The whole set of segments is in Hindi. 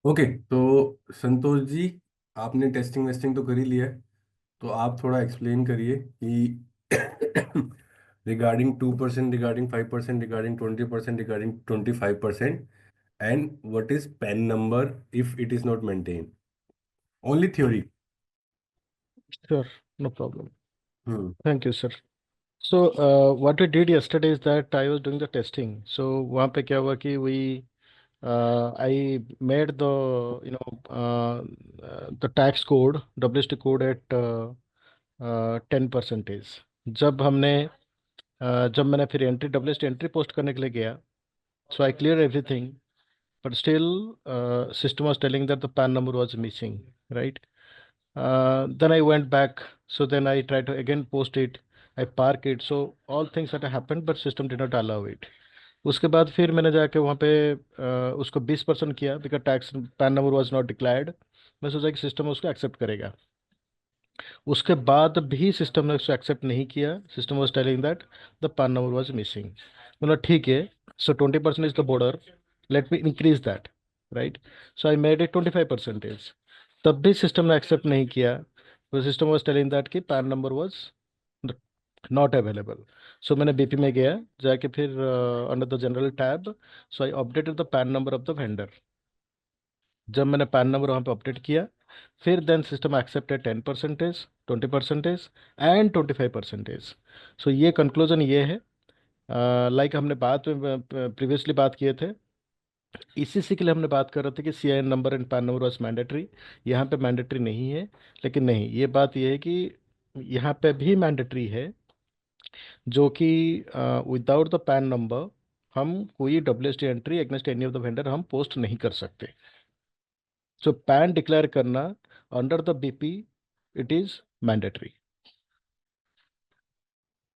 ओके, तो संतोष जी, आपने टेस्टिंग वेस्टिंग तो कर ही लिया है। तो आप थोड़ा एक्सप्लेन करिए कि regarding 2%, regarding 5%, regarding 20%, regarding 25%, and what is pan number if it is not maintain, only theory. Sure, no problem. Hmm. Thank you, sir. So, what we did yesterday is that I was doing the testing. So, वहाँ पे क्या हुआ कि I made the the tax code WST code at 10%. जब हमने जब मैंने फिर एंट्री WST एंट्री पोस्ट करने के लिए गया, so I cleared everything, but still system was telling that the PAN number was missing, right? Then I went back. So then I tried to again post it. I park it. So all things that happened, but system did not allow it. उसके बाद फिर मैंने जाके वहाँ पे उसको 20% किया because tax PAN number was not declared. मैं सोचा कि सिस्टम उसको एक्सेप्ट करेगा। उसके बाद भी सिस्टम ने उसको एक्सेप्ट नहीं किया। System was telling that the PAN number was missing. बोला ठीक है, so 20% is the border, let me increase that, right? So I made it 25%। तब भी सिस्टम ने एक्सेप्ट नहीं किया। तो सिस्टम वाज टेलिंग दैट कि PAN number was not available. So मैंने बीपी में गया, जाके फिर under the general tab, so I updated the PAN number of the vendor. जब मैंने पैन नंबर वहाँ पे अपडेट किया, फिर देन सिस्टम एक्सेप्टेड 10%, 20% एंड 25%। सो ये कंक्लूजन ये है। लाइक हमने बात में प्रीवियसली बात किए थे, इसी के लिए हमने बात कर रहे थे कि CIN number and pan number was mandatory. यहाँ पे मैंडेटरी नहीं है। लेकिन नहीं, ये बात ये है कि यहाँ पे भी मैंडेटरी है, जो कि विदाउट द पैन नंबर हम कोई WST entry against any of the vendor हम पोस्ट नहीं कर सकते। सो पैन डिक्लेयर करना under the BP, it is mandatory.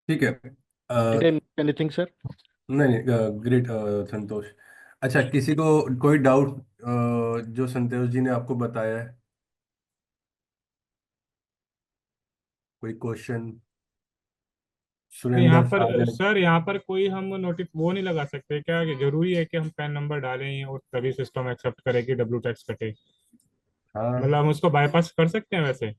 ठीक है। Did a, I miss anything, sir? नहीं नहीं, ग्रेट संतोष। अच्छा, किसी को कोई डाउट जो संतोष जी ने आपको बताया है? कोई क्वेश्चन? तो यहाँ सुरेंद्र पर सागर। सर, यहाँ पर कोई हम नोटिस वो नहीं लगा सकते क्या कि जरूरी है कि हम पैन नंबर डालें और तभी सिस्टम एक्सेप्ट करे कि डब्ल्यू टैक्स कटे? हाँ, मतलब हम उसको बाईपास कर सकते हैं वैसे?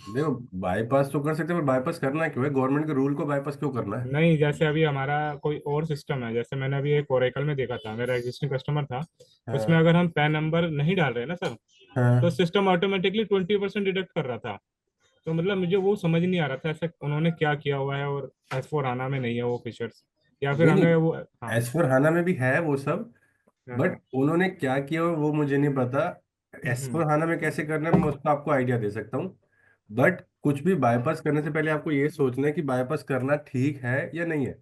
देखो, बाईपास तो कर सकते हैं, पर बाईपास करना क्यों है? गवर्नमेंट के रूल को बाईपास क्यों करना है? नहीं, जैसे अभी हमारा कोई और सिस्टम है, जैसे मैंने अभी एक ओरेकल में देखा था, मेरा एग्जिस्टिंग कस्टमर था। उसमें हाँ अगर हम पैन नंबर नहीं डाल रहे ना सर, तो हाँ। सिस्टम ऑटोमेटिकली 20% डिडक्ट कर रहा था। तो मतलब मुझे वो समझ नहीं आ रहा था ऐसा उन्होंने क्या किया हुआ है, और S/4HANA में नहीं है वो फीचर्स, या फिर नहीं हमें नहीं, वो। हाँ। एस फोर हाना में भी है वो सब। हाँ। बट उन्होंने क्या किया वो मुझे नहीं पता। एस हम्म। फोर हाना में कैसे करना है मैं उसका आपको आइडिया दे सकता हूँ। बट कुछ भी बाईपास करने से पहले आपको ये सोचना है कि बाईपास करना ठीक है या नहीं है।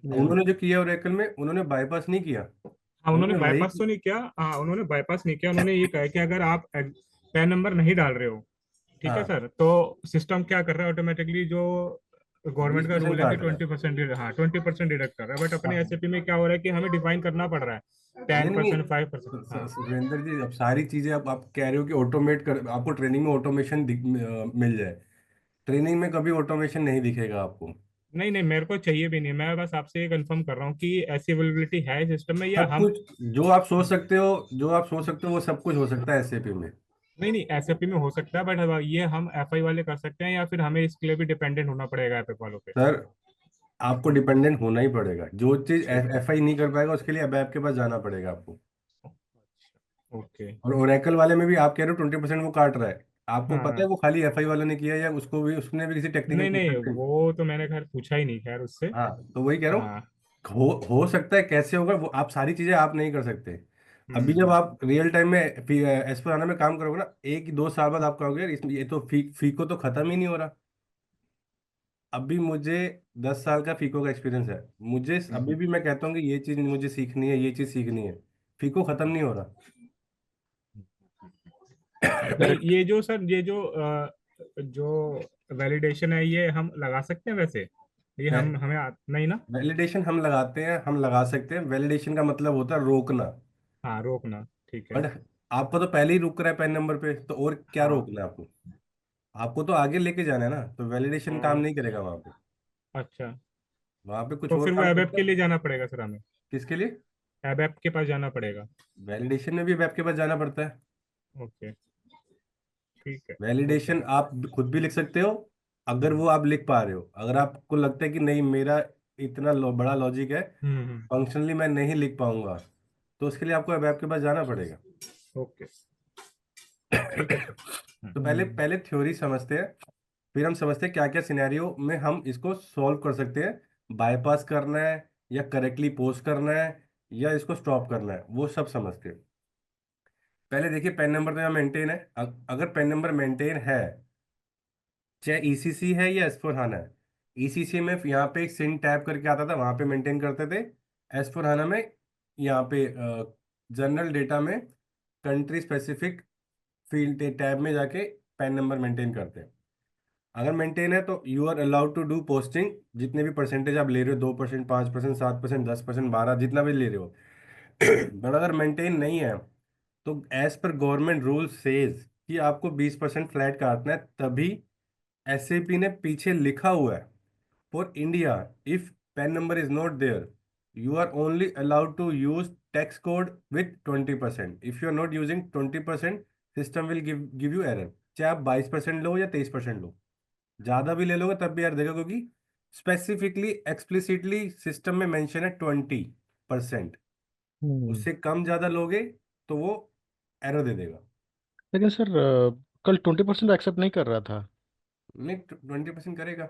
हम्म। उन्होंने जो किया ओरेकल में, उन्होंने बाईपास नहीं किया। हाँ, उन्होंने उन्होंने वही बाईपास तो नहीं किया। हाँ, उन्होंने बाईपास नहीं किया। उन्होंने ये कहा कि अगर आप पैन नंबर नहीं डाल रहे हो, ठीक है हाँ, सर, तो सिस्टम क्या कर रहा है ऑटोमेटिकली, जो बीस गवर्नमेंट का परसेंट रूल है कि काट रहा है। 20%, हाँ 20% डिडक्ट कर रहा है। बट अपने हाँ, SAP में क्या हो रहा है कि हमें डिफाइन करना पड़ रहा है नहीं नहीं 10%, नहीं, 5%। हाँ। सुरेंद्र जी, अब सारी चीजें आप कह रहे हो कि ऑटोमेट कर, आपको ट्रेनिंग में ऑटोमेशन मिल जाए। ट्रेनिंग में कभी ऑटोमेशन नहीं दिखेगा आपको। नहीं नहीं, मेरे को चाहिए भी नहीं। मैं बस आपसे ये कंफर्म कर रहा हूँ कि ऐसी अवेलेबिलिटी है सिस्टम में, या सब हम। कुछ जो आप सोच सकते हो, जो आप सोच सकते हो वो सब कुछ हो सकता है एसएपी में। नहीं नहीं, SAP में हो सकता है, बट ये हम FI वाले कर सकते हैं, या फिर हमें इसके लिए भी डिपेंडेंट होना पड़ेगा एपिक वालों पे? सर, आपको डिपेंडेंट होना ही पड़ेगा। जो चीज ठीक है। एफआई नहीं कर पाएगा उसके लिए अबैप के पास जाना पड़ेगा आपको। ओके। और ओरेकल वाले में भी आप कह रहे हो 20% वो काट रहा है। आपको हाँ पता है हाँ। वो खाली एफआई वाले ने किया है या उसको भी, उसने भी किसी टेक्निकल नहीं नहीं, कंसल्टेंट? वो तो मैंने खैर पूछा ही नहीं खैर उससे। हाँ, तो वही कह रहा हूँ। हाँ। हो सकता है, कैसे होगा वो, आप सारी चीजें आप नहीं कर सकते। अभी जब हम्म। आप रियल टाइम में एस पर आना में काम करोगे ना, 1 2 साल बाद आप कहोगे यार इसमें ये तो फीको तो खत्म ही नहीं हो रहा। अभी मुझे 10 साल का फीको का एक्सपीरियंस है। मुझे अभी हम्म। भी मैं कहता हूँ कि ये चीज मुझे सीखनी है, ये चीज सीखनी है। फीको खत्म नहीं हो रहा। नहीं, करेक्ट। ये जो सर, ये जो वैलिडेशन है, ये हम लगा सकते हैं वैसे? ये हम हमें नहीं ना? वैलिडेशन हम लगाते हैं, हम लगा सकते हैं। वैलिडेशन का मतलब होता है रोकना। हाँ, रोकना, ठीक है। बट आपको तो पहले ही रुक रहा है पैन नंबर पे, तो और क्या हाँ। रोकना है आपको? आपको तो आगे लेके जाना है ना, तो वैलिडेशन काम हाँ। नहीं करेगा वहां पे। अच्छा। वहां पे कुछ तो और फिर वो काम एबेप करता के है। लिए जाना पड़ेगा सर हमें? किसके लिए? ऐप के पास जाना पड़ेगा? वैलिडेशन में भी वेब के पास जाना पड़ता है। ओके, ठीक है, ओके। वैलिडेशन आप खुद भी लिख सकते हो, अगर हम्म वो आप लिख पा रहे हो। अगर आपको लगता है कि नहीं मेरा इतना बड़ा लॉजिक है, हम्म। फंक्शनली मैं नहीं लिख पाऊंगा, तो उसके लिए आपको वेब के पास जाना पड़ेगा। ओके, ठीक है सर। तो पहले पहले थ्योरी समझते हैं, फिर हम समझते हैं क्या क्या सिनेरियो में हम इसको सॉल्व कर सकते हैं। बाईपास करना है या करेक्टली पोस्ट करना है या इसको स्टॉप करना है, वो सब समझते हैं। पहले देखिए पेन नंबर तो यहाँ मेंटेन है। अगर पेन नंबर मेंटेन है, चाहे ईसीसी है या एस4 हाना है। ईसीसी में यहाँ पे एक सिन टैब करके आता था, वहां पे मेंटेन करते थे। एस4 हाना में यहाँ पे जनरल डेटा में कंट्री स्पेसिफिक फील्ड टैब में जाके पैन नंबर मेंटेन करते हैं। अगर मेंटेन है तो you are allowed to do posting, जितने भी परसेंटेज आप ले रहे हो, 2%, 5%, 7%, 10%, 12, जितना भी ले रहे हो। बट अगर मेंटेन नहीं है, तो as per government rule says कि आपको 20% फ्लैट काटना है, तभी एसएपी ने पीछे लिखा हुआ है for India, if PAN number is not there, you are only allowed to use tax code with 20%। If you are not using 20%, system will give you error. चाहे आप 22% लो या 23% लो, ज्यादा भी ले लोगे तब भी यार देगा, क्योंकि स्पेसिफिकली एक्सप्लिसिटली सिस्टम में मेंशन है 20%। हम्म। उससे कम ज्यादा लोगे तो वो एरर दे देगा। लेकिन सर कल 20% एक्सेप्ट नहीं कर रहा था। नहीं, 20% करेगा।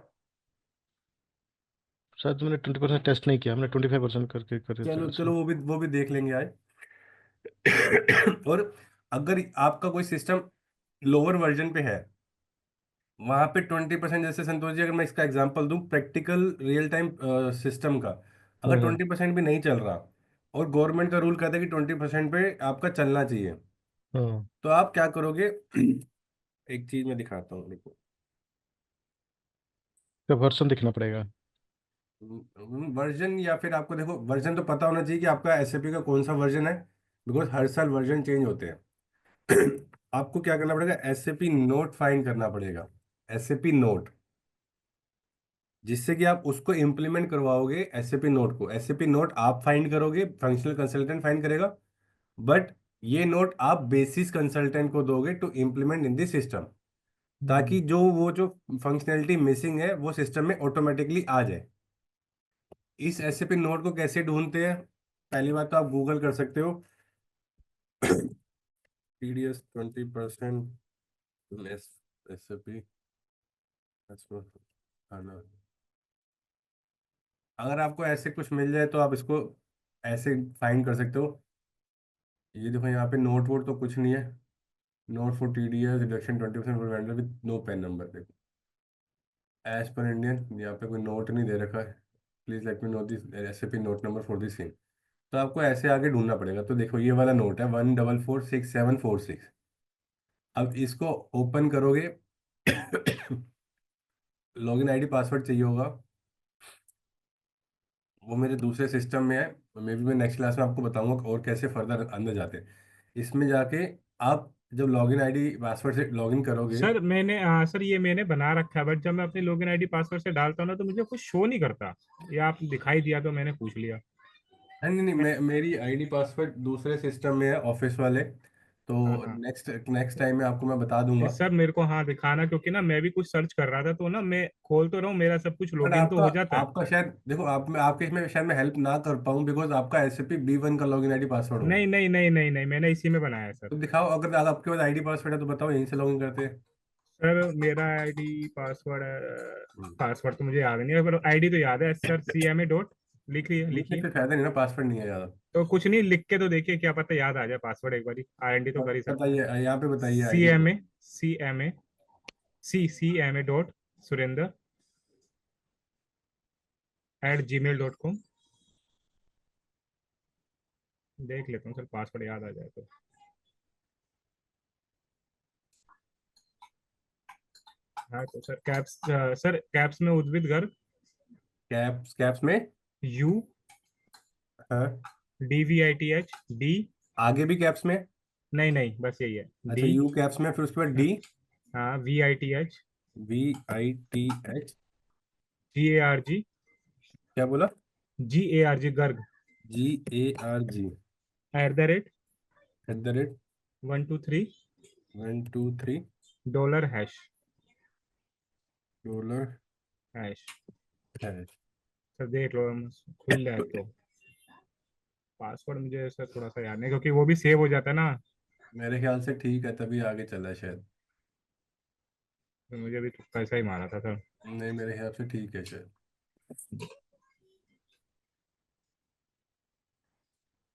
शायद मैंने 20% टेस्ट नहीं किया, हमने 25% करके कर दिया चलो ऐसा। चलो, वो भी देख लेंगे आज। और अगर आपका कोई सिस्टम लोअर वर्जन पे है, वहां पे 20%, जैसे संतोष जी अगर मैं इसका एग्जांपल दूं प्रैक्टिकल रियल टाइम सिस्टम का, अगर हाँ 20% भी नहीं चल रहा और गवर्नमेंट का रूल कहता है कि 20% पे आपका चलना चाहिए, हाँ। तो आप क्या करोगे? एक चीज मैं दिखाता हूँ, देखो। क्या वर्जन दिखना पड़ेगा? वर्जन, या फिर आपको देखो वर्जन तो पता होना चाहिए कि आपका एसएपी का कौन सा वर्जन है, बिकॉज हर साल वर्जन चेंज होते हैं। आपको क्या करना पड़ेगा? एसएपी नोट फाइंड करना पड़ेगा। एसएपी नोट, जिससे कि आप उसको इम्प्लीमेंट करवाओगे। एसएपी नोट को, एसएपी नोट आप फाइंड करोगे, फंक्शनल कंसल्टेंट फाइंड करेगा, बट ये नोट आप बेसिस कंसल्टेंट को दोगे to implement in this system, hmm. ताकि जो फंक्शनैलिटी मिसिंग है वो सिस्टम में ऑटोमेटिकली आ जाए। इस एसएपी नोट को कैसे ढूंढते हैं? पहली बात तो आप गूगल कर सकते हो। टीडीएस 20%, एस एसएपी, अगर आपको ऐसे कुछ मिल जाए तो आप इसको ऐसे फाइंड कर सकते हो। ये देखो यहाँ पे नोट वोट तो कुछ नहीं है। Note for TDS deduction 20% for vendor with no PAN number, देखो एज पर इंडियन, यहाँ पे कोई नोट नहीं दे रखा है। Please let me know this SAP note number for this same. तो आपको ऐसे आगे ढूंढना पड़ेगा। तो देखो ये वाला नोट है 1446746। अब इसको ओपन करोगे। लॉगिन आईडी पासवर्ड चाहिए होगा, वो मेरे दूसरे सिस्टम में है। मे बी मैं नेक्स्ट क्लास में आपको बताऊंगा और कैसे फर्दर अंदर जाते हैं। इसमें जाके आप जब लॉगिन आईडी पासवर्ड से लॉगिन करोगे। सर सर ये मैंने बना रखा है, बट जब मैं अपनी लॉगिन आईडी पासवर्ड से डालता हूँ ना, तो मुझे कुछ शो नहीं करता। ये आप दिखाई दिया तो मैंने पूछ लिया। नहीं नहीं नहीं, मेरी आईडी पासवर्ड दूसरे सिस्टम में है, ऑफिस वाले। हाँ तो हाँ। नेक्स्ट नेक्स्ट टाइम में आपको मैं बता नहीं दूंगा। सर, मेरे को हाँ दिखाना, क्योंकि ना मैं भी कुछ सर्च कर रहा था, तो ना मैं खोल तो रहा हूँ, मेरा सब कुछ बट लॉगिन तो आपका हो जाता है। आपका शायद देखो, आपके इसमें शायद मैं हेल्प ना कर पाऊँ, बिकॉज आपका SAP B1 का लॉगिन आईडी पासवर्ड होगा। नहीं नहीं नहीं नहीं नहीं, मैंने इसी में बनाया है सर। तो दिखाओ, अगर आपके पास आईडी पासवर्ड है तो बताओ, यहीं से लॉगिन करते हैं। सर मेरा आईडी पासवर्ड हम्म। पासवर्ड तो मुझे याद नहीं है, पर आईडी तो याद है सर। CMA डॉट नीचे लिखिए। फिर फायदा नहीं ना, पासवर्ड नहीं है ज्यादा। तो कुछ नहीं, लिख के तो देखिए, क्या पता याद आ जाए पासवर्ड। एक बारी RND तो कर ही सकते हैं। बताइए, यहाँ पे बताइए सी ID. M A C M A C M A dot Surendra @gmail.com। देख लेता हूँ सर, पासवर्ड याद आ जाए तो। हाँ तो सर कैप्स में उद्भिद गर्ग। कैप्स कैप्स में। U हाँ। DVITH D। आगे भी कैप्स में। नहीं नहीं, बस यही है। अच्छा, D। यू कैप्स में, फिर उसके बाद डी। हाँ, VITH VITH। GARG क्या बोला? GARG Garg. GARG @ @ 123 123 $#। Dollar hash. है। सर देख लो, हम खुल जाए तो। पासवर्ड मुझे ऐसा थोड़ा सा याद नहीं, क्योंकि वो भी सेव हो जाता है ना। मेरे ख्याल से ठीक है, तभी आगे चला है शायद। तो मुझे भी तुक्का ऐसा ही मारा था सर। नहीं, मेरे हिसाब से ठीक है शायद।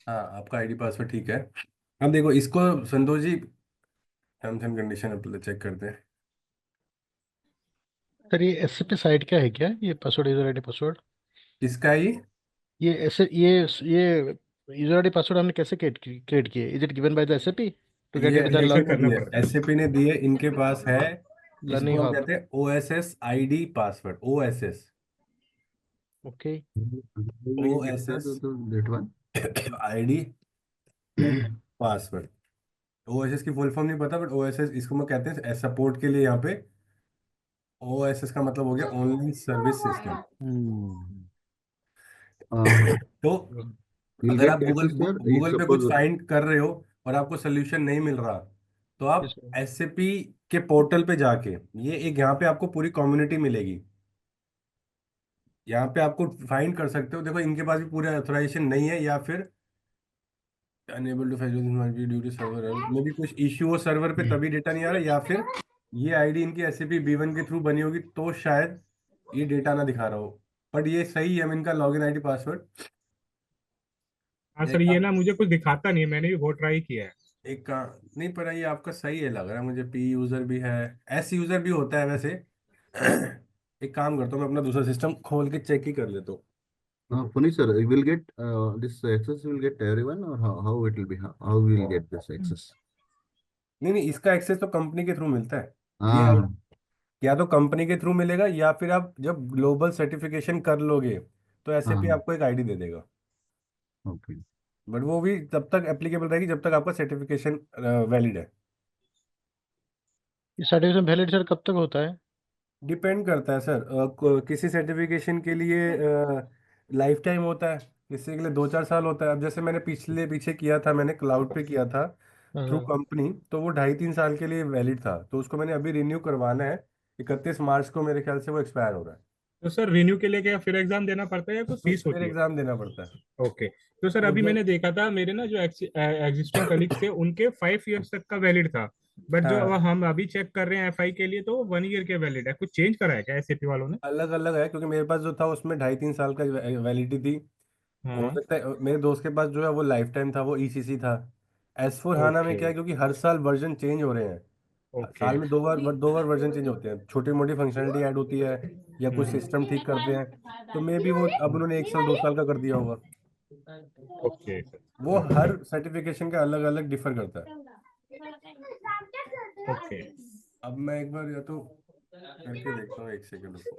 हाँ, आपका आईडी पासवर्ड ठीक है। अब देखो इसको, Santosh ji, terms and condition अपने चेक करते हैं। सर ये एससीपी साइट क्या है क्या, ये पासवर्ड, यूजर आईडी पासवर्ड? किसका है ये? ये ऐसे ये यूजर आईडी पासवर्ड हमने कैसे क्रिएट किए? Is it given by the SAP to get ये इट द रजिस्टर एसएपी करना लर्निंग दिए, पड़ता है। एसएपी ने दिए, इनके पास है। इसको लर्निंग हम हब? कहते हैं OSS ID password, OSS। Okay. OSS ID and password. OSS की फुल फॉर्म नहीं पता, बट OSS इसको मैं कहते हैं सपोर्ट के लिए यहाँ पे। OSS का मतलब हो गया ऑनलाइन सर्विस सिस्टम। हम्म। तो We'll अगर get आप Google access here if Google पे कुछ suppose. फाइंड कर रहे हो और आपको सोल्यूशन नहीं मिल रहा, तो यस आप सर। एसएपी के पोर्टल पे जाके, ये एक यहाँ पे आपको पूरी कम्युनिटी मिलेगी। यहाँ पे आपको फाइंड कर सकते हो। देखो इनके पास भी पूरा ऑथराइजेशन नहीं है, या फिर unable to fetch due to server में भी कुछ इश्यू हो सर्वर पे, तभी डेटा नहीं आ रहा, या फिर ये आईडी इनकी एसएपी B1 के थ्रू बनी होगी, तो शायद ये डेटा ना दिखा रहा हो। बट ये सही है, इनका लॉगिन आईडी पासवर्ड। हाँ सर, एक ये काम ना मुझे कुछ दिखाता नहीं है, मैंने भी बहुत ट्राई किया है। एक काम नहीं, पर ये आपका सही है लग रहा है मुझे। P यूजर भी है, S यूजर भी होता है वैसे। एक काम करता हूँ, मैं अपना दूसरा सिस्टम खोल के चेक ही कर लेता हूँ। Funny sir, we will get this access will get everyone or how it will be, how we will get this access? नहीं नहीं, इसका एक्सेस तो कंपनी के थ्रू मिलता है। ये Ah, या तो कंपनी के थ्रू मिलेगा, या फिर आप जब ग्लोबल सर्टिफिकेशन कर लोगे तो एसएपी ah, आपको एक आईडी दे देगा। okay. बट वो भी तब तक एप्लीकेबल रहेगी जब तक आपका सर्टिफिकेशन वैलिड है। ये सर्टिफिकेशन वैलिड सर कब तक होता है? डिपेंड करता है सर, किसी सर्टिफिकेशन के लिए लाइफ टाइम होता है, किसी के लिए 2-4 साल होता है। अब जैसे मैंने पिछले पीछे किया था, मैंने क्लाउड पे किया था हाँ थ्रू हाँ। कंपनी, तो वो 2.5-3 साल के लिए वैलिड था, तो उसको मैंने अभी रिन्यू करवाना है। 31 मार्च को मेरे ख्याल से वो एक्सपायर हो रहा है। तो सर रिन्यू के लिए क्या फिर एग्जाम देना पड़ता है या कुछ फीस फिर होती है? एग्जाम देना पड़ता है। ओके। तो सर वो अभी जो मैंने देखा था, मेरे ना जो एग्जिस्टिंग कलीग्स थे उनके 5 इयर्स तक का वैलिड था। बट जो अब हाँ, हम अभी चेक कर रहे हैं एफआई के लिए, तो 1 ईयर के वैलिड है। कुछ चेंज करा है क्या एसएपी वालों ने? अलग अलग है, क्योंकि मेरे पास जो था उसमें 2.5-3 साल का वैलिडिटी थी। हो हाँ। सकता है मेरे दोस्त के पास जो है वो लाइफ टाइम था, वो ECC था। S/4HANA में ओके। क्या है, क्योंकि हर साल वर्जन चेंज हो रहे हैं। ओके। साल में दो बार वर्जन चेंज होते हैं, छोटी मोटी फंक्शनलिटी ऐड होती है, या कुछ हम्म। सिस्टम ठीक करते हैं। तो मे भी वो अब उन्होंने 1 साल 2 साल का कर दिया होगा। ओके। वो हर सर्टिफिकेशन का अलग अलग डिफर करता है। ओके। अब मैं एक बार या तो करके देखता हूँ, 1 सेकंड रुको।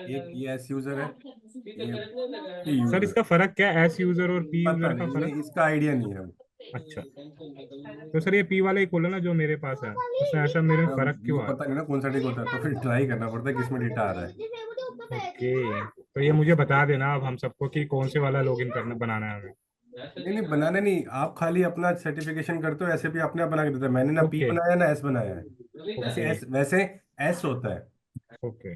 एक ये S यूजर है, ये P सर यूजर है। इसका फर्क क्या है, एस यूजर और पी पता यूजर का नहीं, फर्क? नहीं इसका आइडिया नहीं है। अच्छा। तो सर ये पी वाला ही खोलो ना जो मेरे पास है, उसमें ऐसा मेरे में अब फर्क वो क्यों आ पता नहीं ना कौन सा ठीक होता है, तो फिर ट्राई करना पड़ता है किसमें डेटा आ रहा है। रहा है? ओके। तो ये मुझे बता देना अब हम सबको कि कौन से वाला लॉगिन करना बनाना है हमें। नहीं नहीं, बनाने नहीं, आप खाली अपना सर्टिफिकेशन करते हो, ऐसे भी अपने आप बना के देता है। मैंने ना P ओके। बनाया ना S बनाया है। वैसे ओके। S, वैसे S होता है। ओके।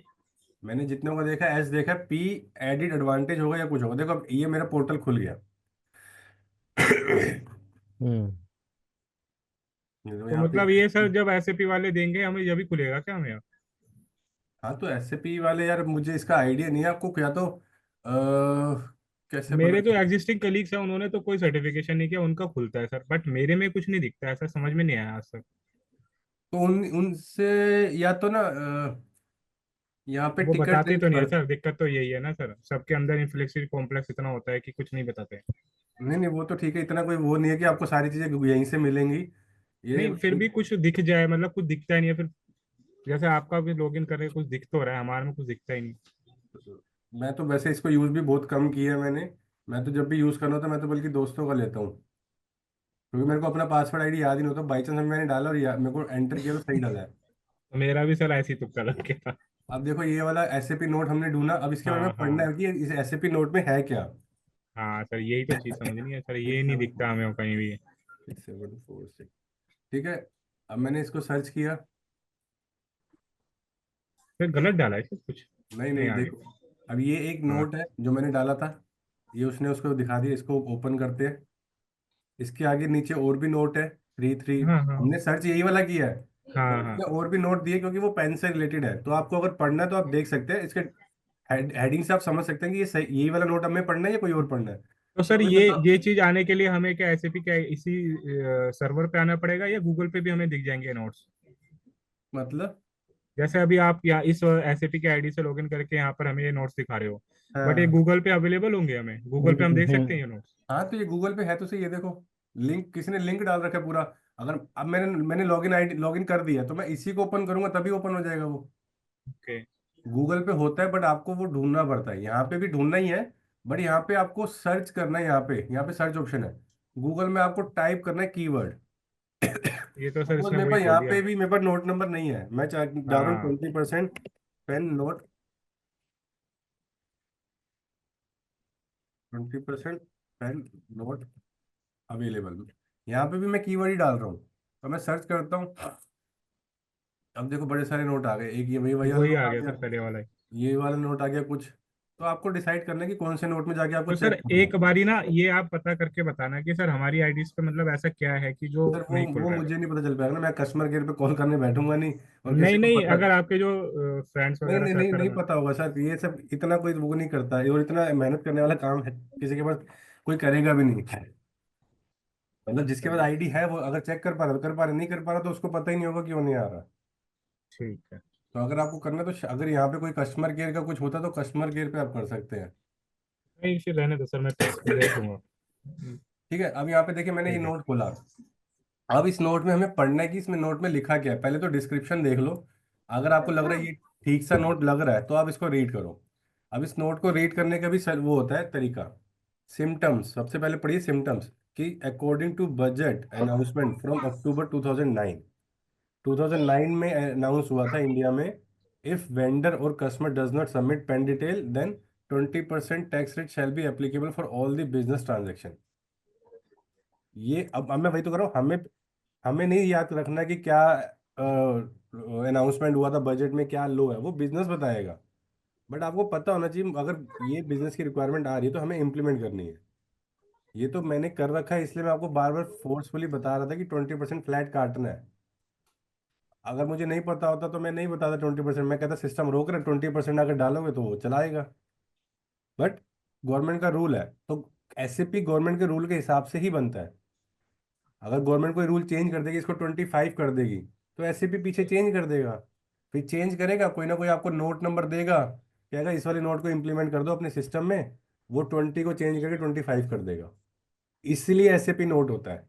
मैंने जितनों को देखा S देखा है, P एडिड एडवांटेज होगा या कुछ होगा। देखो अब ये मेरा पोर्टल खुल गया। हम्म। देखो तो यहाँ पे। मतलब ये सर जब एसएपी वाले देंगे हमें, जब भी खुलेगा क्या हमें? हाँ, तो SAP वाले यार, मुझे इसका आइडिया नहीं है। आपको क्या तो कैसे मेरे पता जो चले? एग्जिस्टिंग कलीग्स हैं उन्होंने तो कोई सर्टिफिकेशन नहीं किया, उनका खुलता है सर, बट मेरे में कुछ नहीं दिखता, ऐसा समझ में नहीं आया आज तक। तो उनसे या तो ना यहाँ पे वो टिकट बताते रेंज तो नहीं है भर। सर, दिक्कत तो यही है ना सर, सबके अंदर इन्फ्लेक्सिव कॉम्प्लेक्स इतना होता है कि कुछ नहीं बताते। नहीं नहीं, वो तो ठीक है, इतना कोई वो नहीं है कि आपको सारी चीजें यहीं से मिलेंगी। ये नहीं फिर भी कुछ दिख जाए, मतलब कुछ दिखता ही नहीं है फिर। जैसे आपका भी लॉगिन करके कुछ दिख तो रहा है, हमारे में कुछ दिखता ही नहीं। मैं तो वैसे इसको यूज भी बहुत कम किया है मैंने। मैं तो जब भी यूज करना होता है मैं तो बल्कि दोस्तों का लेता हूँ, क्योंकि मेरे को अपना पासवर्ड आईडी याद ही नहीं होता। बाई चांस मैंने डाला और मेरे को एंटर किया तो सही डाला है। तो मेरा भी सर ऐसे ही तुक्का लग गया था। अब देखो ये वाला एसएपी नोट हमने ढूंढा, अब इसके बारे में हाँ पढ़ना हाँ। है कि इस एसएपी नोट में है क्या। हाँ सर, यही तो चीज समझ नहीं है सर, ये नहीं 6 दिखता हमें कहीं भी। 7 4 6। ठीक है, अब मैंने इसको सर्च किया। फिर गलत डाला है सर कुछ। नहीं नहीं नहीं, आगे। देखो अब ये एक हाँ नोट है जो मैंने डाला था, ये उसने उसको दिखा दिया। इसको ओपन करते हैं, इसके आगे नीचे और भी नोट है, 3 3। हाँ हाँ हमने सर्च यही वाला किया है, बट हाँ हाँ। इसमें और भी नोट दिए क्योंकि वो पेन से रिलेटेड है। तो आपको अगर पढ़ना है तो आप देख सकते हैं, इसके हेडिंग से आप समझ सकते हैं कि ये सही, यही वाला नोट हमें पढ़ना है या कोई और पढ़ना है। तो तो सर हमें ये बताओ। चीज आने के लिए हमें क्या एसएपी क्या इसी सर्वर पे आना पड़ेगा, या गूगल पे भी हमें दिख जाएंगे नोट्स? मतलब जैसे अभी आप यहाँ इस एसएपी के आईडी से लॉगिन करके यहाँ पर हमें ये नोट्स दिखा रहे हो, बट ये हाँ गूगल पे अवेलेबल होंगे, हमें गूगल पे हम देख सकते हैं ये नोट्स? हाँ, तो ये गूगल पे है तो सही, ये देखो लिंक, किसी ने लिंक डाल रखा है पूरा। अगर अब मैंने लॉगिन कर दिया तो मैं इसी को ओपन करूंगा तभी ओपन हो जाएगा वो। ओके। गूगल पे होता है बट आपको वो ढूंढना पड़ता है, यहाँ पे भी ढूंढना ही है। बट यहाँ पे आपको सर्च करना है, यहाँ पे सर्च ऑप्शन है। गूगल में आपको टाइप करना है कीवर्ड। ये तो सर सपोज इसने मेरे वही पास बोल यहाँ पे दिया। भी मेरे पास नोट नंबर नहीं है, मैं डाल रहा हूँ हाँ 20% PAN note, 20% PAN note available. यहाँ पे भी मैं कीवर्ड ही डाल रहा हूँ, तो मैं सर्च करता हूँ। अब देखो बड़े सारे नोट आ गए, एक ये वही वही वाला वही नोट आ आ गया गया, सर पहले वाला ही। ये वाला नोट आ गया कुछ। तो आपको डिसाइड करना है कि कौन से नोट में जाके आपको तो सर चेक करना है। एक बारी ना ये आप पता करके बताना कि सर हमारी आईडीज पे मतलब ऐसा क्या है कि जो सर वो नहीं खुल वो रहा है। मुझे नहीं पता चल पाएगा ना, मैं कस्टमर केयर पे कॉल करने बैठूंगा नहीं और नहीं किसी को नहीं, पता। अगर आपके जो फ्रेंड्स नहीं वगैरह नहीं नहीं सर्कल में। पता होगा सर, ये सब इतना कोई वो नहीं करता है और इतना मेहनत करने वाला काम है किसी के पास कोई करेगा भी नहीं। मतलब जिसके पास चलिए आईडी है वो अगर चेक कर पा रहा तो कर पा रहा, नहीं कर पा रहा तो उसको पता ही नहीं होगा क्यों नहीं आ रहा। ठीक है। तो अगर आपको करना है तो अगर यहाँ पे कोई कस्टमर केयर का कुछ होता तो कस्टमर केयर पे आप कर सकते हैं। नहीं फिर रहने दो सर, मैं देख लूंगा। ठीक है, अब यहाँ पे देखिए मैंने ये ठीक है। नोट खोला। अब इस नोट में हमें पढ़ना है कि इसमें नोट में लिखा क्या है। पहले तो डिस्क्रिप्शन देख लो, अगर आपको लग रहा है ये ठीक सा नोट लग रहा है तो आप इसको रीड करो। अब इस नोट को रीड करने का भी वो होता है तरीका। सिम्टम्स, सबसे पहले पढ़िए सिम्टम्स कि according to budget announcement from October 2009, 2009 में अनाउंस हुआ था इंडिया में। इफ वेंडर और customer does not submit PAN detail then 20% tax rate shall be applicable for all the business transaction. ये अब मैं वही तो कर रहा हूँ, हमें हमें नहीं याद रखना कि क्या अनाउंसमेंट हुआ था, बजट में क्या लो है, वो बिजनेस बताएगा। बट आपको पता होना चाहिए अगर ये बिजनेस की रिक्वायरमेंट आ रही है तो हमें इम्प्लीमेंट करनी है। ये तो मैंने कर रखा है, इसलिए मैं आपको बार बार फोर्सफुली बता रहा था कि 20% फ्लैट काटना है। अगर मुझे नहीं पता होता तो मैं नहीं बताता 20%, मैं कहता सिस्टम रोक रहा है, 20% अगर डालोगे तो वो चलाएगा। बट गवर्नमेंट का रूल है तो एसएपी गवर्नमेंट के रूल के हिसाब से ही बनता है। अगर गवर्नमेंट कोई रूल चेंज कर देगी, इसको 25 कर देगी, तो एसएपी पीछे चेंज कर देगा। फिर चेंज करेगा, कोई ना कोई आपको नोट नंबर देगा, कहेगा इस वाले नोट को इम्प्लीमेंट कर दो अपने सिस्टम में, वो 20 को चेंज करके 25 कर देगा। इसलिए एसएपी नोट होता है।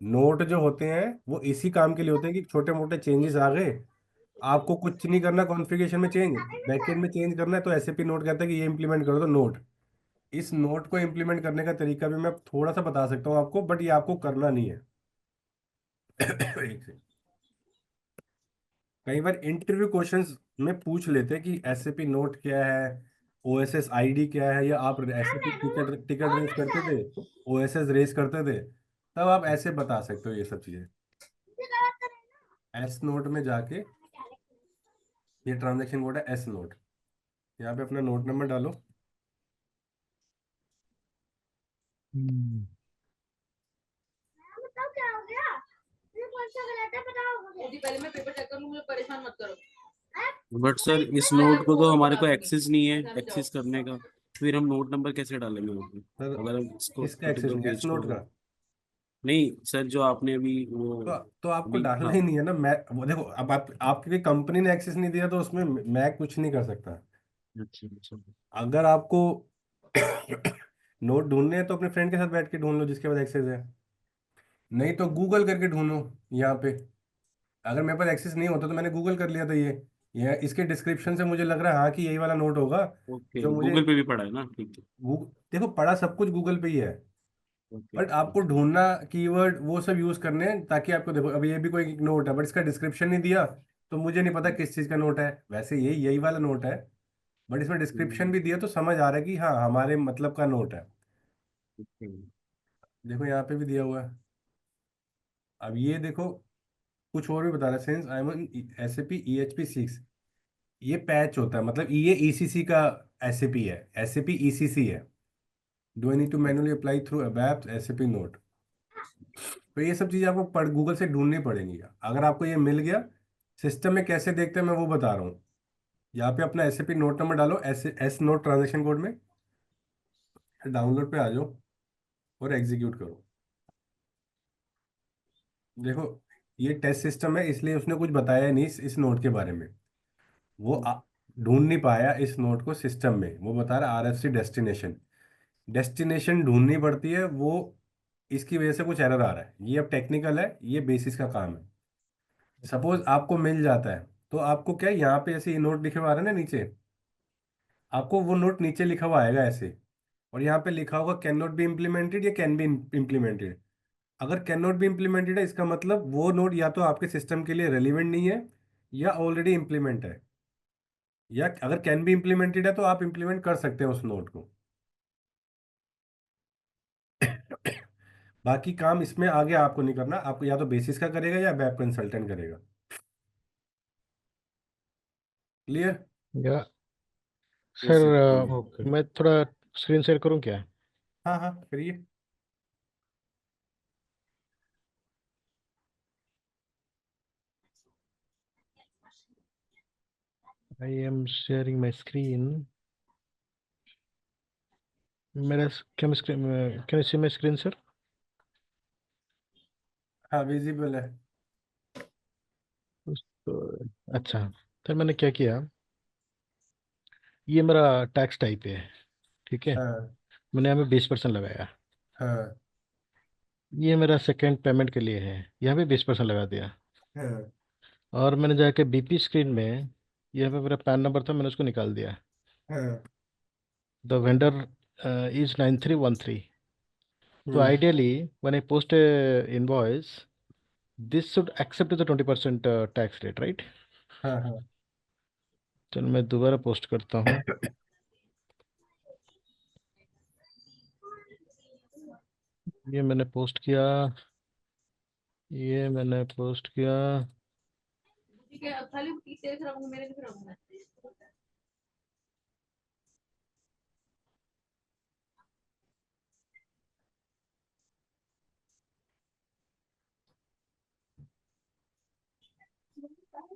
नोट जो होते हैं वो इसी काम के लिए होते हैं कि छोटे मोटे चेंजेस आ गए, आपको कुछ नहीं करना कॉन्फ़िगरेशन में चेंज, बैकएंड में चेंज करना है तो एसएपी नोट कहता है कि ये इंप्लीमेंट कर दो नोट। इस नोट को इंप्लीमेंट करने का तरीका भी मैं थोड़ा सा बता सकता हूँ आपको, बट ये आपको करना नहीं है। एक से कई बार इंटरव्यू क्वेश्चंस में पूछ लेते हैं कि एसएपी नोट क्या है, ओएसएस आईडी क्या है, या आप एसएपी टिकट टिकट रेस करते थे, ओएसएस रेस करते थे, तब आप ऐसे बता सकते हो ये सब चीजें। एस नोट में जाके, ये ट्रांजैक्शन कोड है एस नोट, यहाँ पे अपना नोट नंबर डालो। हम्म। बताओ क्या हो गया? ये कौन सा गलत है बताओ मुझे। दीदी पहले मैं पेपर चेक करूँ, मुझे परेशान मत करो। बट सर इस नोट को तो हमारे को एक्सेस नहीं है एक्सेस करने का, फिर हम नोट नंबर कैसे डालेंगे वहाँ पे? सर अगर हम इसको किसका एक्सेस पर्टिकुलर नहीं, एस पेज नोट को, का? नहीं सर जो आपने अभी वो तो आपको अभी डालना हाँ। ही नहीं है ना। मैं वो देखो, अब आप आपकी कंपनी ने एक्सेस नहीं दिया तो उसमें मैं कुछ नहीं कर सकता। अच्छा अच्छा। अगर आपको नोट ढूंढने हैं तो अपने फ्रेंड के साथ बैठ के ढूंढ लो जिसके पास एक्सेस है, नहीं तो गूगल करके ढूंढो यहाँ पे। अगर मेरे पास एक्सेस नहीं होता तो मैंने गूगल कर लिया था ये इसके डिस्क्रिप्शन से मुझे लग रहा है हाँ कि यही वाला नोट होगा ओके, जो मुझे गूगल पे भी पड़ा है ना, ठीक है। देखो पढ़ा सब कुछ गूगल पे ही है, ओके बट आपको ढूंढना कीवर्ड वो सब यूज करने हैं ताकि आपको, देखो अब ये भी कोई एक नोट है बट इसका डिस्क्रिप्शन नहीं दिया तो मुझे नहीं पता किस चीज का नोट है, वैसे यही यही वाला नोट है बट इसमें डिस्क्रिप्शन भी दिया तो समझ आ रहा है कि हाँ हमारे मतलब का नोट है। ओके। देखो यहाँ पे भी दिया हुआ है। अब ये देखो कुछ और भी बता रहा है, since I am SAP EHP 6, ये पैच होता है, मतलब ये ECC का SAP है, SAP ECC है। Do I need to manually apply through ABAP SAP note. तो ये सब चीज़ें आपको गूगल से ढूंढनी पड़ेंगी। अगर आपको ये मिल गया, सिस्टम में कैसे देखते हैं मैं वो बता रहा हूँ। यहाँ पे अपना SAP नोट नंबर डालो, एस नोट ट्रांजेक्शन कोड में, डाउनलोड पे आ जाओ और एग्जीक्यूट करो। देखो ये टेस्ट सिस्टम है इसलिए उसने कुछ बताया नहीं इस नोट के बारे में, वो ढूंढ नहीं पाया इस नोट को सिस्टम में, वो बता रहा RFC डेस्टिनेशन, डेस्टिनेशन ढूंढनी पड़ती है वो, इसकी वजह से कुछ एरर आ रहा है। ये अब टेक्निकल है, ये बेसिस का काम है। सपोज आपको मिल जाता है तो आपको क्या है, यहाँ पे ऐसे ये नोट लिखे हुआ आ रहा है ना नीचे, आपको वो नोट नीचे लिखा हुआ आएगा ऐसे, और यहाँ पे लिखा होगा कैन नॉट बी इम्प्लीमेंटेड या कैन बी इम्प्लीमेंटेड। अगर कैन नॉट बी इम्प्लीमेंटेड है इसका मतलब वो नोट या तो आपके सिस्टम के लिए रेलिवेंट नहीं है या ऑलरेडी इम्प्लीमेंट है, या अगर कैन बी इम्प्लीमेंटेड है तो आप इम्प्लीमेंट कर सकते हैं उस नोट को। बाकी काम इसमें आगे आपको नहीं करना, आपको या तो बेसिस का करेगा या वेब कंसल्टेंट करेगा। क्लियर? या यस सर, सर। ओके। मैं थोड़ा स्क्रीन शेयर करूँ क्या? हाँ हाँ करिए। I am sharing my screen. मेरा क्या मैं screen, can you see my screen sir? हाँ विजिबल है। तो अच्छा, फिर मैंने क्या किया, ये मेरा टैक्स टाइप है, ठीक है। हाँ मैंने यहाँ पे 20% लगाया। हाँ ये मेरा सेकंड पेमेंट के लिए है, यहाँ पे 20% लगा दिया। हाँ और मैंने जाके BP स्क्रीन में, यहाँ पे मेरा पैन नंबर था, मैंने उसको निकाल दिया। हाँ। The vendor is 9313। तो hmm. Ideally when I post invoice, this should accept the 20% tax rate, right? हाँ हाँ। चलो मैं दोबारा पोस्ट करता हूँ। ये मैंने पोस्ट किया, ये मैंने पोस्ट किया। ठीक है, खाली 30 तेरे से रखूंगा, मेरे नहीं रखूंगा।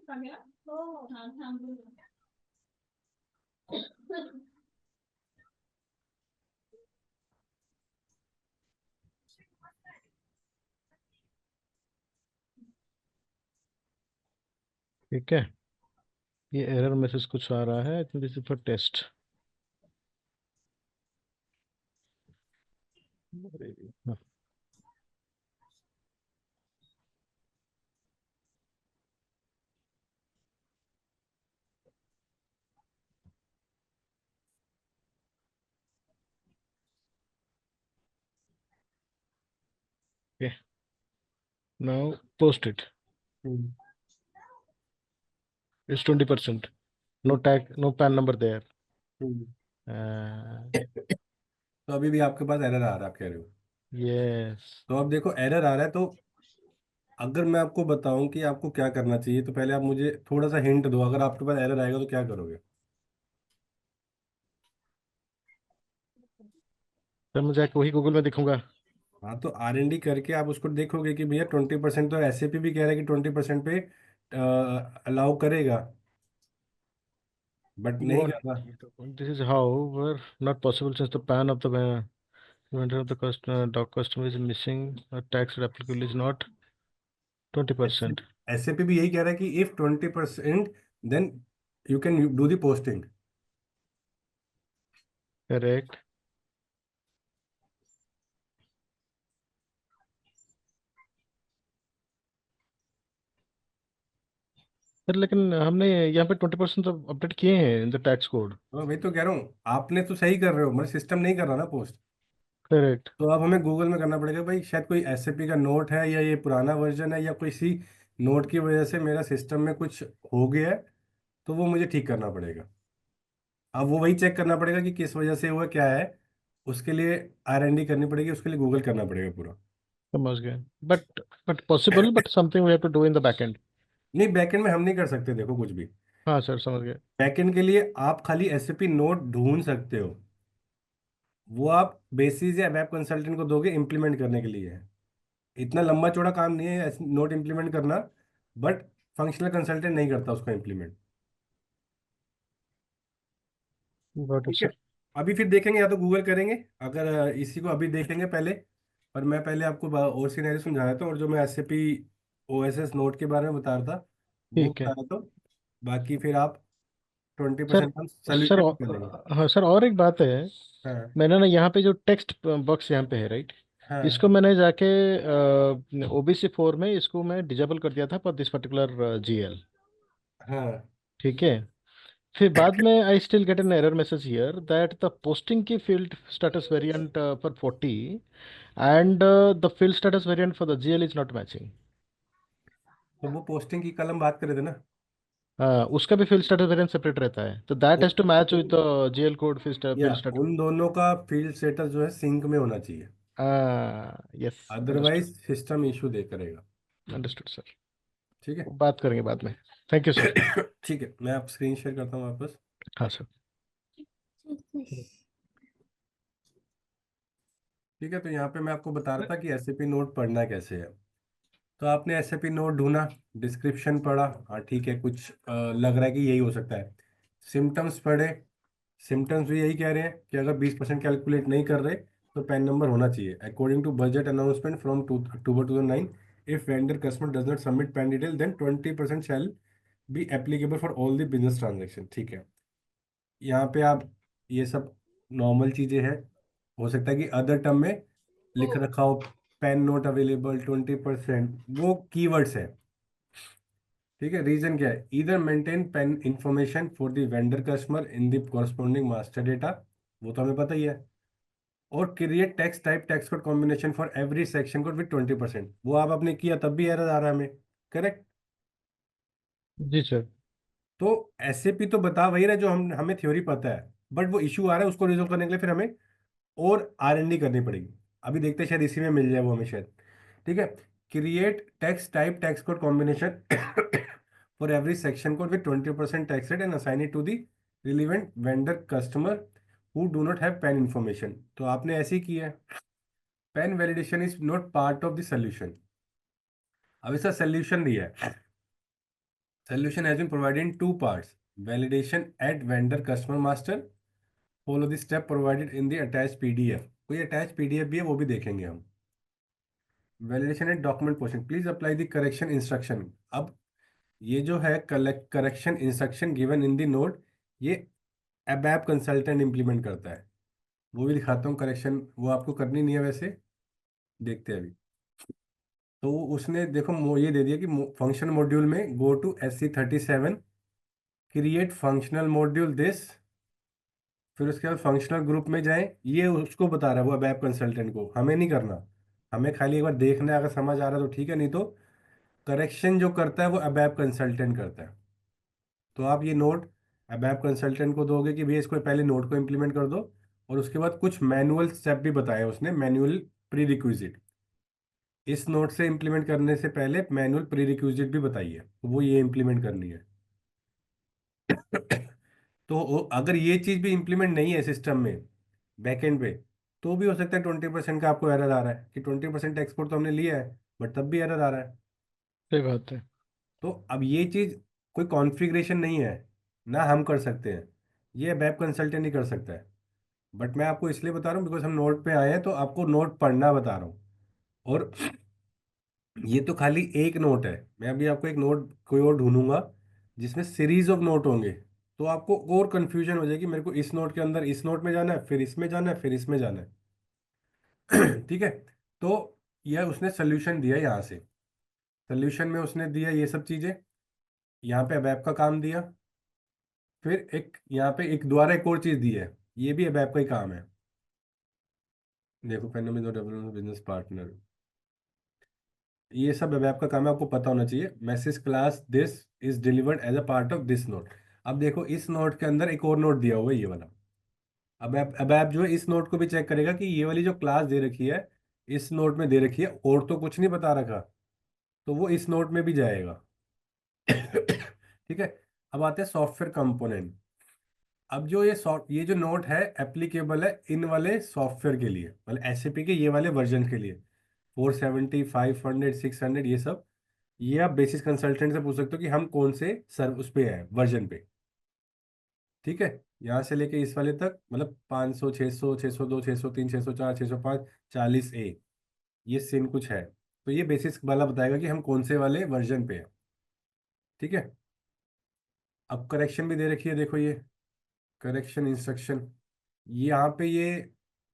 हाँ हाँ। ठीक है, ये एरर मैसेज कुछ आ रहा है, I think this is for test. Okay, now post it. Hmm. It's 20%। No tag, no PAN number there. Hmm. तो अभी भी आपके पास एरर आ रहा है, आप कह रहे हो? यस। तो अब देखो एरर आ रहा है तो अगर मैं आपको बताऊं कि आपको क्या करना चाहिए तो पहले आप मुझे थोड़ा सा हिंट दो, अगर आपके पास एरर आएगा तो क्या करोगे? सर मैं जाके वही गूगल में देखूंगा। हाँ तो R&D करके आप उसको देखोगे कि भैया 20%, तो SAP भी कह रहा है कि 20% पे अलाउ करेगा, बट नहीं What? कर रहा। This is however not possible since the pan of the vendor of the doc customer is missing. Tax applicable is not 20%. SAP भी यही कह रहा है कि if 20% then you can do the posting. Correct. Sir लेकिन हमने यहाँ पे 20% तो अपडेट किए हैं इन द टैक्स कोड। तो वही तो कह रहा हूँ, आपने तो सही कर रहे हो, मतलब सिस्टम नहीं कर रहा ना पोस्ट। करेक्ट। तो अब हमें गूगल में करना पड़ेगा भाई, शायद कोई एसएपी का नोट है या ये पुराना वर्जन है या कोई सी नोट की वजह से मेरा सिस्टम में कुछ हो गया है, तो वो मुझे ठीक करना पड़ेगा। अब वो वही चेक करना पड़ेगा कि किस वजह से हुआ, क्या है। उसके लिए R&D करनी पड़ेगी, उसके लिए गूगल करना पड़ेगा पूरा। समझ गए। But but possible, but something we have to do in the backend. नहीं, बैकएंड में हम नहीं कर सकते देखो कुछ भी। हाँ सर, समझ गए। बैकएंड के लिए आप खाली एसएपी नोट ढूंढ सकते हो, वो आप बेसिस या वेब कंसल्टेंट को दोगे इम्प्लीमेंट करने के लिए। इतना लंबा चौड़ा काम नहीं है नोट इम्प्लीमेंट करना, बट फंक्शनल कंसल्टेंट नहीं करता उसको इम्प्लीमेंट। गॉट इट ठीक है, सर। अभी फिर देखेंगे, या तो गूगल करेंगे, अगर इसी को अभी देखेंगे पहले। पर मैं पहले आपको और सिनेरियो समझा रहा था, और जो मैं एसएपी ओएसएस नोट के बारे में बता रहा था वो ठीक बता है रहा था। बाकी फिर आप सर। 20% हम सर सोल्यूशन कर लेंगे। हाँ सर, और एक बात है। हाँ मैंने ना यहाँ पे जो टेक्स्ट बॉक्स यहाँ पे है, राइट, इसको हाँ मैंने जाके OBC4 में इसको मैं डिजेबल कर दिया था फॉर दिस पर्टिकुलर GL। हाँ। ठीक है। फिर बाद में I still get an error message here that the posting की field status variant for 40 and the field status variant for the GL is not matching. तो वो पोस्टिंग की कल हम बात कर रहे थे ना। उसका भी फील्ड स्टेटस वेरिएंट सेपरेट रहता है, तो that has to match with the GL code या फील्ड स्टेटस। उन दोनों का फील्ड स्टेटस जो है सिंक में होना चाहिए, yes. Understood. Otherwise system issue दे करेगा। Understood sir. ठीक है। बात करेंगे बाद में। Thank you sir. ठीक है, मैं आप स्क्रीन शेयर करता हूँ वापस। हाँ सर। ठीक है, तो यहाँ पे मैं आपको बता रहा था कि एसएपी नोट पढ़ना कैसे है। तो आपने एसएपी नोट ढूंढा, डिस्क्रिप्शन पढ़ा, हाँ ठीक है, कुछ लग रहा है कि यही हो सकता है। सिम्टम्स पढ़े, सिम्टम्स भी यही कह रहे हैं कि अगर 20% कैलकुलेट नहीं कर रहे तो पैन नंबर होना चाहिए। According to budget announcement from October 2009, if vendor customer does not submit PAN detail then 20% shall be applicable for all the business transaction. ठीक है, यहाँ पे आप ये सब नॉर्मल चीज़ें हैं। हो सकता है कि अदर टर्म में लिख रखा हो पेन नोट अवेलेबल 20%, वो कीवर्ड्स है। ठीक है, रीजन क्या है, इधर maintain PAN information for the vendor customer in the corresponding master data, वो तो हमें पता ही है। और create text type text code combination for every section code with 20%, वो आप आपने किया तब भी एरर आ रहा है हमें। करेक्ट। जी सर। तो एसएपी तो बता वही रहा है जो हम हमें थ्योरी पता है, बट वो इशू आ रहा है, उसको रिजोल्व करने के लिए फिर हमें और R&D करनी पड़ेगी। अभी देखते हैं शायद इसी में मिल जाए वो हमें शायद। ठीक है, create text type text code combination for every section code with 20% tax rate and assign it to the relevant vendor customer who do not have PAN information. तो आपने ऐसे ही किया है। PAN validation is not part of the solution. अब इसका सोल्यूशन दिया है। Solution has been provided in two parts, validation at vendor customer master, follow the step provided in the attach PDF। कोई अटैच PDF भी है, वो भी देखेंगे हम। Validation and document posting, please apply the correction instruction. अब ये जो है correction instruction given in the note, ये अबैप कंसल्टेंट इंप्लीमेंट करता है। वो भी दिखाता हूँ करेक्शन, वो आपको करनी नहीं है वैसे, देखते हैं अभी। तो उसने देखो ये दे दिया कि फंक्शन मॉड्यूल में go to SC37, create functional module this. फिर उसके बाद फंक्शनल ग्रुप में जाएं, ये उसको बता रहा है वो अबैप कंसल्टेंट को, हमें नहीं करना। हमें खाली एक बार देखना है, अगर समझ आ रहा है तो ठीक है, नहीं तो करेक्शन जो करता है वो अबैप कंसल्टेंट करता है। तो आप ये नोट अबैप कंसल्टेंट को दोगे कि भैया इसको पहले नोट को इम्प्लीमेंट कर दो, और उसके बाद कुछ मैनुअल स्टेप भी बताए उसने, मैनुअल प्री रिक्विजिट। इस नोट से इम्प्लीमेंट करने से पहले मैनुअल प्री रिक्विजिट भी बताई है, तो वो ये इम्प्लीमेंट करनी है। तो अगर ये चीज़ भी इम्प्लीमेंट नहीं है सिस्टम में बैकएंड पे, तो भी हो सकता है 20% का आपको एरर आ रहा है कि 20% एक्सपोर्ट तो हमने लिया है, बट तब भी एरर आ रहा है। सही बात है। तो अब ये चीज़ कोई कॉन्फ़िगरेशन नहीं है, ना हम कर सकते हैं, ये वेब कंसल्टेंट ही कर सकता है। बट मैं आपको इसलिए बता रहा हूँ बिकॉज हम नोट पे आए हैं, तो आपको नोट पढ़ना बता रहा हूँ। और ये तो खाली एक नोट है, मैं अभी आपको एक नोट कोई और ढूंढूंगा जिसमें सीरीज ऑफ नोट होंगे, तो आपको और कंफ्यूजन हो जाएगी, मेरे को इस नोट के अंदर इस नोट में जाना है, फिर इसमें जाना है, फिर इसमें जाना है। ठीक है, तो यह उसने सोल्यूशन दिया यहाँ से। सोल्यूशन में उसने दिया ये सब चीज़ें, यहाँ पे अबैप का काम दिया, फिर एक यहाँ पे एक दोबारा एक और चीज दी है, ये भी अबैप का ही काम है। देखो पेन डेवलपमेंट बिजनेस पार्टनर, ये सब अबैप का काम है, आपको पता होना चाहिए। Message class this is delivered as a part of this note. अब देखो इस नोट के अंदर एक और नोट दिया हुआ है, ये वाला। अब ऐप जो है इस नोट को भी चेक करेगा कि ये वाली जो क्लास दे रखी है, इस नोट में दे रखी है, और तो कुछ नहीं बता रखा, तो वो इस नोट में भी जाएगा। ठीक है। अब आते हैं सॉफ्टवेयर कंपोनेंट। अब जो ये जो नोट है एप्लीकेबल है इन वाले सॉफ्टवेयर के लिए, मतलब एसएपी के ये वाले वर्जन के लिए, 470, 500, 600, ये सब। ये आप बेसिस कंसल्टेंट से पूछ सकते हो कि हम कौन से सर उस पे हैं, वर्जन पे। ठीक है। यहाँ से लेके इस वाले तक, मतलब 500, 600, 602, 603, 604, 605, 40A, ये सिन कुछ है। तो ये बेसिस वाला बताएगा कि हम कौन से वाले वर्जन पे हैं। ठीक है। अब करेक्शन भी दे रखी है, देखो ये करेक्शन इंस्ट्रक्शन। यहाँ पे ये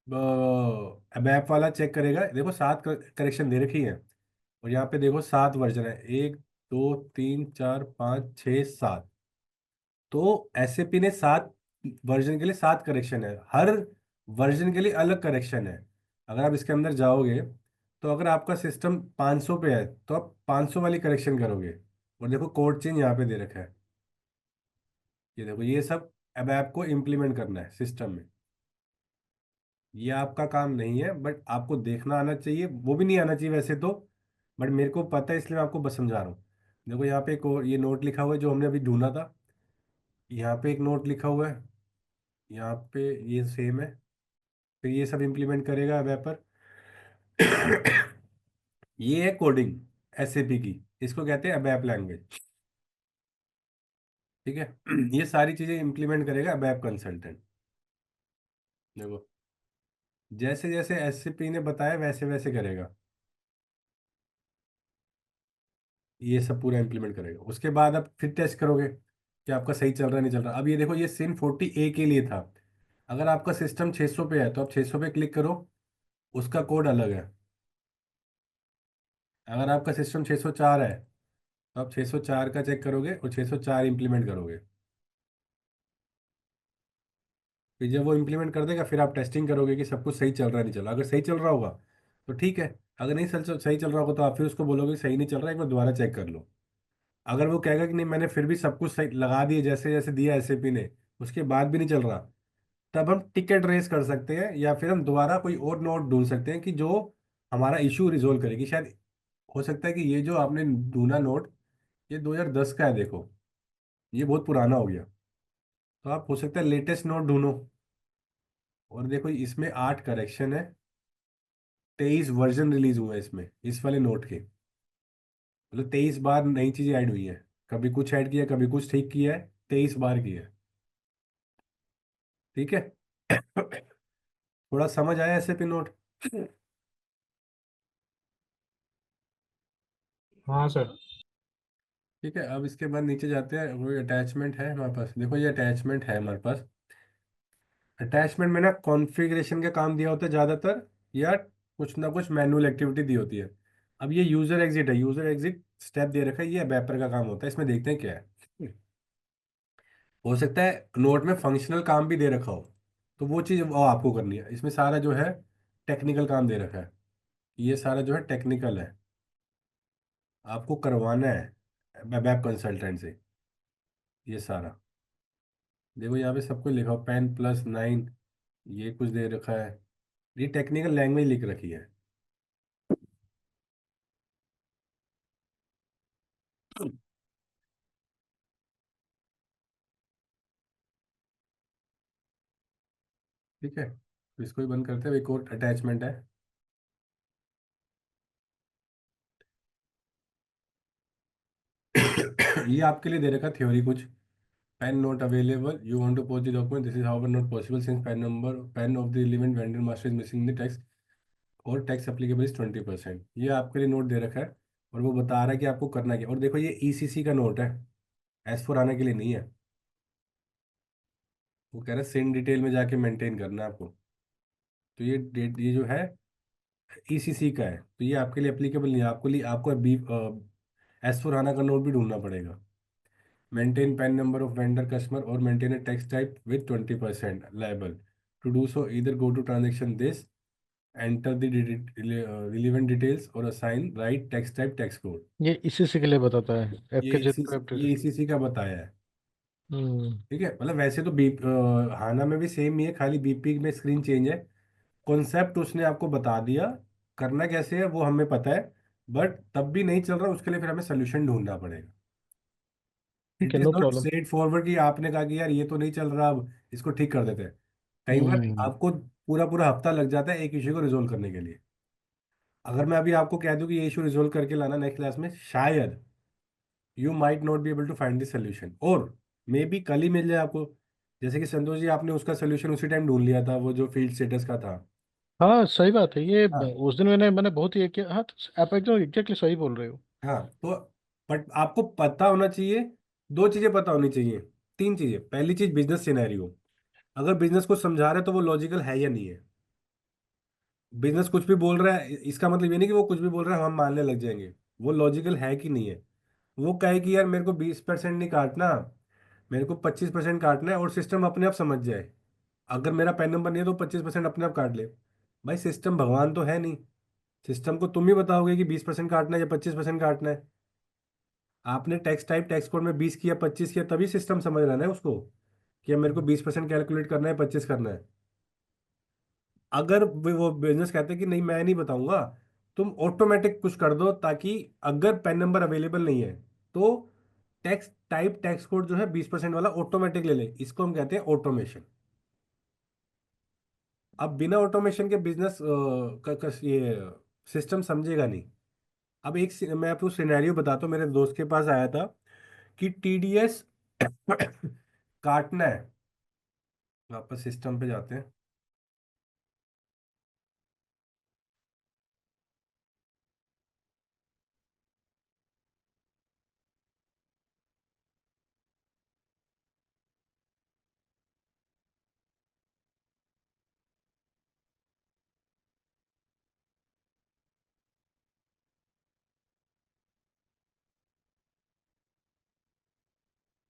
अबैप वाला चेक करेगा, देखो 7 करेक्शन दे रखी है, और यहाँ पे देखो 7 वर्जन है, 1, 2, 3, 4, 5, 6, 7। तो एसएपी ने 7 वर्जन के लिए 7 करेक्शन है, हर वर्जन के लिए अलग करेक्शन है। अगर आप इसके अंदर जाओगे, तो अगर आपका सिस्टम 500 पे है तो आप 500 वाली करेक्शन करोगे। और देखो कोड चेंज यहाँ पे दे रखा है, ये देखो ये सब अब ऐप को इम्प्लीमेंट करना है सिस्टम में। ये आपका काम नहीं है, बट आपको देखना आना चाहिए, वो भी नहीं आना चाहिए वैसे तो, बट मेरे को पता है इसलिए मैं आपको बस समझा रहा हूँ। देखो यहाँ पे एक और ये नोट लिखा हुआ है जो हमने अभी ढूंढा था, यहाँ पे एक नोट लिखा हुआ है, यहाँ पे ये सेम है। फिर ये सब इम्प्लीमेंट करेगा वेब पर। ये है कोडिंग एसएपी की, इसको कहते हैं अबैप लैंग्वेज। ठीक है। ये सारी चीजें इम्प्लीमेंट करेगा अबैप कंसल्टेंट। देखो जैसे जैसे एसएपी ने बताया वैसे वैसे करेगा, ये सब पूरा इम्प्लीमेंट करेगा। उसके बाद आप फिर टेस्ट करोगे कि आपका सही चल रहा है नहीं चल रहा। अब ये देखो ये सिन 40A के लिए था। अगर आपका सिस्टम 600 पे है तो आप 600 पे क्लिक करो, उसका कोड अलग है। अगर आपका सिस्टम 604 है तो आप 604 का चेक करोगे और 604 इम्प्लीमेंट करोगे। फिर जब वो इम्प्लीमेंट कर देगा, फिर आप टेस्टिंग करोगे कि सब कुछ सही चल रहा है नहीं चल रहा। अगर सही चल रहा होगा तो ठीक है, अगर नहीं सही चल रहा होगा तो आप फिर उसको बोलोगे सही नहीं चल रहा है, एक बार दोबारा चेक कर लो। अगर वो कहेगा कि नहीं मैंने फिर भी सब कुछ सही लगा दिए जैसे जैसे दिया एसएपी ने, उसके बाद भी नहीं चल रहा, तब हम टिकट रेस कर सकते हैं, या फिर हम दोबारा कोई और नोट ढूंढ सकते हैं कि जो हमारा इशू रिजोल्व करेगी। शायद हो सकता है कि ये जो आपने ढूंढा नोट, ये 2010 का है, देखो ये बहुत पुराना हो गया। तो आप हो सकता है लेटेस्ट नोट ढूंढो, और देखो इसमें 8 करेक्शन है, 23 वर्जन रिलीज हुए हैं इसमें, इस वाले नोट के। मतलब 23 बार नई चीजें ऐड हुई है, कभी कुछ ऐड किया कभी कुछ ठीक किया है, 23 बार किया है। ठीक है। थोड़ा समझ आया ऐसे पे नोट। हाँ सर। ठीक है। अब इसके बाद नीचे जाते हैं, वो अटैचमेंट है हमारे पास, देखो ये अटैचमेंट है हमारे पास। अटैचमेंट में ना कॉन्फ़िगरेशन का काम दिया होता है ज़्यादातर, या कुछ ना कुछ मैनुअल एक्टिविटी दी होती है। अब ये यूज़र एग्जिट है, यूज़र एग्जिट स्टेप दे रखा है, ये वेपर का काम होता है। इसमें देखते हैं क्या है। हो सकता है नोट में फंक्शनल काम भी दे रखा हो, तो वो चीज़ वो आपको करनी है। इसमें सारा जो है टेक्निकल काम दे रखा है, ये सारा जो है टेक्निकल है, आपको करवाना है वेब कंसल्टेंट से ये सारा। देखो यहाँ पे सब कुछ लिखा हो, पेन+9, ये कुछ दे रखा है, ये टेक्निकल लैंग्वेज लिख रखी है। ठीक है। तो इसको भी बंद करते हैं, एक और अटैचमेंट है। ये आपके लिए दे रखा थ्योरी कुछ। PAN note available, you want to post the document, this is how not possible since PAN of the element vendor master is missing the text, और टैक्स एप्लीकेबल इज 20%। ये आपके लिए नोट दे रखा है, और वो बता रहा है कि आपको करना क्या। और देखो ये ईसीसी का नोट है, S4 आने के लिए नहीं है। वो कह रहा है सिन डिटेल में जाके मेंटेन करना है आपको। तो ये डेट ये जो है ईसीसी का है, तो ये आपके लिए एप्लीकेबल नहीं है। आपको लिए आपको बी S4 आना का नोट भी ढूंढना पड़ेगा। maintain PAN number of vendor customer or maintain a tax type with 20% liable. To do so, either go to transaction this, enter the relevant details or assign right tax type tax code. ये इसी के लिए बताता है, एफ ये के इसी जीरो। ये इसी का बताया है। हम्म। ठीक है, मतलब वैसे तो हाना में भी सेम ही है, खाली बीपी में स्क्रीन चेंज है। कॉन्सेप्ट उसने आपको बता दिया, करना कैसे है वो हमें पता है, बट तब भी नहीं चल रहा, उसके लिए फिर हमें सोल्यूशन ढूंढना पड़ेगा। ठीक इट है, is no not problem. Straightforward कि आपने कहा कि यार ये तो नहीं चल रहा, अब इसको ठीक कर देते हैं। कई बार हम्म। आपको पूरा पूरा हफ्ता लग जाता है एक इश्यू को रिजोल्व करने के लिए। अगर मैं अभी आपको कह दूं कि ये इशू रिजोल्व करके लाना नेक्स्ट क्लास में, शायद you might not be able to find the solution, और मे बी कल ही मिल जाए आपको। जैसे कि संतोष जी, आपने उसका सोल्यूशन उसी टाइम ढूंढ लिया था, वो जो फील्ड स्टेटस का था। हाँ सही बात है ये। हाँ। उस दिन मैंने बहुत ही किया। हाँ, तो आप एकदम एग्जैक्टली सही बोल रहे हो। हाँ तो, बट आपको पता होना चाहिए, दो चीजें पता होनी चाहिए, तीन चीजें। पहली चीज, बिजनेस सिनेरियो। अगर बिजनेस को समझा रहे हैं तो वो लॉजिकल है या नहीं है। बिजनेस कुछ भी बोल रहा है, इसका मतलब ये नहीं कि वो कुछ भी बोल रहा है हम मानने लग जाएंगे। वो लॉजिकल है कि नहीं है। वो कहे कि यार मेरे को 20% नहीं काटना, मेरे को 25% काटना है, और सिस्टम अपने आप समझ जाए। अगर मेरा पैन नंबर नहीं है तो 25% अपने आप काट ले। भाई सिस्टम भगवान तो है नहीं। सिस्टम को तुम ही बताओगे कि 20% काटना है या 25% काटना है। आपने टैक्स टाइप टैक्स कोड में 20 किया 25 किया, तभी सिस्टम समझ रहा है ना उसको, कि अब मेरे को 20% कैलकुलेट करना है 25 करना है। अगर वो बिजनेस कहते हैं कि नहीं मैं नहीं बताऊंगा, तुम ऑटोमेटिक कुछ कर दो, ताकि अगर पैन नंबर अवेलेबल नहीं है तो टैक्स टाइप टैक्स कोड जो है 20% वाला ऑटोमेटिक ले ले। इसको हम कहते हैं ऑटोमेशन। अब बिना ऑटोमेशन के बिजनेस ये सिस्टम समझेगा नहीं। अब मैं आपको सिनेरियो बताता हूँ, मेरे दोस्त के पास आया था कि टीडीएस काटना है। वापस सिस्टम पे जाते हैं।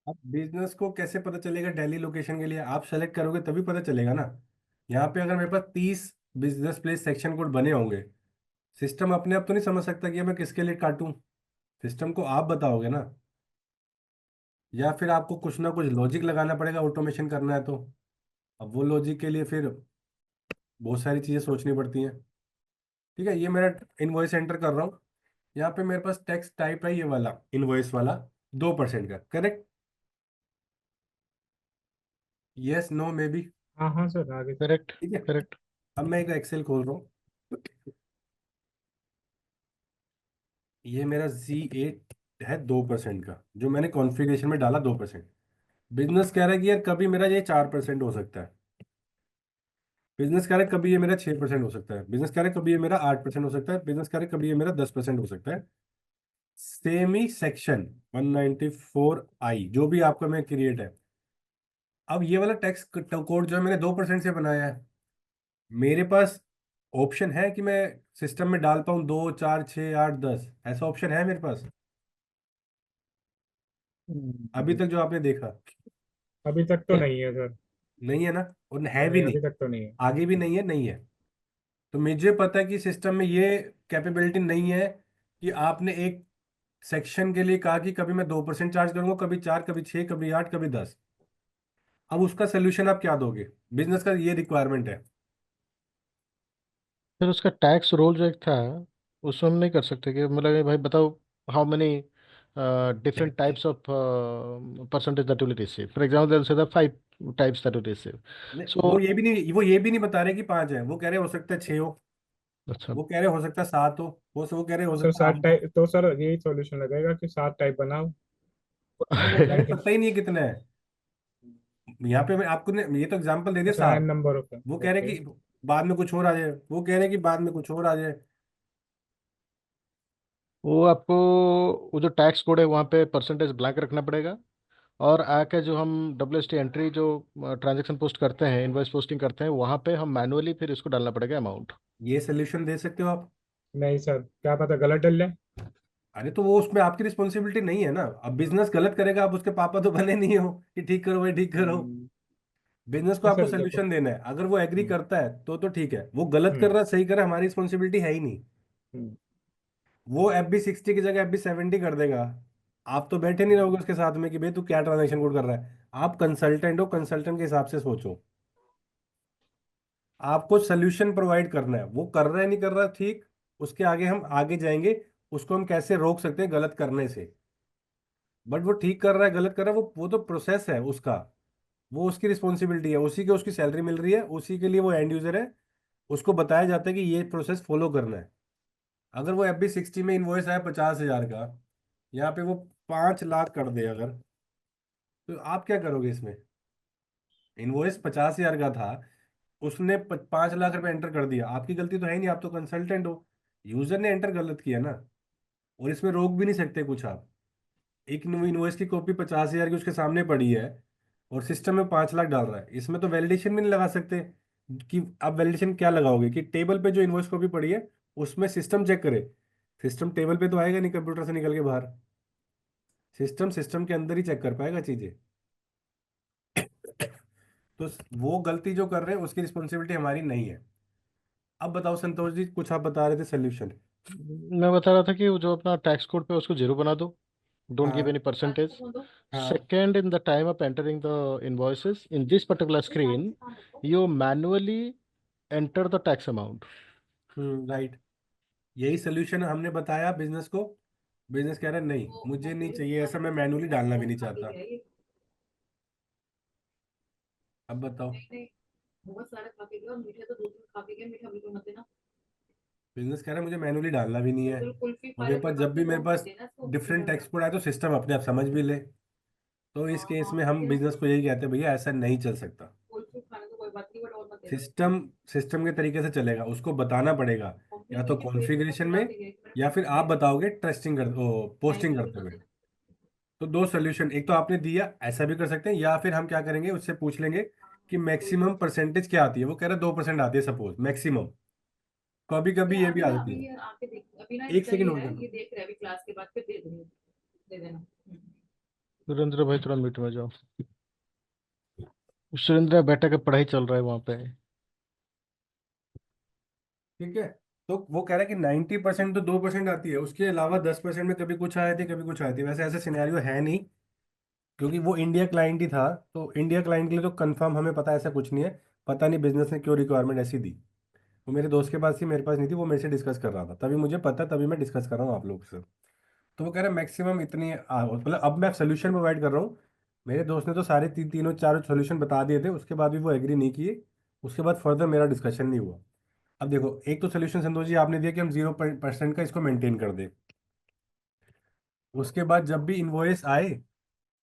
अब बिजनेस को कैसे पता चलेगा दिल्ली लोकेशन के लिए, आप सेलेक्ट करोगे तभी पता चलेगा ना। यहाँ पे अगर मेरे पास 30 बिजनेस प्लेस सेक्शन कोड बने होंगे, सिस्टम अपने आप तो नहीं समझ सकता कि मैं किसके लिए काटूं। सिस्टम को आप बताओगे ना, या फिर आपको कुछ ना कुछ लॉजिक लगाना पड़ेगा ऑटोमेशन करना है तो। अब वो लॉजिक के लिए फिर बहुत सारी चीज़ें सोचनी पड़ती हैं। ठीक है, ये मेरा इनवॉइस एंटर कर रहा हूँ। यहाँ पे मेरे पास टैक्स टाइप है ये वाला इनवॉइस वाला, 2% का, correct? Yes no maybe. हाँ हाँ सर, आगे। करेक्ट। ठीक है, करेक्ट। अब मैं एक एक्सेल खोल रहा हूँ। ये मेरा Z8 है 2% का, जो मैंने कॉन्फ़िगरेशन में डाला 2%। बिजनेस कह रहा है कि यार कभी मेरा ये 4% हो सकता है। बिजनेस कह रहा है कभी ये मेरा 6% हो सकता है। बिजनेस कह रहा है कभी ये मेरा 8% हो सकता है। बिजनेस कह रहा है कभी ये मेरा 10% हो सकता है। सेमी सेक्शन 194I जो भी आपका में क्रिएट है। अब ये वाला टैक्स कोड जो है मैंने 2% से बनाया है। मेरे पास ऑप्शन है कि मैं सिस्टम में डाल पाऊँ 2 4 6 8 10, ऐसा ऑप्शन है मेरे पास अभी तक जो आपने देखा? अभी तक तो नहीं है सर। नहीं है ना, और है भी नहीं, नहीं, अभी तक तो नहीं है। आगे भी नहीं है, नहीं है। तो मुझे पता है कि सिस्टम में ये कैपेबिलिटी नहीं है कि आपने एक सेक्शन के लिए कहा कि कभी मैं 2% चार्ज करूंगा, कभी 4, कभी 6, कभी 8, कभी 10। अब उसका सोल्यूशन आप क्या दोगे? बिजनेस का ये रिक्वायरमेंट है। फिर उसका टैक्स रोल जो एक था, उसमें हम नहीं कर सकते कि मतलब ये भाई बताओ how many different types of percentage that will receive. For example say the 5 types that will receive. So वो ये भी नहीं बता रहे कि 5 है, वो कह रहे हो सकता है 6 हो, अच्छा। वो कह रहे हो सकता है 7 हो, वो कह रहे हो सर सकता है 7 8 हो। टाइप तो सर यही सॉल्यूशन लगेगा कि 7 टाइप बनाओ। अब वो कह रहे ताकि पता ही नहीं है कितना है। यहाँ पे मैं आपको ने ये तो एग्जांपल दे दिया अच्छा, एन 7। Number of. वो कह रहे ओके। कि बाद में कुछ और आ जाए, वो कह रहे कि बाद में कुछ और आ जाए। वो आपको वो जो टैक्स कोड है वहाँ पे परसेंटेज ब्लैंक रखना पड़ेगा। और आके जो हम WST एंट्री जो ट्रांजैक्शन पोस्ट करते हैं, इनवॉइस पोस्टिंग करते हैं, वहाँ पे हम मैनुअली फिर इसको डालना पड़ेगा अमाउंट। ये सोल्यूशन दे सकते हो आप? नहीं सर, क्या पता गलत डल जाए। अरे तो वो उसमें आपकी रिस्पॉन्सिबिलिटी नहीं है ना। अब बिजनेस गलत करेगा, आप उसके पापा तो बने नहीं हो कि ठीक करो भाई ठीक करो। हम्म, बिजनेस को हाँ आपको सर देखो। सोल्यूशन देना है, अगर वो एग्री हम्म, करता है तो ठीक है, वो गलत कर हम्म, रहा है सही कर रहा है हमारी रिस्पॉन्सिबिलिटी है ही नहीं। हम्म, वो FB60 की जगह FB70 कर देगा, आप तो बैठे नहीं रहोगे उसके साथ में कि भाई तू क्या ट्रांजेक्शन कोड कर रहा है। आप कंसल्टेंट हो, कंसल्टेंट के हिसाब से सोचो। आपको सोल्यूशन प्रोवाइड करना है, वो कर रहा है नहीं कर रहा ठीक, उसके आगे हम आगे जाएंगे, उसको हम कैसे रोक सकते हैं गलत करने से। बट वो ठीक कर रहा है गलत कर रहा है, वो तो प्रोसेस है उसका, वो उसकी रिस्पॉन्सिबिलिटी है, उसी के उसकी सैलरी मिल रही है, उसी के लिए वो एंड यूजर है। उसको बताया जाता है कि ये प्रोसेस फॉलो करना है। अगर वो FB60 में इन्वॉइस आया 50,000 का, यहाँ पे वो 5 लाख कर दे अगर, तो आप क्या करोगे इसमें। इन्वॉइस 50,000 का था, उसने 5 लाख रुपए एंटर कर दिया, आपकी गलती तो है ही नहीं, आप तो कंसल्टेंट हो। यूजर ने एंटर गलत किया ना, और इसमें रोक भी नहीं सकते कुछ आप। एक इन्वॉइस की कॉपी 50,000 की उसके सामने पड़ी है, और सिस्टम में 5 लाख डाल रहा है, इसमें तो वैलिडेशन भी नहीं लगा सकते। कि आप वैलिडेशन क्या लगाओगे कि टेबल पे जो इन्वॉइस कॉपी पड़ी है उसमें सिस्टम चेक करे। सिस्टम टेबल पे तो आएगा नहीं कंप्यूटर से निकल के बाहर, सिस्टम सिस्टम के अंदर ही चेक कर पाएगा चीजें। तो वो गलती जो कर रहे हैं उसकी रिस्पॉन्सिबिलिटी हमारी नहीं है। अब बताओ संतोष जी, कुछ आप बता रहे थे सोल्यूशन। मैं बता रहा था कि वो जो अपना टैक्स कोड पे उसको जीरो बना दो, don't give हाँ any percentage. हाँ। Second, in the time of entering the invoices, in this particular screen, you manually enter the tax amount. Right, यही सोल्यूशन हमने बताया बिजनेस को। बिजनेस कह रहा है नहीं मुझे नहीं चाहिए ऐसा, मैं मैनुअली डालना भी नहीं चाहता। अब बताओ। बहुत सारा खा के गया और मीठे तो 2 दिन खा के गया, मीठा बिल्कुल मत देना। बिजनेस कह रहा है मुझे मैनुअली डालना भी नहीं है। बिल्कुल कुल्फी और खा मेरे ले पास कोई जब बात भी नहीं, मेरे बहुत मत पास देना इसको, डिफरेंट मीठा टैक्स मीठा। कोड आए तो सिस्टम अपने आप समझ भी ले। तो इस हाँ केस हाँ में हम ये बिजनेस को यही कहते हैं भैया ऐसा नहीं चल सकता। कुल्फी खाने को कोई बात नहीं, बट और मत देना। सिस्टम सिस्टम के तरीके से चलेगा, उसको बताना पड़ेगा, मम्मी या तो मीठे पेट में कॉन्फ़िगरेशन बुला में, के गई कि या मेरा फिर कुछ आप नहीं है। बताओगे टेस्टिंग कर नहीं पोस्टिंग बिल्कुल करते मत हुए। देना। तो दो सोल्यूशन, एक तो आपने दिया ऐसा भी कर सकते हैं, या फिर हम क्या करेंगे उससे पूछ लेंगे हाँ कि हाँ कोई मैक्सिमम बात परसेंटेज क्या आती है। वो कह रहा है 2% आती है सपोज मैक्सिमम, कभी नहीं। कभी ये ये भी अभी आ ना जाती अभी है। ये आके देख, अभी ना एक चल ही सेकंड रहा होल्ड है, करना। ये देख रहे हैं अभी क्लास के बाद, फिर दे दूंगी, दे देना। सुरेंद्र भाई थोड़ा म्यूट में जाओ। सुरेंद्र बेटा का पढ़ाई चल रहा है वहाँ पे। ठीक है, तो वो कह रहा है कि 90% तो 2% आती है, उसके अलावा 10% में कभी कुछ आए थे कभी कुछ आए थे। वैसे ऐसा सिनेरियो है नहीं, क्योंकि वो इंडिया क्लाइंट ही था। तो इंडिया क्लाइंट के लिए तो कंफर्म हमें पता है ऐसा कुछ नहीं है। पता नहीं बिजनेस ने क्यों रिक्वायरमेंट ऐसी दी। वो मेरे दोस्त के पास थी, मेरे पास नहीं थी, वो मेरे से डिस्कस कर रहा था, तभी मुझे पता, तभी मैं डिस्कस कर रहा हूँ आप लोग से। तो वो कह रहा है मैक्सिमम इतनी मतलब अब मैं सोल्यूशन प्रोवाइड कर रहा हूँ। मेरे दोस्त ने तो सारे तीनों चारों सोल्यूशन बता दिए थे, उसके बाद भी वो एग्री नहीं किए। उसके बाद फर्दर मेरा डिस्कशन नहीं हुआ। अब देखो, एक तो सोल्यूशन संतोष जी आपने दिया कि हम 0% का इसको मेंटेन कर दें। उसके बाद जब भी इन्वॉइस आए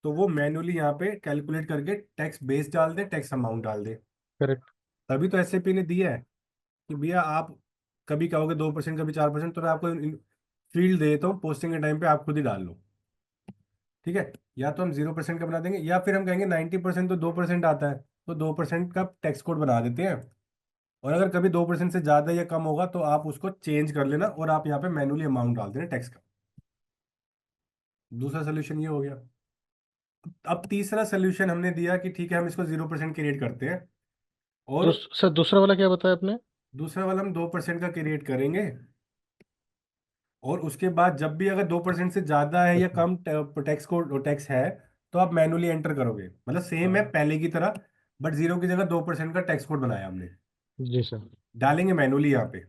तो वो मैन्युअली यहाँ पे कैलकुलेट करके टैक्स बेस डाल दे, टैक्स अमाउंट डाल दे। करेक्ट। तभी तो SAP ने दिया है कि भैया आप कभी कहोगे 2% कभी 4%, तो मैं आपको फील्ड दे देता हूँ, पोस्टिंग के टाइम पे आप खुद ही डाल लो। ठीक है, या तो हम 0% का बना देंगे, या फिर हम कहेंगे 90% तो 2% आता है, तो 2% का टैक्स कोड बना देते हैं। और अगर कभी 2% से ज़्यादा या कम होगा तो आप उसको चेंज कर लेना, और आप यहाँ पे मैनुअली अमाउंट डाल देना टैक्स का। दूसरा सोल्यूशन ये हो गया। अब तीसरा सोल्यूशन हमने दिया कि ठीक है हम इसको 0% क्रिएट करते हैं, और सर दूसरा वाला क्या बताया आपने? दूसरा वाला हम 2% का क्रिएट करेंगे। और उसके बाद जब भी अगर 2% से ज़्यादा है या अच्छा। कम टैक्स को टैक्स है, तो आप मैनुअली एंटर करोगे, मतलब सेम है पहले की तरह। बट 0 की जगह 2% का टैक्स कोड बनाया हमने, जी सर। डालेंगे मैनुअली यहाँ पे।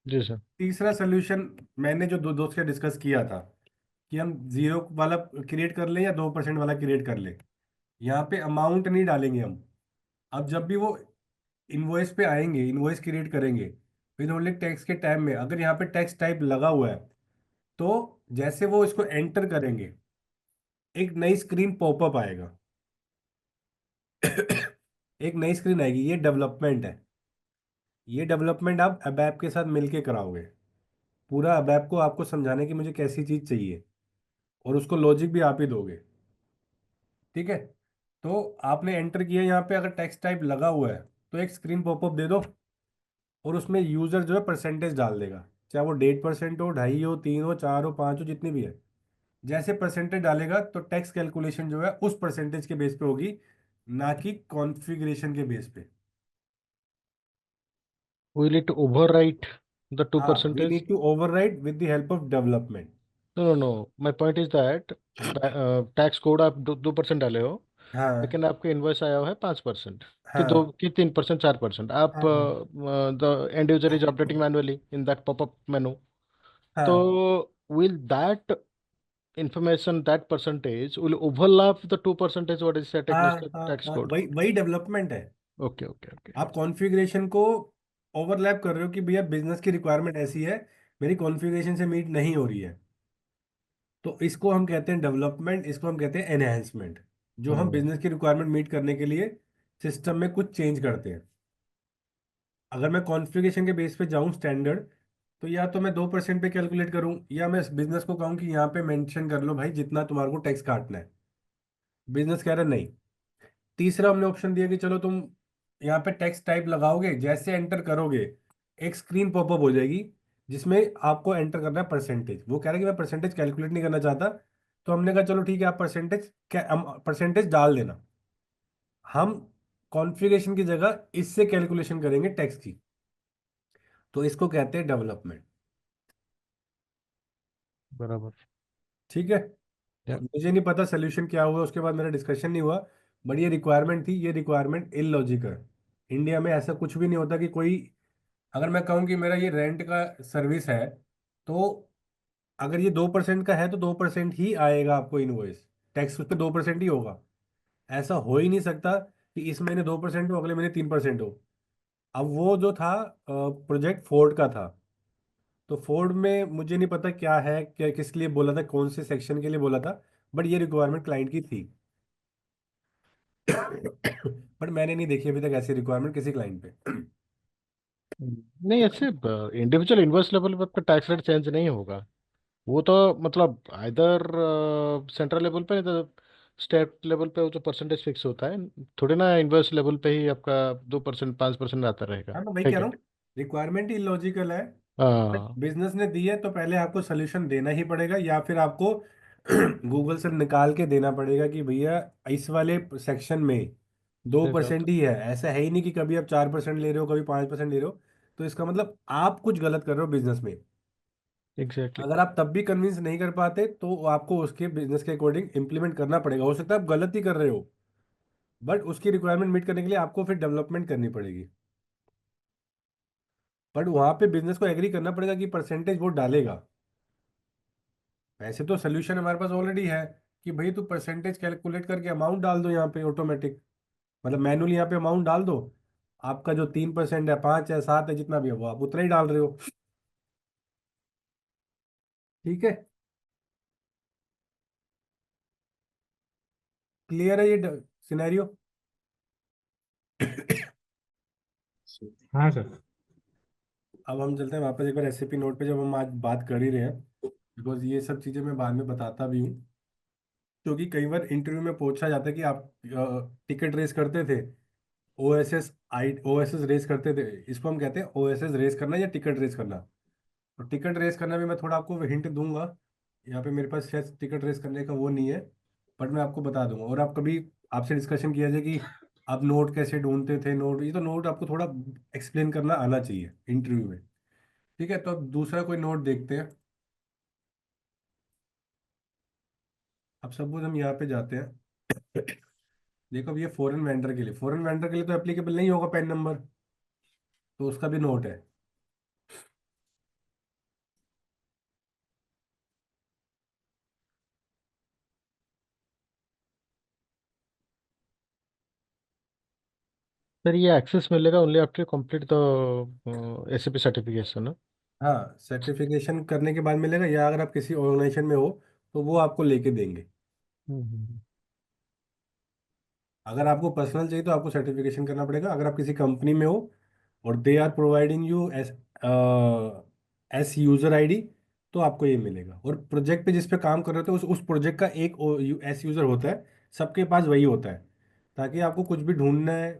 जी सर। तीसरा सोल्यूशन मैंने जो दो दोस्त से डिस्कस किया था कि हम 0 वाला क्रिएट कर लें या 2% वाला क्रिएट कर लें। यहाँ पे अमाउंट नहीं डालेंगे हम। अब जब भी वो इनवॉइस पे आएंगे, इनवॉइस क्रिएट करेंगे, विद ओनली टैक्स के टाइम में अगर यहाँ पे टैक्स टाइप लगा हुआ है, तो जैसे वो इसको एंटर करेंगे एक नई स्क्रीन पॉपअप आएगा। एक नई स्क्रीन आएगी, ये डेवलपमेंट है। ये डेवलपमेंट आप अबैप के साथ मिलके कराओगे। पूरा अबैप को आपको समझाने की मुझे कैसी चीज़ चाहिए, और उसको लॉजिक भी आप ही दोगे। ठीक है, तो आपने एंटर किया यहाँ पे, अगर टेक्स्ट टाइप लगा हुआ है तो एक स्क्रीन पॉपअप दे दो, और उसमें यूज़र जो है परसेंटेज डाल देगा, चाहे वो 1.5% हो, 2.5 हो, 3 हो, 4 हो, 5 हो, जितनी भी है। जैसे परसेंटेज डालेगा तो टैक्स कैलकुलेशन जो है उस परसेंटेज के बेस पे होगी, ना कि कॉन्फ़िगरेशन के बेस पे। Will it overwrite the two हाँ, we percentage? Need to override with the help of development. No, no, no. My point is that tax code आप 2% डाले हो, हाँ लेकिन आपके इनवॉइस आया हुआ है 5%, कि दो हाँ कि 3%, 4%, आप हाँ हाँ the end user is updating manually in that popup menu. तो हाँ will that information, that percentage will overlap the 2% what is set हाँ against the हाँ tax हाँ, code? वही वही डेवलपमेंट है। Okay, okay, okay. आप कॉन्फ़िगरेशन को ओवरलैप कर रहे हो कि भैया बिजनेस की रिक्वायरमेंट ऐसी है, मेरी कॉन्फ़िगरेशन से मीट नहीं हो रही है, तो इसको हम कहते हैं डेवलपमेंट, इसको हम कहते हैं एनहेंसमेंट। जो हम Hmm. बिजनेस की रिक्वायरमेंट मीट करने के लिए सिस्टम में कुछ चेंज करते हैं। अगर मैं कॉन्फ़िगरेशन के बेस पे जाऊं स्टैंडर्ड, तो या तो मैं 2% पे कैलकुलेट करूं, या मैं बिजनेस को कहूं कि यहाँ पे मेंशन कर लो भाई जितना तुम्हारे को टैक्स काटना है। बिजनेस कह रहा है नहीं। तीसरा हमने ऑप्शन दिया कि चलो तुम यहाँ पे टेक्स्ट टाइप लगाओगे, जैसे एंटर करोगे एक स्क्रीन पॉपअप हो जाएगी जिसमें आपको एंटर करना है परसेंटेज। वो कह रहा है कि मैं परसेंटेज कैलकुलेट नहीं करना चाहता, तो हमने कहा चलो ठीक है, आप परसेंटेज डाल देना। हम कॉन्फ़िगरेशन की जगह इससे कैलकुलेशन करेंगे टैक्स की, तो इसको कहते हैं डेवलपमेंट। बराबर। ठीक है। Yeah. मुझे नहीं पता सोल्यूशन क्या हुआ, उसके बाद मेरा डिस्कशन नहीं हुआ, बट ये रिक्वायरमेंट थी, ये रिक्वायरमेंट इलॉजिकल है। इंडिया में ऐसा कुछ भी नहीं होता कि कोई, अगर मैं कहूँ कि मेरा ये रेंट का सर्विस है, तो अगर ये 2% का है तो 2% ही आएगा आपको इनवॉइस, टैक्स उस पर 2% ही होगा। ऐसा हो ही नहीं सकता कि इस महीने 2% हो, अगले महीने 3% हो। अब वो जो था प्रोजेक्ट फोर्ड का था, तो फोर्ड में मुझे नहीं पता क्या है, क्या किस लिए बोला था, कौन से सेक्शन के लिए बोला था, बट ये रिक्वायरमेंट क्लाइंट की थी। बट मैंने नहीं देखी अभी तक ऐसी रिक्वायरमेंट किसी क्लाइंट पे। नहीं, ऐसे इंडिविजुअल इन्वॉइस लेवल पर आपका टैक्स रेट चेंज नहीं होगा। वो तो मतलब आइदर सेंट्रल लेवल पे, नहीं तो स्टेट लेवल पे वो जो परसेंटेज फिक्स होता है, थोड़ी ना इन्वॉइस लेवल पे ही आपका 2%, 5% आता रहेगा। हाँ, मैं वही है कह क्या? रहा हूँ, रिक्वायरमेंट ही लॉजिकल है। हाँ, बिजनेस ने दी है तो पहले आपको सोल्यूशन देना ही पड़ेगा, या फिर आपको गूगल से निकाल के देना पड़ेगा कि भैया इस वाले सेक्शन में दो ऐसा होता परसेंट ही है। ऐसा है ही नहीं कि कभी आप 4% ले रहे हो, कभी 5% ले रहे हो, तो इसका मतलब आप कुछ गलत कर रहे हो बिजनेस में। है। एग्जैक्टली। अगर आप तब भी कन्विंस नहीं कर पाते तो आपको उसके बिजनेस के अकॉर्डिंग इम्प्लीमेंट करना पड़ेगा। हो सकता है आप गलत ही कर रहे हो, बट उसकी रिक्वायरमेंट मीट करने के लिए आपको फिर डेवलपमेंट करनी पड़ेगी। बट वहां पे बिजनेस को एग्री करना पड़ेगा कि परसेंटेज वो डालेगा। वैसे तो सोल्यूशन हमारे पास ऑलरेडी है कि भाई तू परसेंटेज कैलकुलेट करके अमाउंट डाल दो यहाँ पे ऑटोमेटिक, मतलब मैनुअली यहाँ पे अमाउंट डाल दो। आपका जो 3% है, 5 है, 7 है, जितना भी है वो आप उतना ही डाल रहे हो। ठीक है। क्लियर है ये सिनेरियो? हाँ सर। अब हम चलते हैं वापस एक बार एसएपी नोट पे, जब हम आज बात कर ही रहे हैं, बिकॉज ये सब चीज़ें मैं बाद में बताता भी हूँ। क्योंकि कई बार इंटरव्यू में पूछा जाता है कि आप टिकट रेस करते थे, ओएसएस रेस करते थे। इसको हम कहते हैं ओएसएस रेस करना या टिकट रेस करना। और टिकट रेस करना भी मैं थोड़ा आपको हिंट दूंगा, यहाँ पे मेरे पास शायद टिकट रेस करने का वो नहीं है, बट मैं आपको बता दूंगा। और आप कभी, आपसे डिस्कशन किया जाए कि आप नोट कैसे ढूंढते थे, नोट, ये तो नोट आपको थोड़ा एक्सप्लेन करना आना चाहिए इंटरव्यू में। ठीक है, तो अब दूसरा कोई नोट देखते हैं। अब सपोज हम यहाँ पे जाते हैं। देखो अब ये फॉरेन वेंडर के लिए तो एप्लीकेबल नहीं होगा पैन नंबर, तो उसका भी नोट है। सर, ये एक्सेस मिलेगा only after complete the SAP certification. हाँ, सर्टिफिकेशन करने के बाद मिलेगा, या अगर आप किसी ऑर्गेनाइजेशन में हो तो वो आपको लेके देंगे। हम्म। अगर आपको पर्सनल चाहिए तो आपको सर्टिफिकेशन करना पड़ेगा। अगर आप किसी कंपनी में हो और they are providing you as user ID, तो आपको ये मिलेगा। और प्रोजेक्ट पे जिस पे काम कर रहे हो तो उस प्रोजेक्ट का एक एस यूजर होता है, सबके पास वही होता है, ताकि आपको कुछ भी ढूंढना है,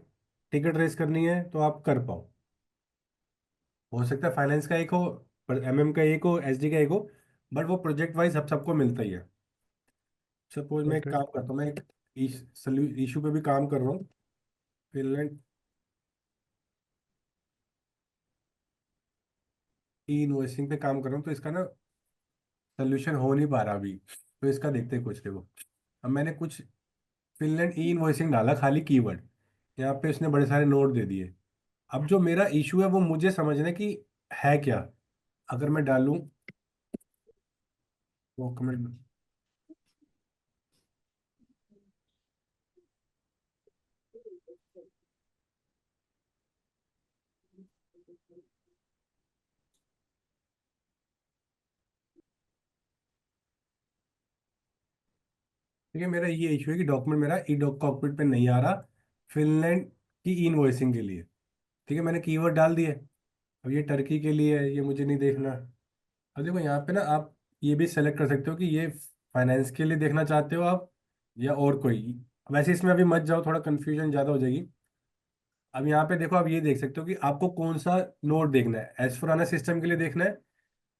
टिकट रेस करनी है, तो आप कर पाओ। हो सकता है फाइनेंस का एक हो, पर MM का एक हो, SD का एक हो, बट वो प्रोजेक्ट वाइज सबको मिलता ही है। सपोज मैं एक Okay. काम करता हूँ, मैं एक इशू पे भी काम कर रहा हूँ, फिनलैंड ई इन्वॉइसिंग पे काम कर रहा हूँ, तो इसका ना सोल्यूशन हो नहीं पा रहा अभी। तो इसका देखते हैं कुछ, देखो अब मैंने कुछ फिनलैंड ई इन्वॉइसिंग डाला, खाली कीवर्ड, यहाँ पे इसने बड़े सारे नोट दे दिए। अब जो मेरा इशू है वो मुझे समझना है कि है क्या। अगर मैं डालूं वो कमेंट, ठीक है, मेरा ये इशू है कि डॉक्यूमेंट मेरा ई डॉक कॉकपिट पे नहीं आ रहा फिनलैंड की ई इन्वॉइसिंग के लिए। ठीक है, मैंने कीवर्ड डाल दिए। अब ये टर्की के लिए है, ये मुझे नहीं देखना। अब देखो यहाँ पे ना आप ये भी सेलेक्ट कर सकते हो कि ये फाइनेंस के लिए देखना चाहते हो आप या और कोई। वैसे इसमें अभी मत जाओ, थोड़ा कंफ्यूजन ज़्यादा हो जाएगी। अब यहाँ पे देखो, आप ये देख सकते हो कि आपको कौन सा नोड देखना है, एस फोर आना सिस्टम के लिए देखना है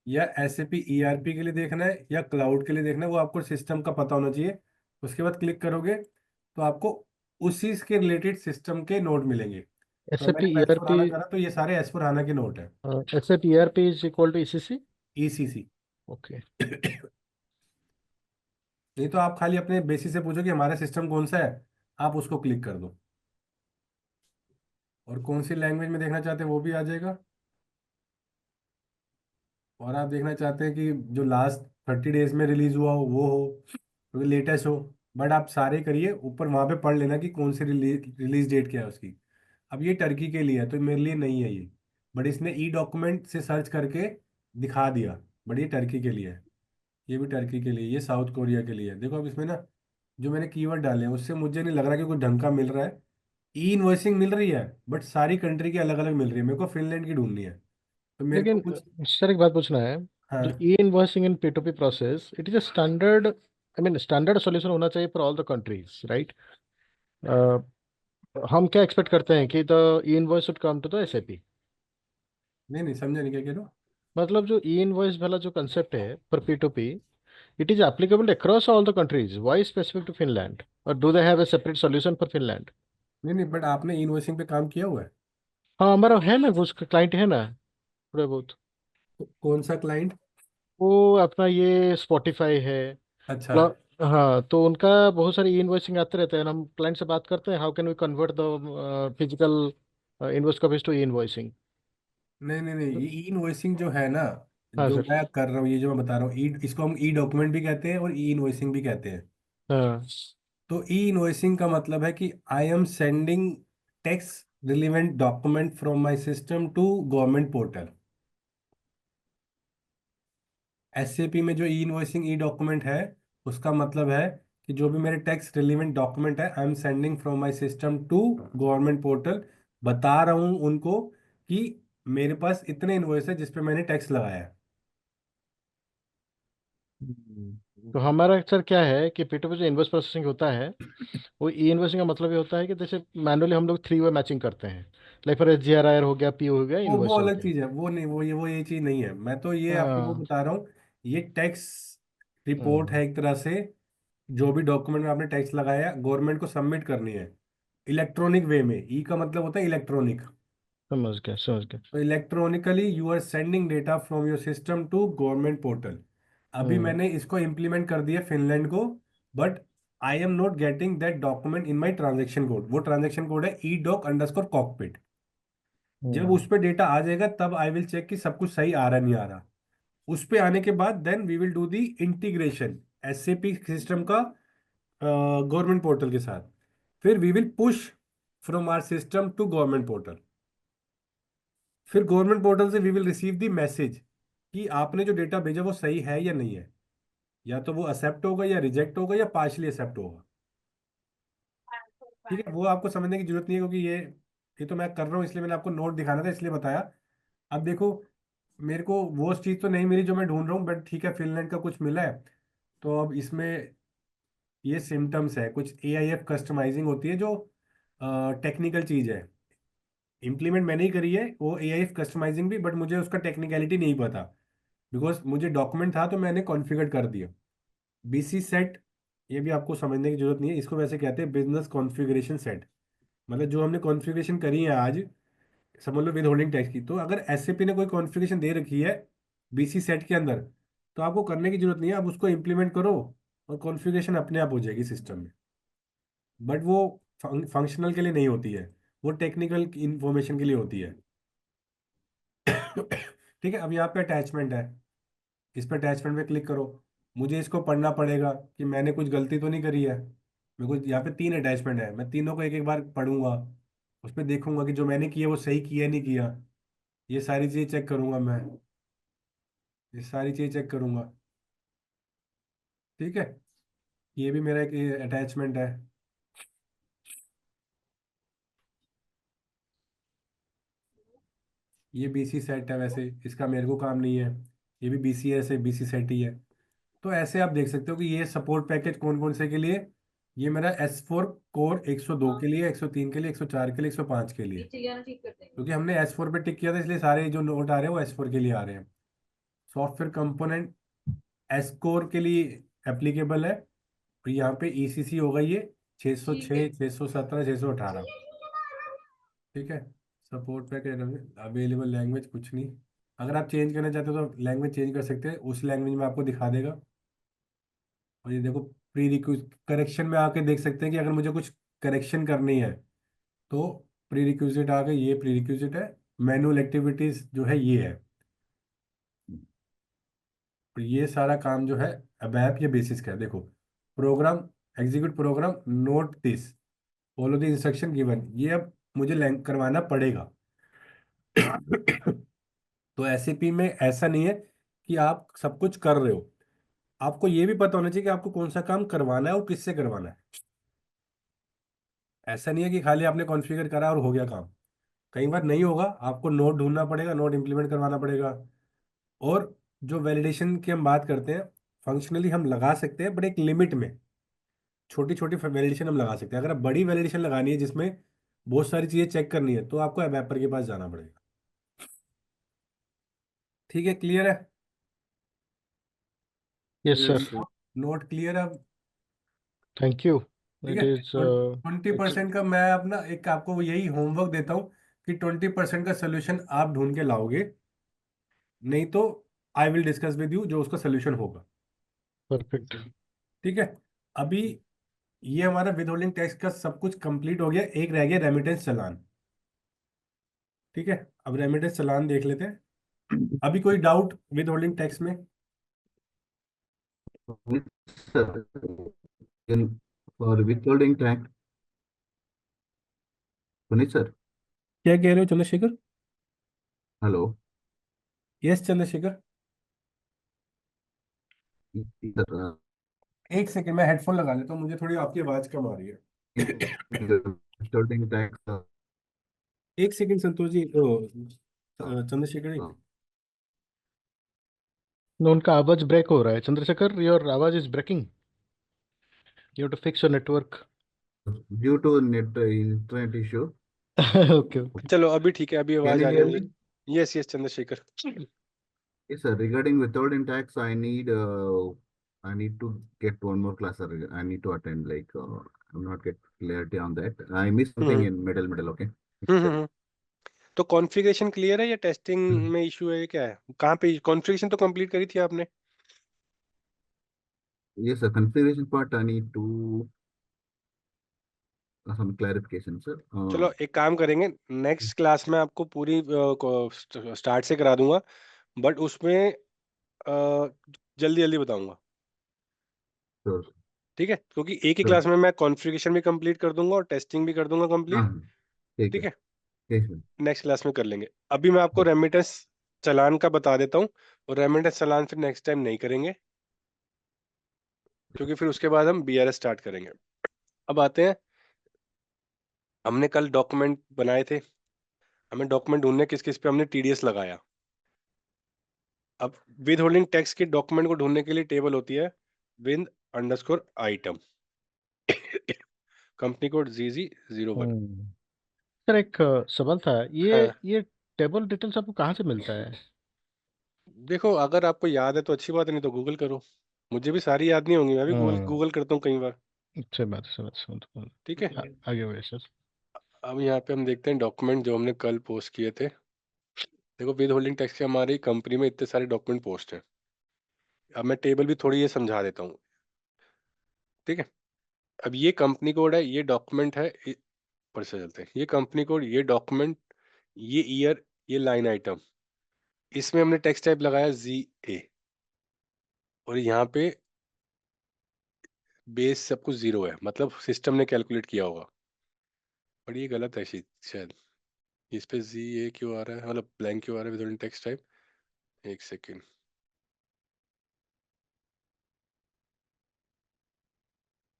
या SAP ERP के लिए देखना है या क्लाउड के लिए देखना है, वो आपको सिस्टम का पता होना चाहिए। उसके बाद क्लिक करोगे तो आपको उसी के रिलेटेड सिस्टम के नोट मिलेंगे। तो SAP मैंने एस फोर आना ERP, करा तो ये सारे एस फोर आना के नोट है। SAP ERP is equal to ECC. ECC। Okay. नहीं तो आप खाली अपने बेसिस से पूछो कि हमारा सिस्टम कौन सा है, आप उसको क्लिक कर दो और कौन सी लैंग्वेज में देखना चाहते हैं वो भी आ जाएगा। और आप देखना चाहते हैं कि जो लास्ट 30 डेज में रिलीज हुआ हो वो हो, क्योंकि लेटेस्ट हो। बट आप सारे करिए, ऊपर वहां पे पढ़ लेना कि कौन सी रिलीज डेट क्या है उसकी। अब ये टर्की के लिए है तो मेरे लिए नहीं है ये, बट इसने ई डॉक्यूमेंट से सर्च करके दिखा दिया। बट ये टर्की के लिए है, ये भी टर्की के लिए, ये साउथ कोरिया के लिए है। देखो अब इसमें ना जो मैंने कीवर्ड डाले हैं उससे मुझे नहीं लग रहा कि कुछ ढंग का मिल रहा है। ई इन्वॉइसिंग मिल रही है बट सारी कंट्री की अलग अलग मिल रही है, मेरे को फिनलैंड की ढूंढनी है। तो मेरे को लेकिन कुछ, सर एक बात पूछना है, जो हाँ। E invoicing in P2P process, it is a standard, I mean standard solution होना चाहिए for all the countries, right? हम क्या एक्सपेक्ट करते हैं कि the e invoice should come to the SAP। नहीं नहीं, समझा नहीं, क्या कह रहे हो। मतलब जो ई इनवॉइस वाला जो कंसेप्ट है पर P2P, it is applicable across all the countries, why specific to Finland, और do they have a separate solution for Finland? नहीं नहीं, बट आपने इनवॉइसिंग पे काम किया हुआ है। हाँ, हमारा है ना, कुछ क्लाइंट है ना, थोड़े बहुत। तो कौन सा क्लाइंट। वो अपना ये स्पॉटिफाई है। अच्छा। हाँ, तो उनका बहुत सारी ई इनवॉइसिंग आते रहते हैं, हम क्लाइंट से बात करते हैं, how can we convert the physical invoice copies to e invoicing. नहीं नहीं नहीं, ये ई इनवॉइसिंग जो है ना, हाँ जो सर। मैं कर रहा हूँ, ये जो मैं बता रहा हूँ, ई इसको हम ई डॉक्यूमेंट भी कहते हैं और ई इनवॉइसिंग भी कहते हैं। हाँ। तो ई इनवॉइसिंग का मतलब है कि I am sending tax relevant document from my system to government portal. SAP में जो ई इनवॉइसिंग ई डॉक्यूमेंट है उसका मतलब है कि जो भी मेरे टैक्स रिलेवेंट डॉक्यूमेंट है I am sending from my system to government portal. बता रहा हूँ उनको कि मेरे पास इतने इनवॉइस है जिस पे मैंने टैक्स लगाया है। तो हमारा सर क्या है कि P2P जो इनवॉइस प्रोसेसिंग होता है, वो ई इनवॉइसिंग का मतलब ये होता है कि जैसे मैनुअली हम लोग 3 वे मैचिंग करते हैं, लाइक फॉर SGRIR हो गया, PO हो गया, वो इनवॉइस हो अलग गया। चीज है, वो नहीं, वो ये चीज नहीं है। मैं तो ये आपको वो हाँ। बता रहा हूँ, ये टैक्स रिपोर्ट हाँ, है एक तरह से। जो भी डॉक्यूमेंट में आपने टैक्स लगाया गवर्नमेंट को सबमिट करनी है इलेक्ट्रॉनिक वे में। ई का मतलब होता है इलेक्ट्रॉनिक। समझ गया समझ गया। तो electronically you are sending data from your system to government portal. अभी हम्म। मैंने इसको इम्प्लीमेंट कर दिया फिनलैंड को, but I am not getting that document in my transaction code. वो ट्रांजेक्शन कोड है E-doc_cockpit। जब हम्म। उस पर डेटा आ जाएगा तब आई विल चेक कि सब कुछ सही आ रहा नहीं आ रहा। उस पे आने के बाद then we will do the integration SAP system का गवर्नमेंट पोर्टल के साथ। फिर we will push from our system to government portal. फिर गवर्नमेंट पोर्टल से we will receive the message कि आपने जो डेटा भेजा वो सही है या नहीं है। या तो वो एक्सेप्ट होगा या रिजेक्ट होगा या पार्शली एक्सेप्ट होगा। ठीक है, वो आपको समझने की जरूरत नहीं है, क्योंकि ये तो मैं कर रहा हूँ इसलिए मैंने आपको नोट दिखाना था इसलिए बताया। अब देखो, मेरे को वो चीज़ तो नहीं मिली जो मैं ढूंढ रहा हूँ, बट ठीक है फिनलैंड का कुछ मिला है। तो अब इसमें ये सिम्टम्स है, कुछ AIF कस्टमाइजिंग होती है जो टेक्निकल चीज़ है। इम्प्लीमेंट मैंने ही करी है वो AIF कस्टमाइजिंग भी, बट मुझे उसका टेक्निकलिटी नहीं पता, बिकॉज मुझे डॉक्यूमेंट था तो मैंने कॉन्फ़िगर कर दिया। BC सेट, ये भी आपको समझने की जरूरत नहीं है, इसको वैसे कहते हैं बिजनेस कॉन्फ़िगरेशन सेट। मतलब जो हमने कॉन्फ़िगरेशन करी है आज, समझ लो विद होल्डिंग टैक्स की, तो अगर SAP ने कोई कॉन्फ़िगरेशन दे रखी है BC सेट के अंदर, तो आपको करने की जरूरत नहीं है, आप उसको इम्प्लीमेंट करो और कॉन्फ़िगरेशन अपने आप हो जाएगी सिस्टम में। बट वो फंक्शनल के लिए नहीं होती है, वो टेक्निकल इंफॉर्मेशन के लिए होती है। ठीक है, अब यहाँ पे अटैचमेंट है, इस पर अटैचमेंट पे क्लिक करो। मुझे इसको पढ़ना पड़ेगा कि मैंने कुछ गलती तो नहीं करी है। मेरे को यहाँ पे 3 अटैचमेंट है, मैं तीनों को एक एक बार पढ़ूंगा, उस पर देखूंगा कि जो मैंने किया वो सही किया नहीं किया। ये सारी चीज़ें चेक करूंगा मैं, ये सारी चीज़ें चेक करूंगा। ठीक है, ये भी मेरा एक अटैचमेंट है। ये BC सेट है, वैसे इसका मेरे को काम नहीं है, ये भी BCS है, BC सेट ही है। तो ऐसे आप देख सकते हो कि ये सपोर्ट पैकेज कौन कौन से के लिए, ये मेरा S4 कोर 102 के लिए, 103 के लिए, 104 के लिए, 105 के लिए। नीचे जाना ठीक करते हैं। क्योंकि हमने S4 पे टिक किया था, इसलिए सारे जो नोट आ रहे हैं वो S4 के लिए आ रहे हैं। सॉफ्टवेयर कंपोनेंट S कोर के लिए एप्लीकेबल है, तो यहाँ पे ECC होगा ये ठीक है। 606, 617, 618। ठीक है, सपोर्ट पैकेज अवेलेबल लैंग्वेज कुछ नहीं। अगर आप चेंज करना चाहते हो तो लैंग्वेज चेंज कर सकते हैं, उस लैंग्वेज में आपको दिखा देगा। और ये देखो प्री रिक्विजिट करेक्शन में आके देख सकते हैं कि अगर मुझे कुछ करेक्शन करनी है तो प्री रिक्विजिट आ गए, ये प्री रिक्विजिट है। मैनुअल एक्टिविटीज जो है ये है, तो ये सारा काम जो है अबैप ये बेसिस का है। देखो program, execute program, note this, follow the instruction given, ये अब मुझे करवाना पड़ेगा। तो SAP में ऐसा नहीं है कि आप सब कुछ कर रहे हो, आपको ये भी पता होना चाहिए कि आपको कौन सा काम करवाना है और किससे करवाना है। ऐसा नहीं है कि खाली आपने कॉन्फ़िगर करा और हो गया काम, कई बार नहीं होगा, आपको नोट ढूंढना पड़ेगा, नोट इंप्लीमेंट करवाना पड़ेगा। और जो वैलिडेशन की हम बात करते हैं, फंक्शनली हम लगा सकते हैं बट एक लिमिट में, छोटी छोटी वैलिडेशन हम लगा सकते हैं। अगर आप बड़ी वैलिडेशन लगानी है जिसमें बहुत सारी चीज़ें चेक करनी है, तो आपको एबैपर के पास जाना पड़ेगा। ठीक है, क्लियर है? Yes, sir. Yes, sir. Note clear है? Thank you. ठीक It है, is 20% का मैं अपना एक आपको यही होमवर्क देता हूँ कि 20% का सोल्यूशन आप ढूंढ के लाओगे, नहीं तो I will discuss with you जो उसका सोल्यूशन होगा। perfect. ठीक है, अभी ये हमारा विद होल्डिंग टैक्स का सब कुछ कंप्लीट हो गया, एक रह गया रेमिटेंस चालान। ठीक है, अब रेमिटेंस चालान देख लेते हैं। अभी कोई डाउट विद होल्डिंग टैक्स में? Yes, sir. In for withholding tax, Puneet sir, क्या कह रहे हो Chandrashekhar? hello. Yes Chandrashekhar, Sir, एक सेकंड मैं हेडफोन लगा लेता हूँ, मुझे थोड़ी आपकी आवाज़ कम आ रही है। withholding tax. एक सेकंड संतोष जी, चंद्रशेखर जी। No, उनका आवाज ब्रेक हो रहा है चंद्रशेखर, योर आवाज is breaking, you have to fix your network. Due to net internet issue. Okay okay. चलो अभी ठीक है, अभी Can आवाज you आ रही hear होगी। me? Yes yes Chandrashekhar. Yes, sir. Regarding withholding tax, I need to get one more class. Sir. I need to attend. I'm not get clarity on that. I missed something hmm in middle. Okay. हम्म। तो कॉन्फ़िगरेशन क्लियर है या टेस्टिंग में इशू है, क्या है? कहाँ पे कॉन्फ़िगरेशन तो कंप्लीट करी थी आपने? Yes, sir. Configuration part, I need to some clarification, sir. चलो एक काम करेंगे, नेक्स्ट क्लास में आपको पूरी स्टार्ट से करा दूंगा, बट उसमें जल्दी जल्दी बताऊंगा। Sure. ठीक है, क्योंकि एक ही Sure. क्लास में मैं कॉन्फ़िगरेशन भी कंप्लीट कर दूंगा और टेस्टिंग भी कर दूंगा कंप्लीट। हाँ, ठीक ठीक है, है, ठीक है। नेक्स्ट क्लास में कर लेंगे। अभी मैं आपको रेमिटेंस चालान का बता देता हूँ, और रेमिटेंस चालान फिर नेक्स्ट टाइम नहीं करेंगे, क्योंकि फिर उसके बाद हम BRS स्टार्ट करेंगे। अब आते हैं, हमने कल डॉक्यूमेंट बनाए थे, हमें डॉक्यूमेंट ढूंढने किस किस पे हमने TDS लगाया। अब विद होल्डिंग टैक्स के डॉक्यूमेंट को ढूंढने के लिए टेबल होती है with underscore item, company code ZZ01। Sir एक सवाल था, हाँ ये टेबल डिटेल्स आपको कहाँ से मिलता है? देखो, अगर आपको याद है तो अच्छी बात है, नहीं तो गूगल करो। मुझे भी सारी याद नहीं होंगी, मैं भी गूगल हम्म, गूगल करता हूँ कई बार। अच्छी बात है, समझ। ठीक है, आगे बढ़िए सर। अब यहाँ पे हम देखते हैं डॉक्यूमेंट जो हमने कल पोस्ट किए थे। देखो, विद होल्डिंग टैक्स के हमारी कंपनी में इतने सारे डॉक्यूमेंट पोस्ट हैं। अब मैं टेबल भी थोड़ी ये समझा देता हूँ। ठीक है, अब ये कंपनी कोड है, ये डॉक्यूमेंट है, ऊपर से चलते हैं, ये कंपनी कोड, ये डॉक्यूमेंट, ये ईयर, ये लाइन आइटम। इसमें हमने टेक्स्ट टाइप लगाया ZA, और यहाँ पे बेस सब कुछ जीरो है, मतलब सिस्टम ने कैलकुलेट किया होगा। पर ये गलत है शायद। इस पे ZA क्यों आ रहा है, मतलब ब्लैंक क्यों आ रहा है विद टेक्स्ट टाइप? एक सेकेंड,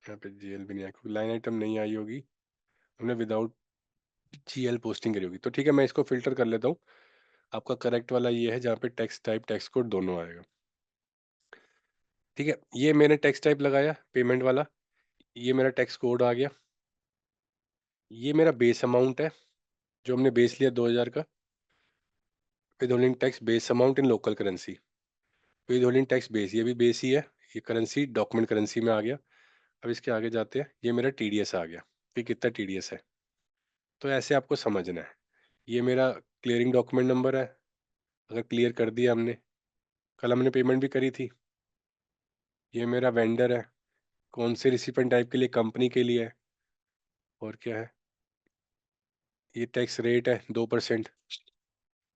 यहाँ पे GL भी नहीं आया क्योंकि लाइन आइटम नहीं आई होगी, हमने विदाउट GL पोस्टिंग करी होगी। तो ठीक है, मैं इसको फिल्टर कर लेता हूँ। आपका करेक्ट वाला ये है जहाँ पे टेक्स्ट टाइप टेक्स्ट कोड दोनों आएगा। ठीक है, ये मैंने टेक्स्ट टाइप लगाया पेमेंट वाला, ये मेरा टेक्स्ट कोड आ गया, ये मेरा बेस अमाउंट है जो हमने बेस लिया 2000 का, with holding tax base amount in local currency, with holding tax base, ये भी बेस ही है, ये करेंसी डॉक्यूमेंट करेंसी में आ गया। अब इसके आगे जाते हैं, ये मेरा TDS आ गया कि कितना TDS है। तो ऐसे आपको समझना है। ये मेरा क्लियरिंग डॉक्यूमेंट नंबर है, अगर क्लियर कर दिया हमने, कल हमने पेमेंट भी करी थी। ये मेरा वेंडर है, कौन से रिसिपेंट टाइप के लिए, कंपनी के लिए है। और क्या है, ये टैक्स रेट है 2%।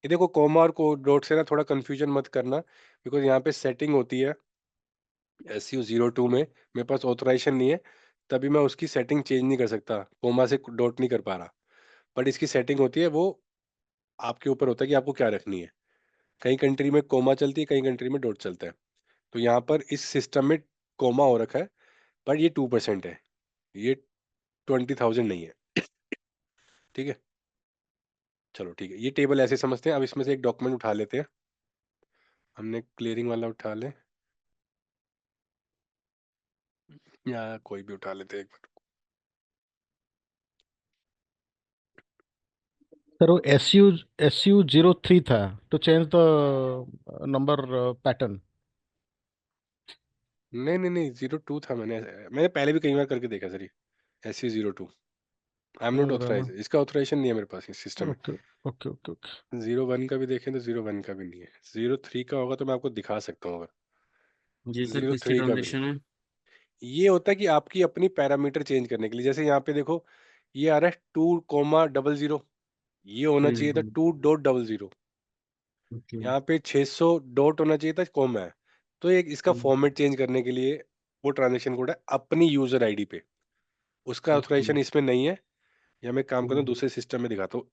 ये देखो, कॉमा और डॉट से ना थोड़ा कंफ्यूजन मत करना, बिकॉज यहाँ पे सेटिंग होती है SU02 में, मेरे पास ऑथराइजेशन नहीं है, तभी मैं उसकी सेटिंग चेंज नहीं कर सकता, कोमा से डॉट नहीं कर पा रहा। बट इसकी सेटिंग होती है, वो आपके ऊपर होता है कि आपको क्या रखनी है। कई कंट्री में कोमा चलती है, कई कंट्री में डॉट चलता है। तो यहाँ पर इस सिस्टम में कोमा हो रखा है, बट ये 2% है, ये 20,000 नहीं है। ठीक है, चलो ठीक है, ये टेबल ऐसे समझते हैं। अब इसमें से एक डॉक्यूमेंट उठा लेते हैं, हमने क्लियरिंग वाला उठा ले, या कोई भी उठा लेते हैं एक बार। सर वो SU03 था, तो चेंज द नंबर पैटर्न। नहीं नहीं नहीं, 02 था, मैंने पहले भी कई बार करके देखा सर, ये SU02। I am not authorise, इसका ऑथराइजेशन नहीं है मेरे पास इस सिस्टम में। Okay okay okay okay. 01 का भी देखें तो 01 का भी नहीं है, 03 का होगा तो मैं आपको दिखा सकता हूँ, जी अगर सर, किसकी 03 का भी नहीं। ट्रांजेक्शन है? ये होता है कि आपकी अपनी पैरामीटर चेंज करने के लिए, जैसे यहाँ पे देखो, ये आ रहा है 2,00, ये होना चाहिए था 2.00। ओके यहाँ पे 600 डॉट होना चाहिए था, कॉमा है। तो एक इसका फॉर्मेट चेंज करने के लिए वो ट्रांजेक्शन कोड है अपनी यूजर आईडी पे, उसका ओके। ऑथराइजेशन इसमें नहीं है। या मैं काम करता हूँ दूसरे सिस्टम में दिखाता हूँ।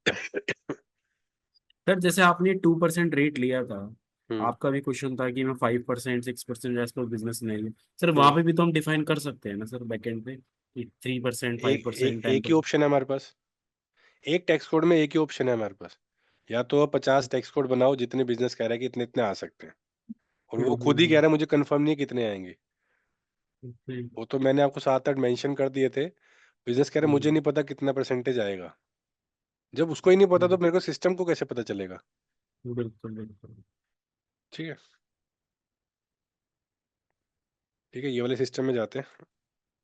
सर जैसे आपने 2% रेट लिया था, हम्म आपका भी क्वेश्चन था कि मैं 5%, 6% एज पर बिजनेस नहीं, सर वहां हम्म। पे भी तो हम डिफाइन कर सकते हैं ना सर बैकएंड पे कि 3%, फाइव एक एक परसेंट टेन एक ही परसेंट ऑप्शन है हमारे पास, एक टैक्स कोड में एक ही ऑप्शन है हमारे पास। या तो आप 50 टैक्स कोड बनाओ, जितने बिजनेस कह रहा है कि इतने इतने आ सकते हैं, और वो खुद ही कह रहा है, मुझे कंफर्म नहीं है कितने आएंगे। वो तो मैंने आपको 7-8 मेंशन कर दिए थे। बिजनेस कह रहा है मुझे नहीं पता कितना परसेंटेज आएगा। जब उसको ही नहीं पता तो मेरे को सिस्टम को कैसे पता चलेगा? बिल्कुल बिल्कुल। ठीक है, ठीक है, ये वाले सिस्टम में जाते हैं।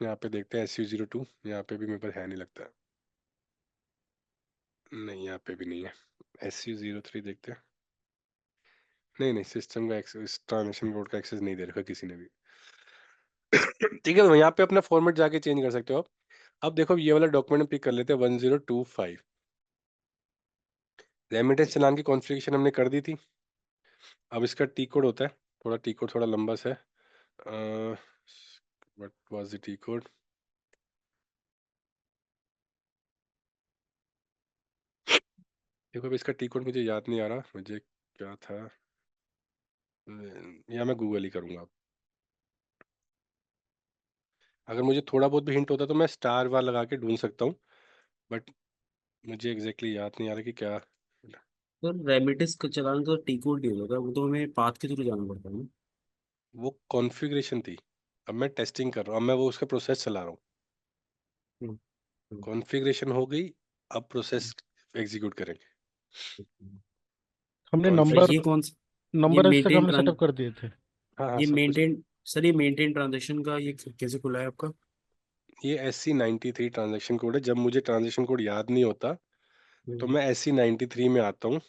यहाँ पे देखते हैं SU02, यहाँ पे भी मेरे पास है नहीं लगता है। नहीं, यहाँ पे भी नहीं है। SU03 देखते हैं। नहीं नहीं, सिस्टम का एक्सेस, ट्रांजेक्शन कोड का एक्सेस नहीं दे रखा किसी ने भी। ठीक है, तो यहाँ पे अपना फॉर्मेट जाके चेंज कर सकते हो आप। अब देखो, ये वाला डॉक्यूमेंट पिक कर लेते हैं, 1025। रेमिटेंस चलान की कॉन्फ़िगरेशन हमने कर दी थी। अब इसका टी कोड होता है, थोड़ा टी कोड थोड़ा लंबा सा है। What was the T code? देखो, अब इसका टी कोड मुझे याद नहीं आ रहा, मुझे क्या था, या मैं गूगल ही करूंगा। अगर मुझे थोड़ा बहुत भी हिंट होता तो मैं स्टार वार लगा के ढूंढ सकता हूँ, बट मुझे एग्जैक्टली याद नहीं आ रहा कि क्या। सर रेमिटेंस का चलान तो टी कोड नहीं होता, वो तो हमें पाथ के थ्रू जाना पड़ता है ना। वो कॉन्फ़िगरेशन थी, अब मैं टेस्टिंग कर रहा हूँ, अब मैं वो उसका प्रोसेस चला रहा हूँ। हम्म, हम्म, कॉन्फ़िगरेशन हो गई, अब प्रोसेस एग्जीक्यूट करेंगे। हमने कौन सा? नंबर ये कौन सा ये नंबर अभी तक मेंटेन हमने ट्रांस सेटअप कर दिए थे। हाँ हाँ ये सब कुछ। मेंटेन सर ये मेंटेन ट्रांजेक्शन का ये कैसे खुला है आपका? ये SC93 ट्रांजैक्शन कोड है। जब मुझे ट्रांजैक्शन कोड याद नहीं होता तो मैं SC93 में आता हूँ।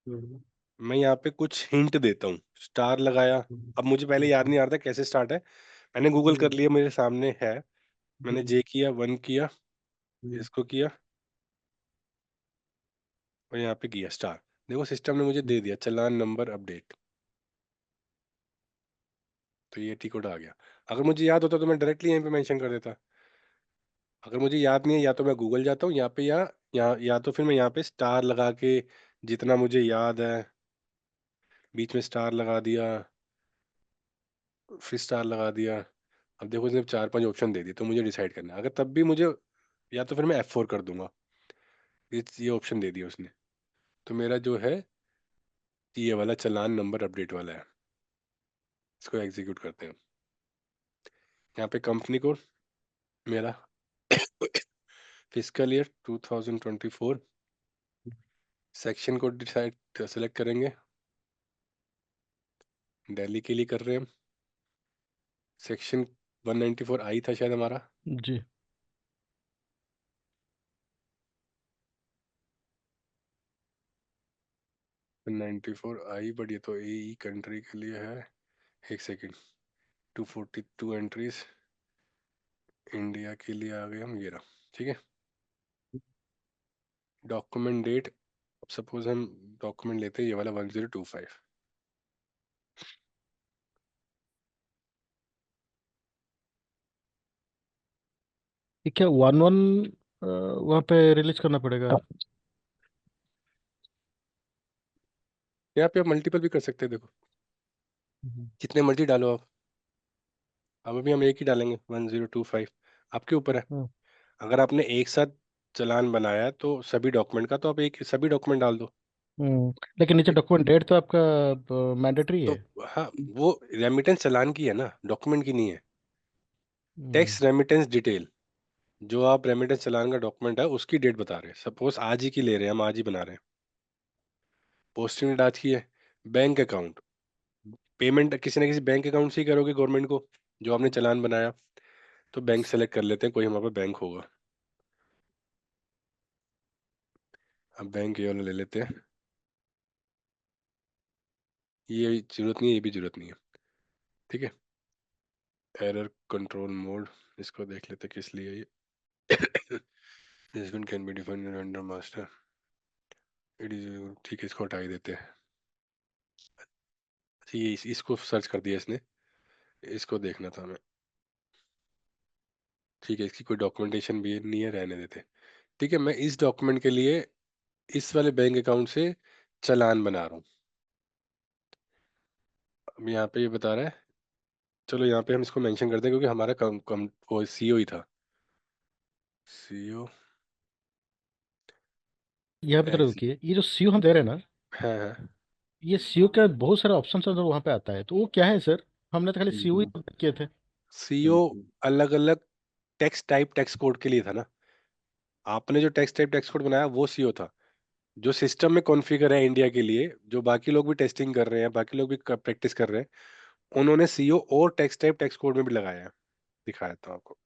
हम्म, मैं यहाँ पे कुछ हिंट देता हूँ, स्टार लगाया। अब मुझे पहले याद नहीं आ रहा था कैसे स्टार्ट है, मैंने गूगल कर लिया, मेरे सामने है। मैंने J किया, 1 किया, इसको किया और यहाँ पे किया स्टार। देखो सिस्टम ने मुझे दे दिया चालान नंबर अपडेट, तो ये टी कोड आ गया। अगर मुझे याद होता तो मैं डायरेक्टली यहीं पे मेंशन कर देता। अगर मुझे याद नहीं है, या तो मैं गूगल जाता हूँ यहाँ पे, या तो फिर मैं यहाँ पे स्टार लगा के जितना मुझे याद है, बीच में स्टार लगा दिया, फिर स्टार लगा दिया। अब देखो इसने 4-5 ऑप्शन दे दिए, तो मुझे डिसाइड करना है। अगर तब भी मुझे, या तो फिर मैं F4 कर दूंगा। ये ऑप्शन दे दिया उसने, तो मेरा जो है ये वाला चालान नंबर अपडेट वाला है। इसको एग्जीक्यूट करते हैं। यहाँ पे कंपनी कोड मेरा fiscal year 2024, section code decide select करेंगे, दिल्ली के लिए कर रहे हैं हम। सेक्शन 194 आई था शायद हमारा। जी। वन 94 आई, बट ये तो AE कंट्री के लिए है। एक सेकेंड, 242 एंट्रीज इंडिया के लिए आ गए हम, ये रहा। ठीक है, डॉक्यूमेंट डेट, सपोज हम डॉक्यूमेंट लेते हैं ये वाला 1025। ये क्या 1-1 वहाँ पे रिलीज करना पड़ेगा? यहाँ पे आप मल्टीपल भी कर सकते हैं, देखो हम्म। जितने मर्जी डालो आप। अब अभी हम एक ही डालेंगे 1025, आपके ऊपर है। हाँ। अगर आपने एक साथ चालान बनाया है तो सभी डॉक्यूमेंट का, तो आप एक सभी डॉक्यूमेंट डाल दो। लेकिन नीचे डॉक्यूमेंट डेट तो आपका मैंडेटरी तो है। हाँ, वो रेमिटेंस चालान की है ना, डॉक्यूमेंट की नहीं है। हम्म। टैक्स रेमिटेंस डिटेल, जो आप रेमिटेंस चालान का डॉक्यूमेंट है उसकी डेट बता रहे हैं। सपोज आज ही की ले रहे हैं, हम आज ही बना रहे हैं। पोस्टिंग आज की है। बैंक अकाउंट, पेमेंट किसी ना किसी बैंक अकाउंट से ही करोगे गवर्नमेंट को, जो आपने चालान बनाया। तो बैंक सेलेक्ट कर लेते हैं, कोई हमारे पास बैंक होगा। अब बैंक ये वाला ले लेते हैं। ये जरूरत नहीं है, ये भी जरूरत नहीं है। ठीक है, एरर कंट्रोल मोड, इसको देख लेते हैं किस लिए ये। This one can be defined under master, it is. ठीक है, इसको हटा ही देते हैं। अच्छा, ये इसको सर्च कर दिया इसने, इसको देखना था हमें। ठीक है, इसकी कोई डॉक्यूमेंटेशन भी नहीं है, रहने देते। ठीक है, मैं इस डॉक्यूमेंट के लिए इस वाले बैंक अकाउंट से चालान बना रहा हूँ। अब यहाँ पे ये बता रहा है, चलो यहाँ पे हम इसको मेंशन करते हैं क्योंकि हमारा वो सीओ ही था। सीओ यहाँ पे तो एग्जी, रुकिए, ये जो सीयू हम दे रहे हैं ना, हाँ हाँ। ये सीयू का बहुत सारा ऑप्शन अगर वहाँ पे आता है तो वो क्या है सर? हमने तो खाली सीयू ही किए थे। सीओ अलग अलग टेक्स्ट टाइप टेक्स्ट कोड के लिए था ना। आपने जो टेक्स्ट टाइप टेक्स्ट कोड बनाया वो सीओ था। जो सिस्टम में कॉन्फ़िगर है इंडिया के लिए, जो बाकी लोग भी टेस्टिंग कर रहे हैं, बाकी लोग भी प्रैक्टिस कर रहे हैं, उन्होंने सीओ और टेक्स्ट टाइप टेक्स्ट कोड में भी लगाया है। दिखाया था आपको।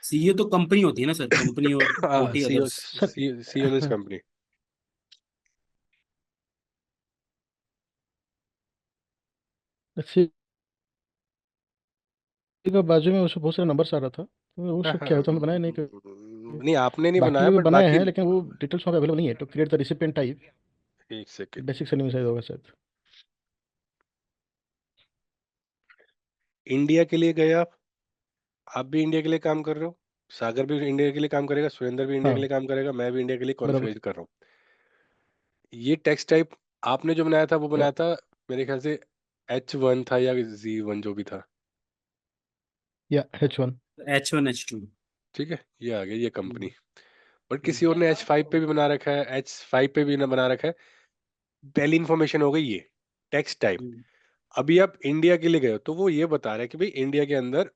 सीए तो कंपनी होती है ना सर, कंपनी और हाँ, 40 CO others. Sir CO means company. CU का बाजू में उसमें बहुत सारे नंबर्स आ रहा था, तो वो हाँ सब हाँ, क्या है तो हमने बनाया नहीं कर। नहीं आपने नहीं बाकी बनाया, भी बट बनाए बाकी। हैं लेकिन वो डिटेल्स वहाँ पे अवेलेबल नहीं है, तो क्रिएट द रिसिपिएंट टाइप एक सेकेंड, बेसिक से नहीं शायद होगा शायद। इंडिया के लिए गए आप भी इंडिया के लिए काम कर रहे हो, सागर भी इंडिया के लिए काम करेगा, सुरेंद्र भी इंडिया के हाँ लिए काम करेगा, मैं भी इंडिया के लिए बराबर। कॉन्फ़िगर कर रहा हूँ। ये टेक्स्ट टाइप आपने जो बनाया था वो या बनाया था मेरे ख्याल से H1 था या Z1 जो भी था। या H1। H1 H2। ठीक है, ये आ गया ये कंपनी। बट किसी और ने H5 पे भी बना रखा है, H5 पे भी ना बना रखा है। पहली इन्फॉर्मेशन हो गई ये टेक्स्ट टाइप। अभी आप इंडिया के लिए गए हो तो वो ये बता रहा है कि भाई इंडिया के अंदर,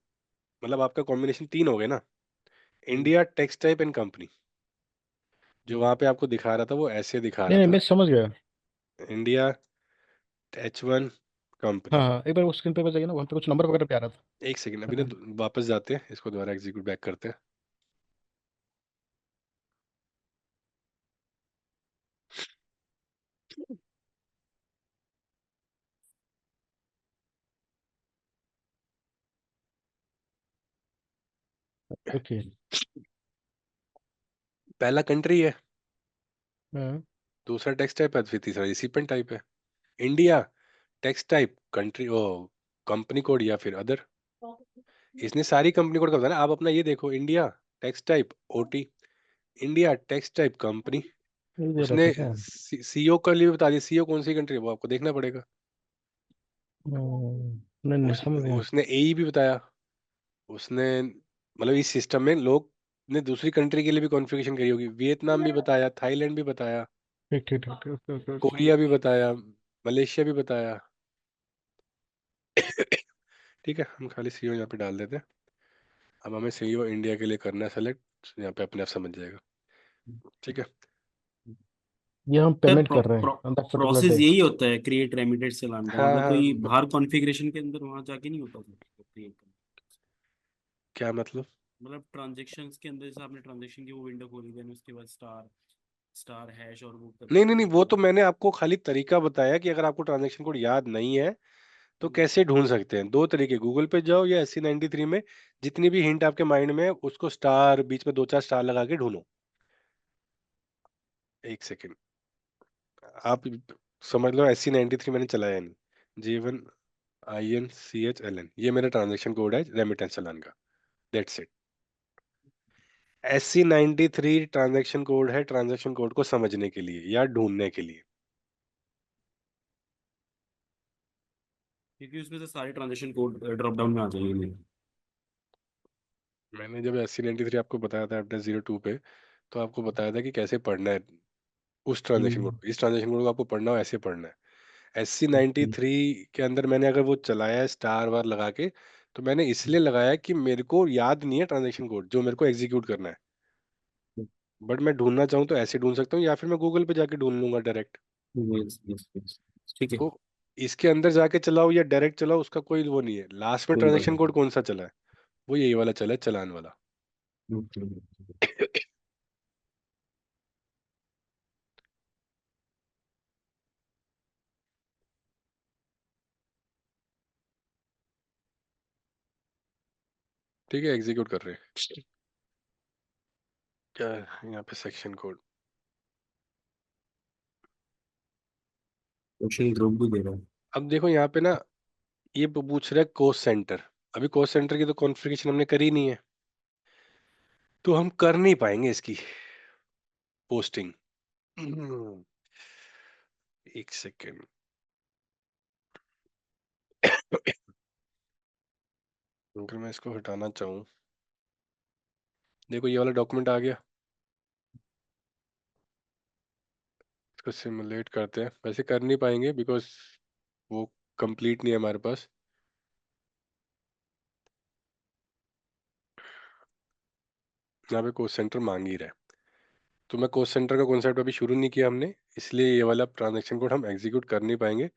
मतलब आपका कॉम्बिनेशन 3 हो गए ना, India text type and company. जो वहां पे आपको दिखा रहा था वो ऐसे दिखा नहीं रहा नहीं, था, मैं समझ गया। India H1 company. हाँ हाँ, एक बार वो स्क्रीन पे जाइए ना, वहाँ पे कुछ नंबर वगैरह पे आ रहा था। एक सेकंड, अभी ना वापस जाते हैं, इसको दोबारा एग्जीक्यूट बैक करते हैं। ओके। पहला कंट्री है, हाँ। दूसरा टेक्स्ट टाइप है, फिर तीसरा रिसिपेंट टाइप है। इंडिया टेक्स्ट टाइप, कंट्री ओ कंपनी कोड या फिर अदर। इसने सारी कंपनी कोड का बताया ना, आप अपना ये देखो, India text type OT, India text type company. ये दे रहा उसने था क्या? सीओ का लिए बता दिया, सीओ कौन सी कंट्री है वो आपको देखना पड़ेगा। नहीं नहीं, उस समझ गया। उसने एई भी बताया, उसने मतलब इस सिस्टम में लोग ने दूसरी कंट्री के लिए भी कॉन्फ़िगरेशन करी होगी, वियतनाम भी बताया, थाईलैंड भी बताया, ठीक ठीक ठीक ठीक, ओके ओके ओके। कोरिया भी बताया, मलेशिया भी बताया। ठीक है, हम खाली सीओ यहाँ पे डाल देते हैं। अब हमें सीईओ इंडिया के लिए करना है सेलेक्ट, यहाँ पे अपने आप समझ जाएगा। ठीक है, ये हम सर पेमेंट कर रहे हैं on that particular process day. यही होता है क्रिएट रेमिटेड चलान का, हाँ मतलब हाँ कोई बाहर कॉन्फ़िगरेशन के अंदर वहां जाके नहीं होता था क्रिएट करना? क्या मतलब? मतलब ट्रांजेक्शन्स के अंदर जैसे आपने ट्रांजेक्शन की वो विंडो खोली, देन उसके बाद स्टार स्टार हैश और वो नहीं करके नहीं नहीं, फिर वो तो मैंने आपको खाली तरीका बताया कि अगर आपको ट्रांजैक्शन कोड याद नहीं है तो कैसे ढूंढ सकते हैं। दो तरीके, गूगल पे जाओ या SC93 में जितनी भी हिंट आपके माइंड में है उसको स्टार, बीच में दो चार स्टार लगा के ढूंढो। एक सेकेंड, आप समझ लो SC93 मैंने चलाया नहीं, J1INCHLN ये मेरा ट्रांजेक्शन कोड है रेमिटेंस चलान का, that's it. SC93 transaction code है ट्रांजैक्शन कोड को समझने के लिए या ढूंढने के लिए। क्योंकि उसमें से सारे ट्रांजेक्शन कोड ड्रॉप डाउन में आ जाएंगे। मैंने जब SC93 आपको बताया था F-02 पे, तो आपको बताया था कि कैसे पढ़ना है उस ट्रांजेक्शन कोड, इस ट्रांजेक्शन कोड को आपको पढ़ना हो ऐसे पढ़ना है। SC93 के अंदर मैंने अगर वो चलाया है स्टार वार लगा के, तो मैंने इसलिए लगाया कि मेरे को याद नहीं है ट्रांजेक्शन कोड जो मेरे को एग्जीक्यूट करना है, बट मैं ढूंढना चाहूँ तो ऐसे ढूंढ सकता हूँ या फिर मैं गूगल पे जाके ढूंढ लूंगा डायरेक्ट। यस यस यस, ठीक है। तो इसके अंदर जाके चलाओ या डायरेक्ट चलाओ, उसका कोई वो नहीं है। लास्ट में कोई बात ट्रांजेक्शन नहीं। कोड कौन सा चला है, वो यही वाला चला है, चलान वाला। ओके। ठीक है, एग्जीक्यूट कर रहे हैं। क्या है यहाँ पे सेक्शन कोड? क्वेश्चन ग्रुप भी दे रहा है। अब देखो यहाँ पे ना, ये पूछ रहा है कोस्ट सेंटर। अभी कोस्ट सेंटर की तो कॉन्फ़िगरेशन हमने करी नहीं है, तो हम कर नहीं पाएंगे इसकी पोस्टिंग। एक सेकेंड। अगर मैं इसको हटाना चाहूँ, देखो ये वाला डॉक्यूमेंट आ गया, इसको सिमुलेट करते हैं। वैसे कर नहीं पाएंगे बिकॉज वो कंप्लीट नहीं है हमारे पास। यहाँ पे कोस्ट सेंटर मांग ही रहा है, तो मैं कोस्ट सेंटर का कॉन्सेप्ट अभी शुरू नहीं किया हमने, इसलिए ये वाला ट्रांजेक्शन कोड हम एग्जीक्यूट कर नहीं पाएंगे।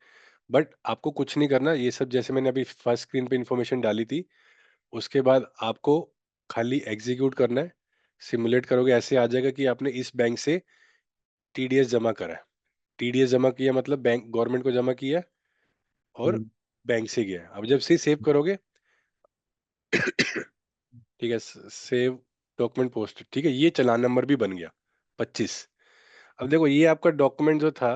बट आपको कुछ नहीं करना, ये सब जैसे मैंने अभी फर्स्ट स्क्रीन पे इन्फॉर्मेशन डाली थी, उसके बाद आपको खाली एग्जीक्यूट करना है। सिमुलेट करोगे ऐसे आ जाएगा कि आपने इस बैंक से TDS जमा करा है। TDS जमा किया मतलब बैंक गवर्नमेंट को जमा किया और बैंक से गया है। अब जब से सेव करोगे ठीक है, सेव डॉक्यूमेंट पोस्ट, ठीक है, ये चालान नंबर भी बन गया 25। अब देखो ये आपका डॉक्यूमेंट जो था,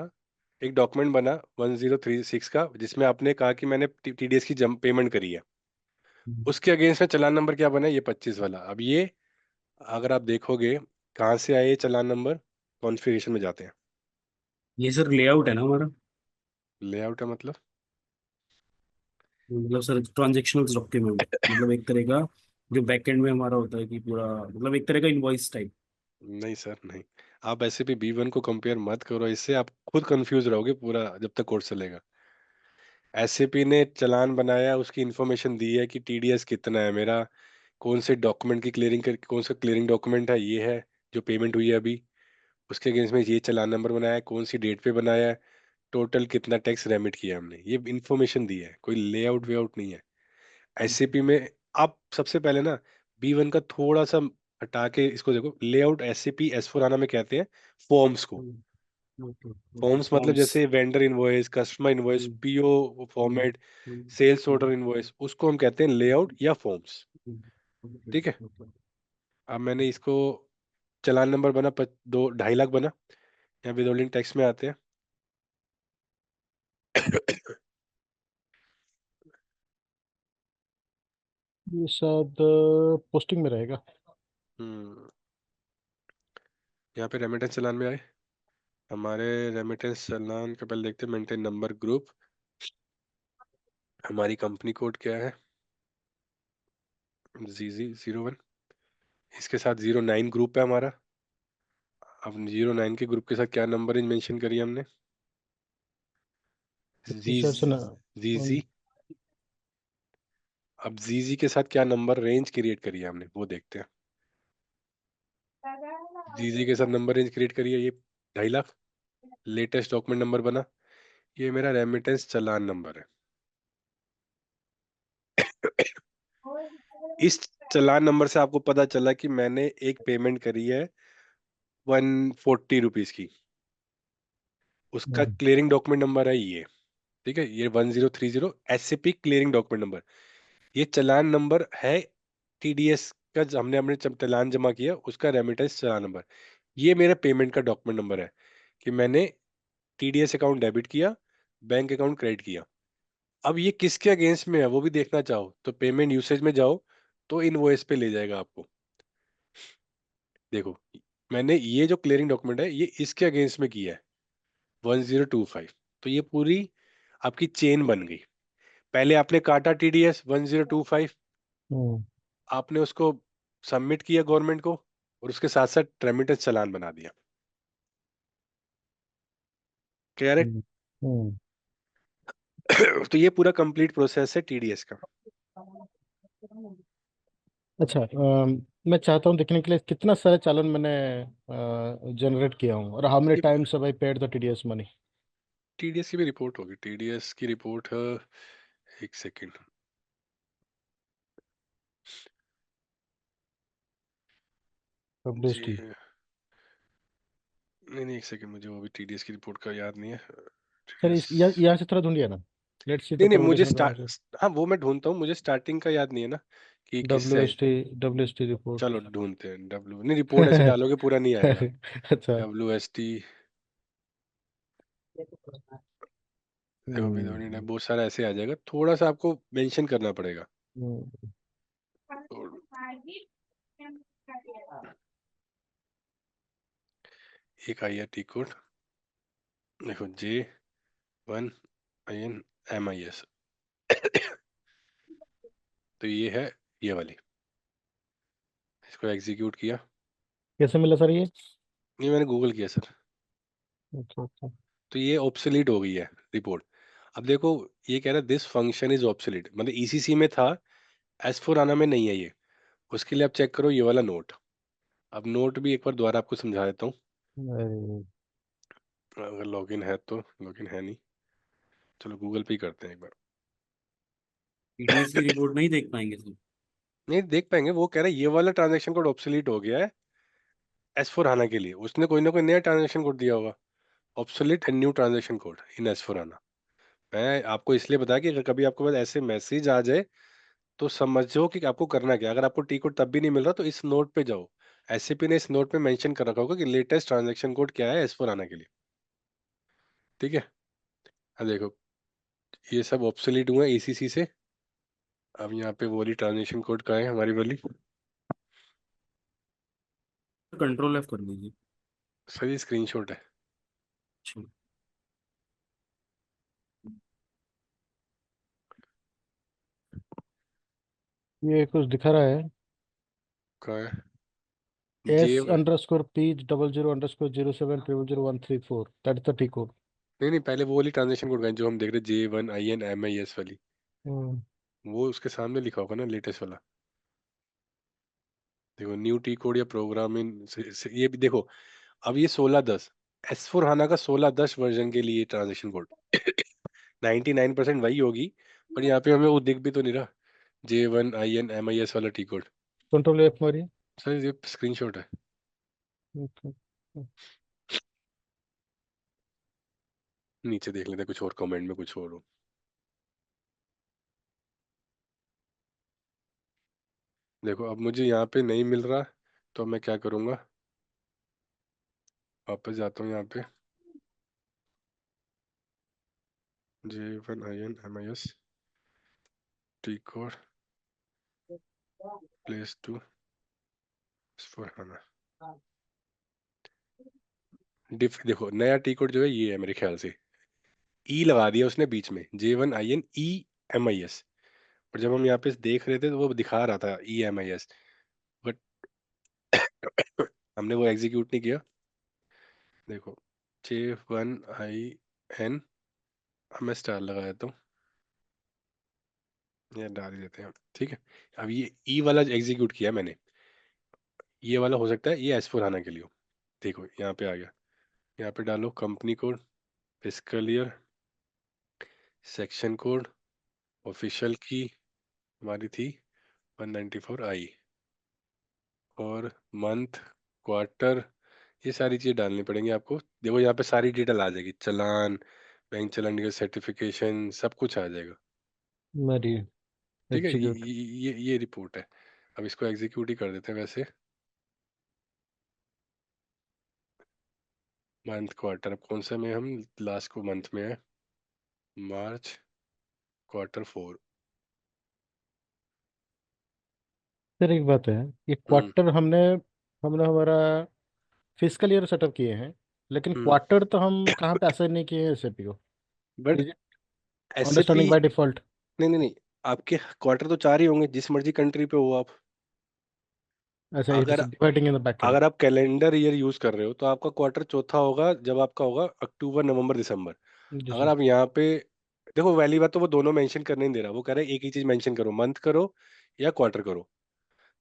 एक डॉक्यूमेंट बना 1036 का, जिसमें आपने कहा कि मैंने TDS की पेमेंट करी है, उसके अगेंस्ट में चालान नंबर क्या बना है, ये 25 वाला। अब ये अगर आप देखोगे कहाँ से आए ये चालान नंबर, कॉन्फ़िगरेशन में जाते हैं। ये सर लेआउट है ना हमारा? लेआउट है मतलब? मतलब सर ट्रांजेक्शनल डॉक्यूमेंट, मतलब एक तरह का जो बैकएंड में हमारा होता है कि पूरा, मतलब एक तरह का इनवॉइस टाइप। नहीं सर नहीं, आप ऐसे भी B1 को कंपेयर मत करो, इससे आप खुद कंफ्यूज रहोगे पूरा जब तक कोर्स चलेगा। SAP ने चालान बनाया, उसकी इन्फॉर्मेशन दी है कि TDS कितना है मेरा, कौन से डॉक्यूमेंट की क्लियरिंग कर, कौन सा क्लियरिंग डॉक्यूमेंट है, ये है जो पेमेंट हुई है अभी, उसके अगेंस्ट में ये चालान नंबर बनाया है, कौन सी डेट पे बनाया है, टोटल कितना टैक्स रेमिट किया हमने, ये इन्फॉर्मेशन दी है, कोई लेआउट वेआउट नहीं है। एससीपी में आप सबसे पहले ना B1 का थोड़ा सा हटा के इसको देखो, लेआउट एससीपी S4 आना में कहते हैं फॉर्म्स को। फॉर्म्स मतलब फॉर्म्स। जैसे vendor invoice, customer invoice, PO format, sales order invoice, उसको हम कहते हैं लेआउट या फॉर्म्स। ठीक है, अब मैंने इसको चालान नंबर बना 2.5 लाख बना, यहाँ विदहोल्डिंग टैक्स में आते हैं। ये शायद पोस्टिंग में रहेगा। हम्म, यहाँ पे रेमिटेंस चालान में आए, हमारे रेमिटेंस चालान के पहले देखते हैं मेंटेन नंबर ग्रुप, हमारी कंपनी कोड क्या है, ZZ01, इसके साथ 09 ग्रुप है हमारा। अब 09 के ग्रुप के साथ क्या नंबर मेंशन करी हमने, इस शायद से ना। ZZ। अब ZZ के साथ क्या नंबर रेंज क्रिएट करी है हमने, वो देखते हैं। ZZ के साथ नंबर रेंज क्रिएट करी है, ये 2.5 लाख। लेटेस्ट डॉक्यूमेंट नंबर बना, ये मेरा रेमिटेंस चालान नंबर है। इस चालान नंबर से आपको पता चला कि मैंने एक पेमेंट करी है 140 रुपीज की, उसका क्लियरिंग डॉक्यूमेंट नंबर है ये। ठीक है, ये 1030 SCP क्लियरिंग डॉक्यूमेंट नंबर, ये चालान नंबर है TDS का, हमने हमने चालान जमा किया उसका रेमिटेंस चालान नंबर। ये मेरा पेमेंट का डॉक्यूमेंट नंबर है कि मैंने TDS अकाउंट डेबिट किया, बैंक अकाउंट क्रेडिट किया। अब ये किसके अगेंस्ट में है वो भी देखना चाहो तो पेमेंट यूसेज में जाओ, तो इनवॉइस पे ले जाएगा आपको। देखो, मैंने ये जो क्लियरिंग डॉक्यूमेंट है ये इसके अगेंस्ट में किया है 1025, तो ये पूरी आपकी चेन बन गई। पहले आपने काटा TDS 1025, आपने उसको सबमिट किया गवर्नमेंट को, और उसके साथ साथ रेमिटेंस चालान बना दिया। क्लियर है? तो ये पूरा कंप्लीट प्रोसेस है TDS का। अच्छा, मैं चाहता हूँ देखने के लिए कितना सारे चालान मैंने जनरेट किया हूँ और हाउ मेनी ये times have I paid the TDS money. TDS की भी रिपोर्ट होगी, TDS की रिपोर्ट है, एक सेकेंड, जी डब्ल्यूएसटी। नहीं, एक सेकेंड, मुझे वो भी TDS की रिपोर्ट का याद नहीं है। सर TDS, यहाँ से थोड़ा ढूंढिए ना। लेट्स सी द नहीं मुझे पब्लिकेशन। हाँ वो मैं ढूंढता हूँ, मुझे स्टार्टिंग का याद नहीं है ना कि किससे आई। डब्ल्यूएसटी रिपोर्ट। चलो ढूंढते हैं, डब्ल्यू नहीं, रिपोर्ट ऐसे डालोगे पूरा नहीं आएगा। अच्छा। WST, देखो बहुत सारा ऐसे आ जाएगा, थोड़ा सा आपको मेंशन करना पड़ेगा। हम्म, तो एक आई है टी कोड, देखो J1INMIS, तो ये है ये वाली, इसको एग्जीक्यूट किया, कैसे मिला सर ये? नहीं मैंने गूगल किया सर, अच्छा अच्छा। तो ये ऑब्सोलीट हो गई है रिपोर्ट। अब देखो, ये कह रहा है दिस फंक्शन इज ऑब्सोलीट, मतलब ECC में था, S4 आना में नहीं है ये। उसके लिए आप चेक करो ये वाला नोट। अब नोट भी एक बार दोबारा आपको समझा देता हूँ, अरे, अगर लॉगिन है तो, लॉगिन है नहीं, चलो गूगल पे ही करते हैं एक बार। टीडीएस की रिपोर्ट नहीं देख पाएंगे सर? नहीं देख पाएंगे, वो कह रहा है ये वाला ट्रांजैक्शन कोड ऑब्सोलीट हो गया है S4 आना के लिए, उसने कोई ना कोई नया ट्रांजैक्शन कोड दिया होगा, obsolete and new transaction code in S4 आना। मैं आपको इसलिए बताया कि अगर कभी आपके पास ऐसे मैसेज आ जाए तो समझो कि आपको करना क्या है। अगर आपको टी कोड तब भी नहीं मिल रहा तो इस नोट पे जाओ, SCP ने इस नोट पे मेंशन कर रखा होगा कि लेटेस्ट ट्रांजैक्शन कोड क्या है S4 आना के लिए। ठीक है, अब देखो ये सब ऑब्सोलीट हुआ ECC से। अब यहाँ पे वो वाली ट्रांजैक्शन कोड का है हमारी वाली, कंट्रोल F कर लीजिए। सही स्क्रीनशॉट है। अच्छा। ये कुछ दिखा रहा है। कहाँ है S J, underscore P 00_07001334 that the T code. नहीं नहीं, पहले वो वाली ट्रांजैक्शन कोड का है जो हम देख रहे J1INMIS वाली, वो उसके सामने लिखा होगा ना लेटेस्ट वाला। देखो न्यू टी कोड या प्रोग्राम इन, ये भी देखो, अब ये 1610 S4 HANA का 1610 वर्जन के लिए ट्रांजेक्शन कोड 99% वही होगी, पर यहाँ पे हमें वो दिख भी तो नहीं रहा, J1INMIS वाला टी कोड। कंट्रोल एफ मारिए। सर ये स्क्रीनशॉट है। Okay. नीचे देख लेते हैं, कुछ और कमेंट में कुछ और हो। देखो अब मुझे यहाँ पे नहीं मिल रहा, तो मैं क्या करूँगा, वापस जाता हूँ यहाँ पे, J1INMIS T code place to S4 HANA। देखो नया टी कोड जो है ये है मेरे ख्याल से, ई लगा दिया उसने बीच में, J1INEMIS, और जब हम यहाँ पे देख रहे थे तो वो दिखा रहा था EMIS, बट हमने वो एग्जीक्यूट नहीं किया। देखो J1IN, मैं स्टार लगा देता हूँ, ये डाल ही देते हैं, ठीक है। अब ये ई वाला एग्जीक्यूट किया मैंने, ये वाला हो सकता है ये S4 HANA के लिए हो। देखो यहाँ पे आ गया, यहाँ पे डालो company code, fiscal year, section code, official की हमारी थी 194I, और मंथ, क्वार्टर, ये सारी चीज़ें डालनी पड़ेंगी आपको। देखो यहाँ पे सारी डिटेल आ जाएगी, चालान, बैंक चालान का सर्टिफिकेशन, सब कुछ आ जाएगा, मारिए ठीक है। एग्जीक्यूट। ये रिपोर्ट है। अब इसको एग्जीक्यूट ही कर देते हैं वैसे। मंथ, क्वार्टर, अब कौन सा में हम लास्ट को मंथ में है, मार्च, Q4। सर एक बात है, ये हम्म क्वार्टर हमने हमने हमारा फिजिकल ईयर सेटअप किए हैं, लेकिन हम्म क्वार्टर तो हम कहाँ पे असाइन नहीं किए हैं एसएपी को। But is it SAP, understanding by default? नहीं नहीं नहीं, आपके क्वार्टर तो 4 ही होंगे जिस मर्जी कंट्री पे हो आप। ऐसा इट अगर is dividing in the back and. अगर आप कैलेंडर ईयर यूज कर रहे हो तो आपका क्वार्टर चौथा होगा, जब आपका होगा अक्टूबर, नवंबर, दिसंबर। जी अगर सर। आप यहाँ पे देखो, वैली बात तो वो दोनों मेंशन करने नहीं दे रहा, वो कह रहा है एक ही चीज मेंशन करो, मंथ करो या क्वार्टर करो।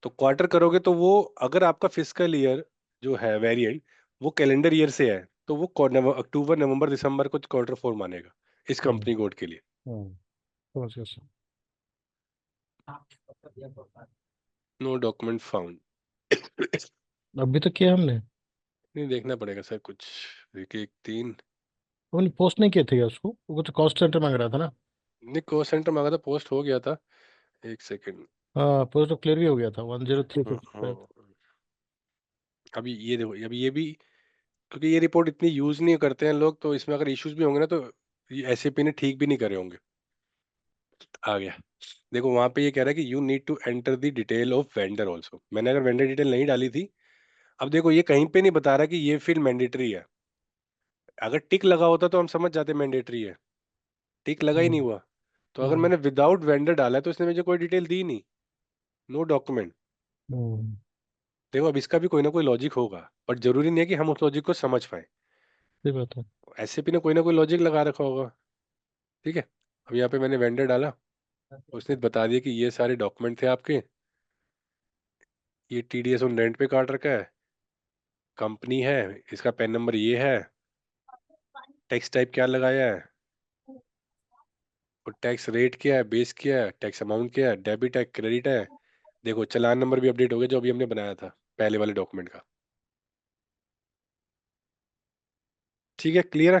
तो क्वार्टर करोगे तो वो, अगर आपका फिजिकल ईयर जो है वेरिएंट वो कैलेंडर ईयर से है, तो वो अक्टूबर, नवंबर, दिसंबर को Q4 मानेगा इस हम्म। कंपनी कोड के लिए। हम्म, समझ गया सर। No document found. अभी तो किया हमने। नहीं, देखना पड़ेगा सर कुछ, एक एक तीन, हमने पोस्ट नहीं किए थे क्या उसको? वो तो कॉस्ट सेंटर मांग रहा था ना। नहीं कॉल सेंटर मांगा था, पोस्ट हो गया था, एक सेकेंड। हाँ, पोस्ट तो क्लियर भी हो गया था 103 हाँ, 55। अभी ये देखो, अभी ये भी, क्योंकि ये रिपोर्ट इतनी यूज नहीं करते हैं लोग, तो इसमें अगर इश्यूज भी होंगे ना तो ये एसएपी ने ठीक भी नहीं करे होंगे। आ गया। देखो वहां पे ये कह रहा है कि you need to enter the detail of vendor also. मैंने अगर वेंडर डिटेल नहीं डाली थी, अब देखो ये कहीं पे नहीं बता रहा कि ये फील्ड मैंडेटरी है। अगर टिक लगा होता तो हम समझ जाते मैंडेटरी है, टिक लगा ही नहीं हम्म। हुआ। तो अगर हम्म। मैंने विदाउट वेंडर डाला है तो इसने मुझे कोई डिटेल दी नहीं, नो डॉक्यूमेंट। हम्म, देखो अब इसका भी कोई ना कोई लॉजिक होगा, बट जरूरी नहीं है कि हम उस लॉजिक को समझ पाए। सही बात है। एसएपी ने कोई ना कोई लॉजिक लगा रखा होगा, ठीक है। अब यहाँ पे मैंने वेंडर डाला, उसने बता दिया कि ये सारे डॉक्यूमेंट थे आपके, ये टीडीएस ऑन रेंट पे काट रखा है, कंपनी है, इसका पैन नंबर ये है, टैक्स टाइप क्या लगाया है, और टैक्स रेट क्या है, बेस क्या है, टैक्स अमाउंट क्या है, डेबिट है, क्रेडिट है। देखो चालान नंबर भी अपडेट हो गया जो अभी हमने बनाया था पहले वाले डॉक्यूमेंट का, ठीक है, क्लियर है।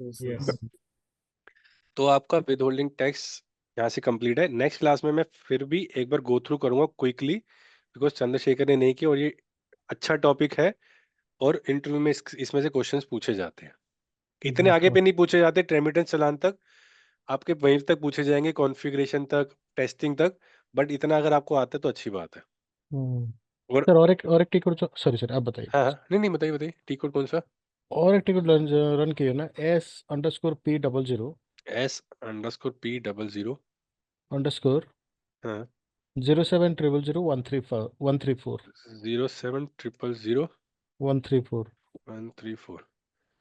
यस। तो आपका विद होल्डिंग टैक्स यहाँ से कंप्लीट है। नेक्स्ट क्लास में मैं फिर भी एक बार गो थ्रू करूंगा क्विकली, बिकॉज चंद्रशेखर ने नहीं किया, और ये अच्छा टॉपिक है, और इंटरव्यू में इसमें से क्वेश्चंस पूछे जाते हैं। इतने आगे पे नहीं पूछे जाते, रेमिटेंस चालान तक आपके वहीं तक पूछे जाएंगे, कॉन्फ़िगरेशन तक, टेस्टिंग तक, बट इतना अगर आपको आता है तो अच्छी बात है। हम्म। और सर और एक टिकट, सॉरी सर आप बताइए। हाँ हाँ, नहीं नहीं, बताइए बताइए, टी कोड कौन सा। और एक टिकट रन किए ना, S_P00 S_P00, हाँ, 07000134 07000134। 134।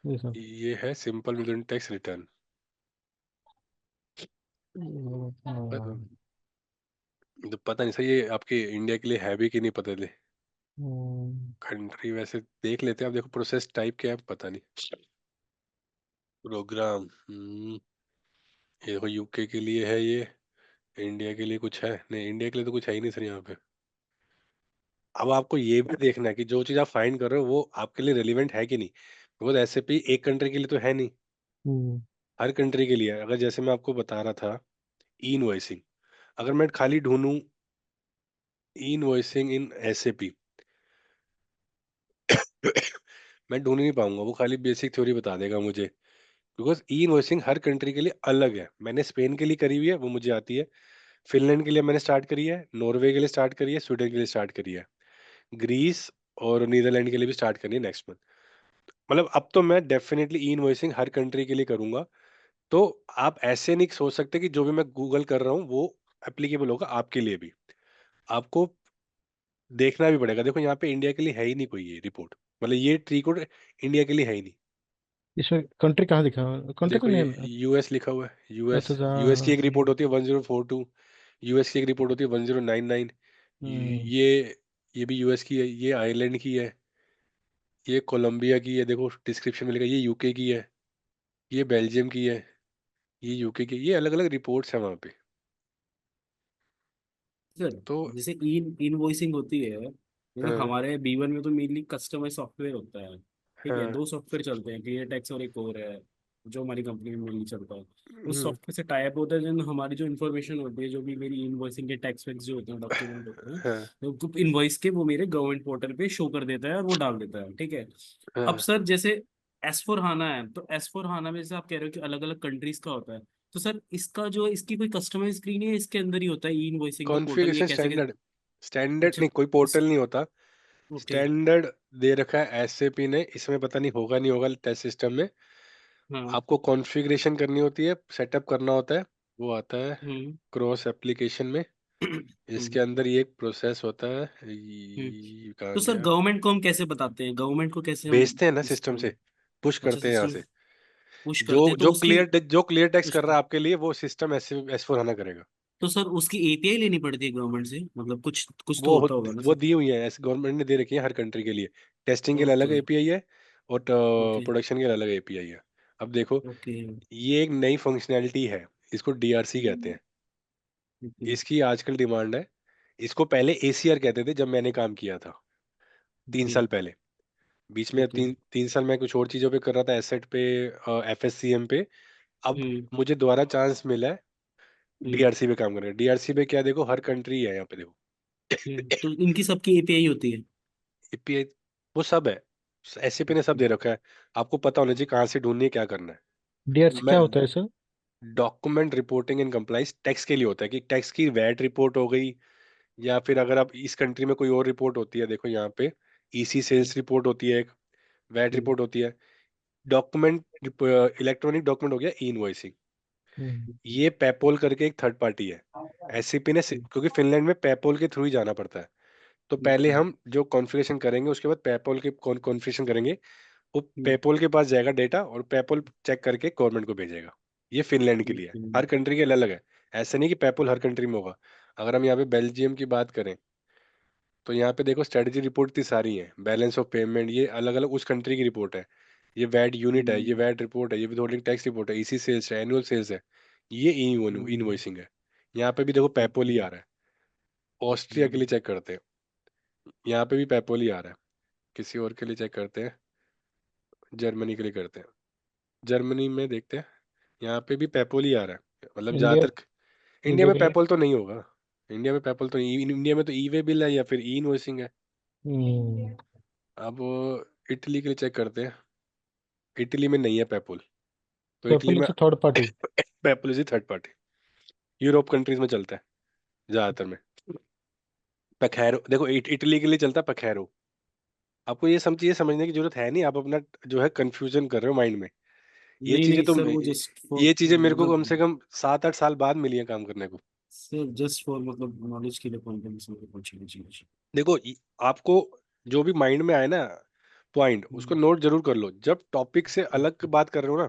जी सर। ये है सिंपल विद टैक्स रिटर्न। तो पता नहीं सर ये आपके इंडिया के लिए है भी कि नहीं, पता नहीं। कंट्री वैसे देख लेते हैं। अब देखो प्रोसेस टाइप क्या है पता नहीं। प्रोग्राम ये देखो यूके के लिए है ये, इंडिया के लिए कुछ है नहीं, इंडिया के लिए तो कुछ है ही नहीं सर यहाँ पे। अब आपको ये भी देखना है कि जो चीज़ आप फाइंड कर रहे हो वो आपके लिए रेलिवेंट है कि नहीं, बिकॉज एसएपी एक कंट्री के लिए तो है नहीं, हम्म, हर कंट्री के लिए है। अगर जैसे मैं आपको बता रहा था ई इनवॉइसिंग, अगर मैं खाली ढूंढूं ई इनवॉइसिंग इन एसएपी मैं ढूंढ ही नहीं पाऊंगा, वो खाली बेसिक थ्योरी बता देगा मुझे, because E invoicing her country के लिए अलग है। मैंने स्पेन के लिए करी हुई है, वो मुझे आती है। फिनलैंड के लिए मैंने स्टार्ट करी है, नॉर्वे के लिए स्टार्ट करी है, स्वीडन के लिए स्टार्ट करी है, ग्रीस और नीदरलैंड के लिए भी स्टार्ट करनी है नेक्स्ट मंथ। मतलब अब तो मैं डेफिनेटली ई इनवॉइसिंग हर कंट्री के लिए करूंगा। तो आप ऐसे नहीं सोच सकते कि जो भी मैं गूगल कर रहा हूँ वो एप्लीकेबल होगा आपके लिए भी। आपको देखना भी पड़ेगा। देखो यहाँ पे इंडिया के लिए है ही नहीं कोई ये रिपोर्ट, मतलब ये ट्री कोड इंडिया के लिए है ही नहीं। इसमें कंट्री कहाँ दिखा, कंट्री का देखो ये नेम? यूएस लिखा हुआ है, यूएस। अच्छा अच्छा, यूएस की हाँ, एक रिपोर्ट होती है 1042, यूएस की एक रिपोर्ट होती है 1099। हम्म, ये भी यूएस की है, ये आयरलैंड की है, ये कोलंबिया की है, देखो डिस्क्रिप्शन में लिखा है, ये यूके की है, ये बेल्जियम की है, ये यूके की, ये अलग अलग रिपोर्ट्स है वहाँ पे। सर तो जैसे इनवॉइसिंग होती है, जैसे हाँ हमारे B1 में तो मेनली कस्टमाइज सॉफ्टवेयर होता है। ठीक है, हाँ 2 सॉफ्टवेयर चलते हैं, क्लियर टेक्स और एक और है जो हमारी कंपनी में मेनली चलता है। उस हम्म, सॉफ्टवेयर से टाइप होता है, जो हमारी जो इन्फॉर्मेशन होती है, जो भी मेरी इनवॉइसिंग के टैक्स वैक्स जो होते हैं, डॉक्यूमेंट होते हैं, हाँ तो इनवॉइस के वो मेरे गवर्नमेंट पोर्टल पे शो कर देता है और वो डाल देता है। ठीक है। अब हाँ सर जैसे S4 HANA है, तो S4 HANA में जैसे आप कह रहे हो कि अलग अलग कंट्रीज का होता है, तो सर इसका जो इसकी कोई कस्टमाइज स्क्रीन है, इसके अंदर ही होता है ई इनवॉइसिंग का पोर्टल, ये कॉन्फ़िगरेशन कैसे कैसे? स्टैंडर्ड, स्टैंडर्ड अच्छा। नहीं, कोई इस पोर्टल नहीं होता। ओके। स्टैंडर्ड दे रखा है एसएपी ने, इसमें पता नहीं होगा नहीं होगा टेस्ट सिस्टम में। हाँ। आपको कॉन्फ़िगरेशन करनी होती है, सेटअप करना होता है, वो आता है हम्म। क्रॉस एप्लीकेशन में। इसके हम्म। अंदर ये एक प्रोसेस होता है, हम्म। ये कहाँ तो सर गया। गवर्नमेंट को हम कैसे बताते हैं, गवर्नमेंट को कैसे हम भेजते हैं ना इसका? सिस्टम से, पुश अच्छा, करते हैं यहाँ सिस्टम से। पुश जो करते हैं तो जो उसकी क्लियर टेक्स्ट कर उसकी रहा है आपके लिए वो सिस्टम एस फोर आना करेगा। तो सर उसकी API लेनी पड़ती है गवर्नमेंट से, मतलब कुछ कुछ तो वो होता होगा ना वो सर? दी हुई है, ऐसे गवर्नमेंट ने दे रखी है हर कंट्री के लिए। टेस्टिंग के लिए अलग ओके। एपीआई है और ओके। प्रोडक्शन के लिए अलग एपीआई है। अब देखो ओके। ये एक नई फंक्शनैलिटी है, इसको डीआरसी कहते हैं। ओके। इसकी आजकल डिमांड है। इसको पहले एसीआर कहते थे जब मैंने काम किया था, तीन ओके। साल पहले। बीच में ओके। 3 साल मैं कुछ और चीज़ों पे कर रहा था, एसेट पे, एफएससीएम पे। अब हम्म। मुझे दोबारा चांस मिला है हम्म। डीआरसी पे काम करने का। डीआरसी पे क्या, देखो हर कंट्री है यहाँ पे, देखो तो इनकी सबकी API होती है? एपीआई वो सब है, एसएपी ने सब दे रखा है। आपको पता होना चाहिए कहाँ से ढूंढनी है, क्या करना है। डीआरसी मैं क्या होता है sir? Document reporting and compliance tax के लिए होता है कि टैक्स की वैट रिपोर्ट हो गई, या फिर अगर आप इस कंट्री में कोई और रिपोर्ट होती है, देखो यहाँ पे ईसी सेल्स रिपोर्ट होती है, एक वैट हम्म। रिपोर्ट होती है। डॉक्यूमेंट इलेक्ट्रॉनिक डॉक्यूमेंट हो गया ई इनवॉइसिंग। हम्म, ये पेपोल करके एक थर्ड पार्टी है। एससीपी ने क्योंकि फिनलैंड में पेपोल के थ्रू ही जाना पड़ता है, तो पहले ओके। हम जो कॉन्फ़िगरेशन करेंगे उसके बाद पेपोल के कॉन्फ़िगरेशन करेंगे। वो हम्म। पेपोल के पास जाएगा डेटा और पेपोल चेक करके गवर्नमेंट को भेजेगा। ये फिनलैंड के लिए है, हर कंट्री के अलग अलग है। ऐसा नहीं कि पेपोल हर कंट्री में होगा। अगर हम यहाँ पे बेल्जियम की बात करें तो यहाँ पे देखो स्ट्रेटजी रिपोर्ट इतनी सारी है, बैलेंस ऑफ पेमेंट, ये अलग अलग उस कंट्री की रिपोर्ट है। ये वैट यूनिट है, ये हम्म। वैट रिपोर्ट है, ये विथहोल्डिंग टैक्स रिपोर्ट है, इसी सेल्स है, एनुअल सेल्स है, ये इनवॉइसिंग है। यहाँ पे भी देखो पेपोल ही आ रहा है। ऑस्ट्रिया के लिए चेक करते हैं, यहाँ पे भी पेपोल ही आ रहा है। किसी और के लिए चेक करते हैं, जर्मनी के लिए करते हैं, जर्मनी में देखते हैं, यहाँ पे भी पेपोल ही आ रहा है। मतलब इंडिया, ज़्यादातर इंडिया इंडिया में के लिए? पेपोल तो नहीं होगा। इंडिया में पेपोल तो नहीं, इंडिया में तो ई वे बिल है या फिर ई इनवॉइसिंग है। हम्म, अब इटली के लिए चेक करते हैं, इटली में नहीं है पेपोल, तो इटली पेपल में is third party? Peppol is third party. Europe countries में चलता है ज़्यादातर में। पखैरो देखो इटली के लिए चलता है पखैरो। आपको ये समझने की जरूरत है नहीं, आप अपना जो है कंफ्यूजन कर रहे हो माइंड में। ये नहीं चीजें नहीं तो सर, वो जस्ट फॉर ये चीजें मेरे को कम मतलब, से कम 7-8 साल बाद मिली है काम करने को। सर जस्ट फॉर मतलब नॉलेज के लिए पॉइंट पूछी चीज। देखो आपको जो भी माइंड में आए ना पॉइंट, उसको नोट जरूर कर लो। जब टॉपिक से अलग बात कर रहे हो ना,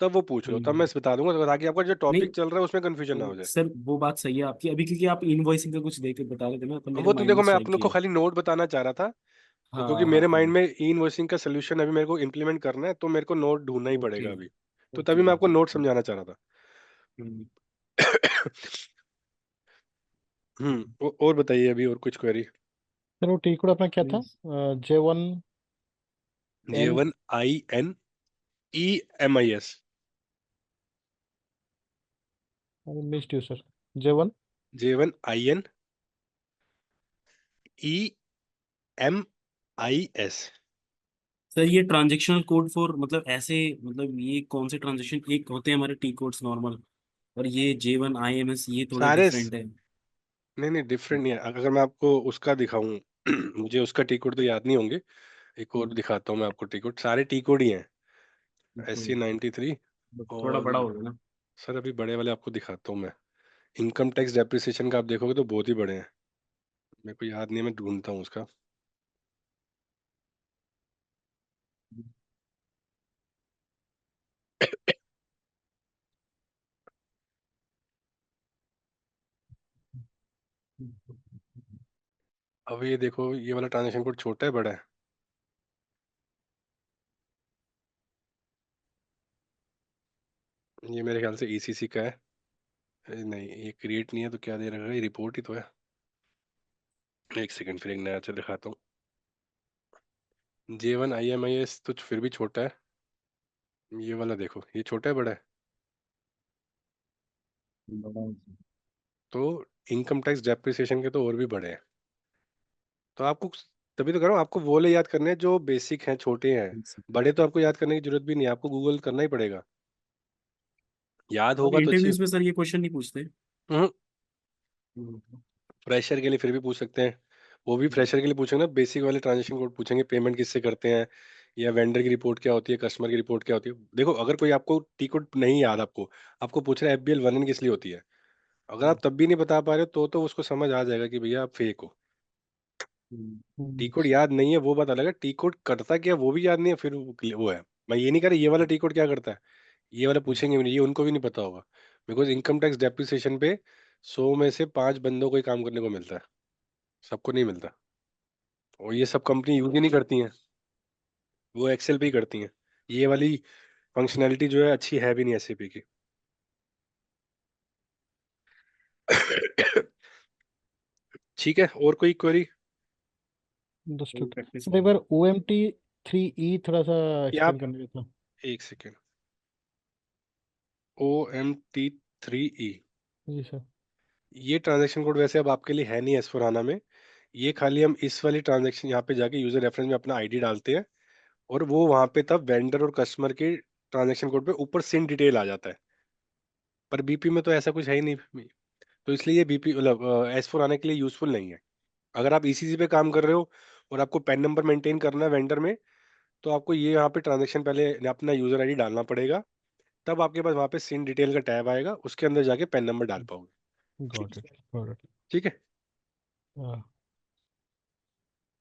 तब वो पूछ लो, तब मैं बता दूंगा, ताकि आपका जो नहीं, टॉपिक चल रहा है उसमें कंफ्यूजन ना हो जाए। सर वो बात सही है आपकी, अभी क्योंकि आप इनवॉइसिंग का कुछ देख के बता रहे थे ना, तो मेरे वो तो माइंड देखो में मैं स्ट्राइक अपने को किया। खाली नोट बताना चाह रहा था तो क्योंकि हाँ मेरे हाँ माइंड में ई इनवॉइसिंग का सोल्यूशन अभी मेरे को इम्प्लीमेंट करना है, तो मेरे को नोट ढूंढना ही ओके पड़ेगा अभी। तो ओके तभी मैं आपको ओके नोट समझाना चाह रहा था। हम्म, और बताइए अभी और कुछ क्वेरी। चलो टी कोड अपना क्या था? J1 N JINEMIS। Missed you sir. J1 JINEMIS। Sir ये ट्रांजेक्शनल कोड फॉर मतलब ऐसे मतलब ये कौन से ट्रांजेक्शन एक होते हैं हमारे टी कोड्स नॉर्मल, और ये J1IMS ये थोड़े सारे डिफरेंट है। नहीं डिफरेंट नहीं है। अगर मैं आपको उसका दिखाऊं मुझे उसका टी कोड तो याद नहीं होंगे। एक और दिखाता हूँ मैं आपको टी कोड, सारे टी कोड ही हैं। SC93। थोड़ा बड़ा और होगा ना। सर अभी बड़े वाले आपको दिखाता हूँ मैं। इनकम टैक्स डेप्रिसिएशन का आप देखोगे तो बहुत ही बड़े हैं। मेरे को याद नहीं है, मैं ढूंढता हूँ उसका। अब ये देखो, ये वाला ट्रांजेक्शन कोड छोटा है बड़ा है? ये मेरे ख्याल से ECC का है। नहीं ये क्रिएट नहीं है तो क्या दे रखा है, ये रिपोर्ट ही तो है। एक सेकंड, फिर एक नया चल दिखाता हूँ। J1IMIS तो फिर भी छोटा है। ये वाला देखो, ये छोटा है बड़ा है? तो इनकम टैक्स डेप्रिसिएशन के तो और भी बड़े हैं। तो आपको तभी तो कह रहा हूँ, आपको वो वाले याद करने हैं जो बेसिक हैं, छोटे हैं। बड़े तो आपको याद करने की जरूरत भी नहीं है, आपको गूगल करना ही पड़ेगा। याद और होगा तो अच्छी। इंटरव्यूज में सर ये क्वेश्चन नहीं पूछते। फ्रेशर के लिए फिर भी पूछ सकते हैं। वो भी फ्रेशर के लिए पूछेंगे ना, बेसिक वाले ट्रांजेक्शन कोड पूछेंगे, पेमेंट किससे करते हैं, या वेंडर की रिपोर्ट क्या होती है, कस्टमर की रिपोर्ट क्या होती है। देखो अगर कोई आपको टी कोड नहीं याद, आपको आपको पूछ रहा है FBL 1N किस लिए होती है, अगर आप तब भी नहीं बता पा रहे हो तो उसको समझ आ जाएगा कि भैया आप फेक हो। टी कोड याद नहीं है वो बात अलग है, टी कोड करता क्या वो भी याद नहीं है, फिर वो है। मैं ये नहीं कह रहा ये वाला टी कोड क्या करता है, ये वाला पूछेंगे भी नहीं, ये उनको भी नहीं पता होगा। बिकॉज इनकम टैक्स डेप्रिसिएशन पे 100 में से 5 बंदों को ही काम करने को मिलता है, सबको नहीं मिलता। और ये सब कंपनी यूज ही नहीं करती हैं, वो एक्सेल पे ही करती हैं। ये वाली फंक्शनैलिटी जो है अच्छी है भी नहीं SAP की। ठीक है, और कोई क्वेरी? Understood practice sir. एक बार OMT3E थोड़ा सा या एक्सप्लेन आप करने का था। एक सेकेंड, OMT3E। जी सर। ये ट्रांजैक्शन कोड वैसे अब आपके लिए है नहीं S/4HANA में। ये खाली हम इस वाली ट्रांजैक्शन यहाँ पे जाके यूजर रेफरेंस में अपना ID डालते हैं, और वो वहाँ पे तब वेंडर और कस्टमर के ट्रांजैक्शन कोड पे ऊपर सिन डिटेल आ जाता है। पर BP में तो ऐसा कुछ है ही नहीं, तो इसलिए ये BP मतलब S/4 आने के लिए यूजफुल नहीं है। अगर आप ECC पे काम कर रहे हो और आपको पैन नंबर मेंटेन करना है वेंडर में, तो आपको ये यहाँ पे ट्रांजैक्शन पहले अपना यूजर ID डालना पड़ेगा, तब आपके पास वहाँ पे सिन डिटेल का टैब आएगा, उसके अंदर जाके पैन नंबर डाल गॉट पाओगे। It got it. ठीक है,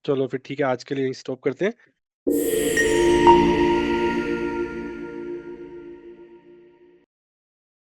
चलो फिर ठीक है, आज के लिए स्टॉप करते हैं।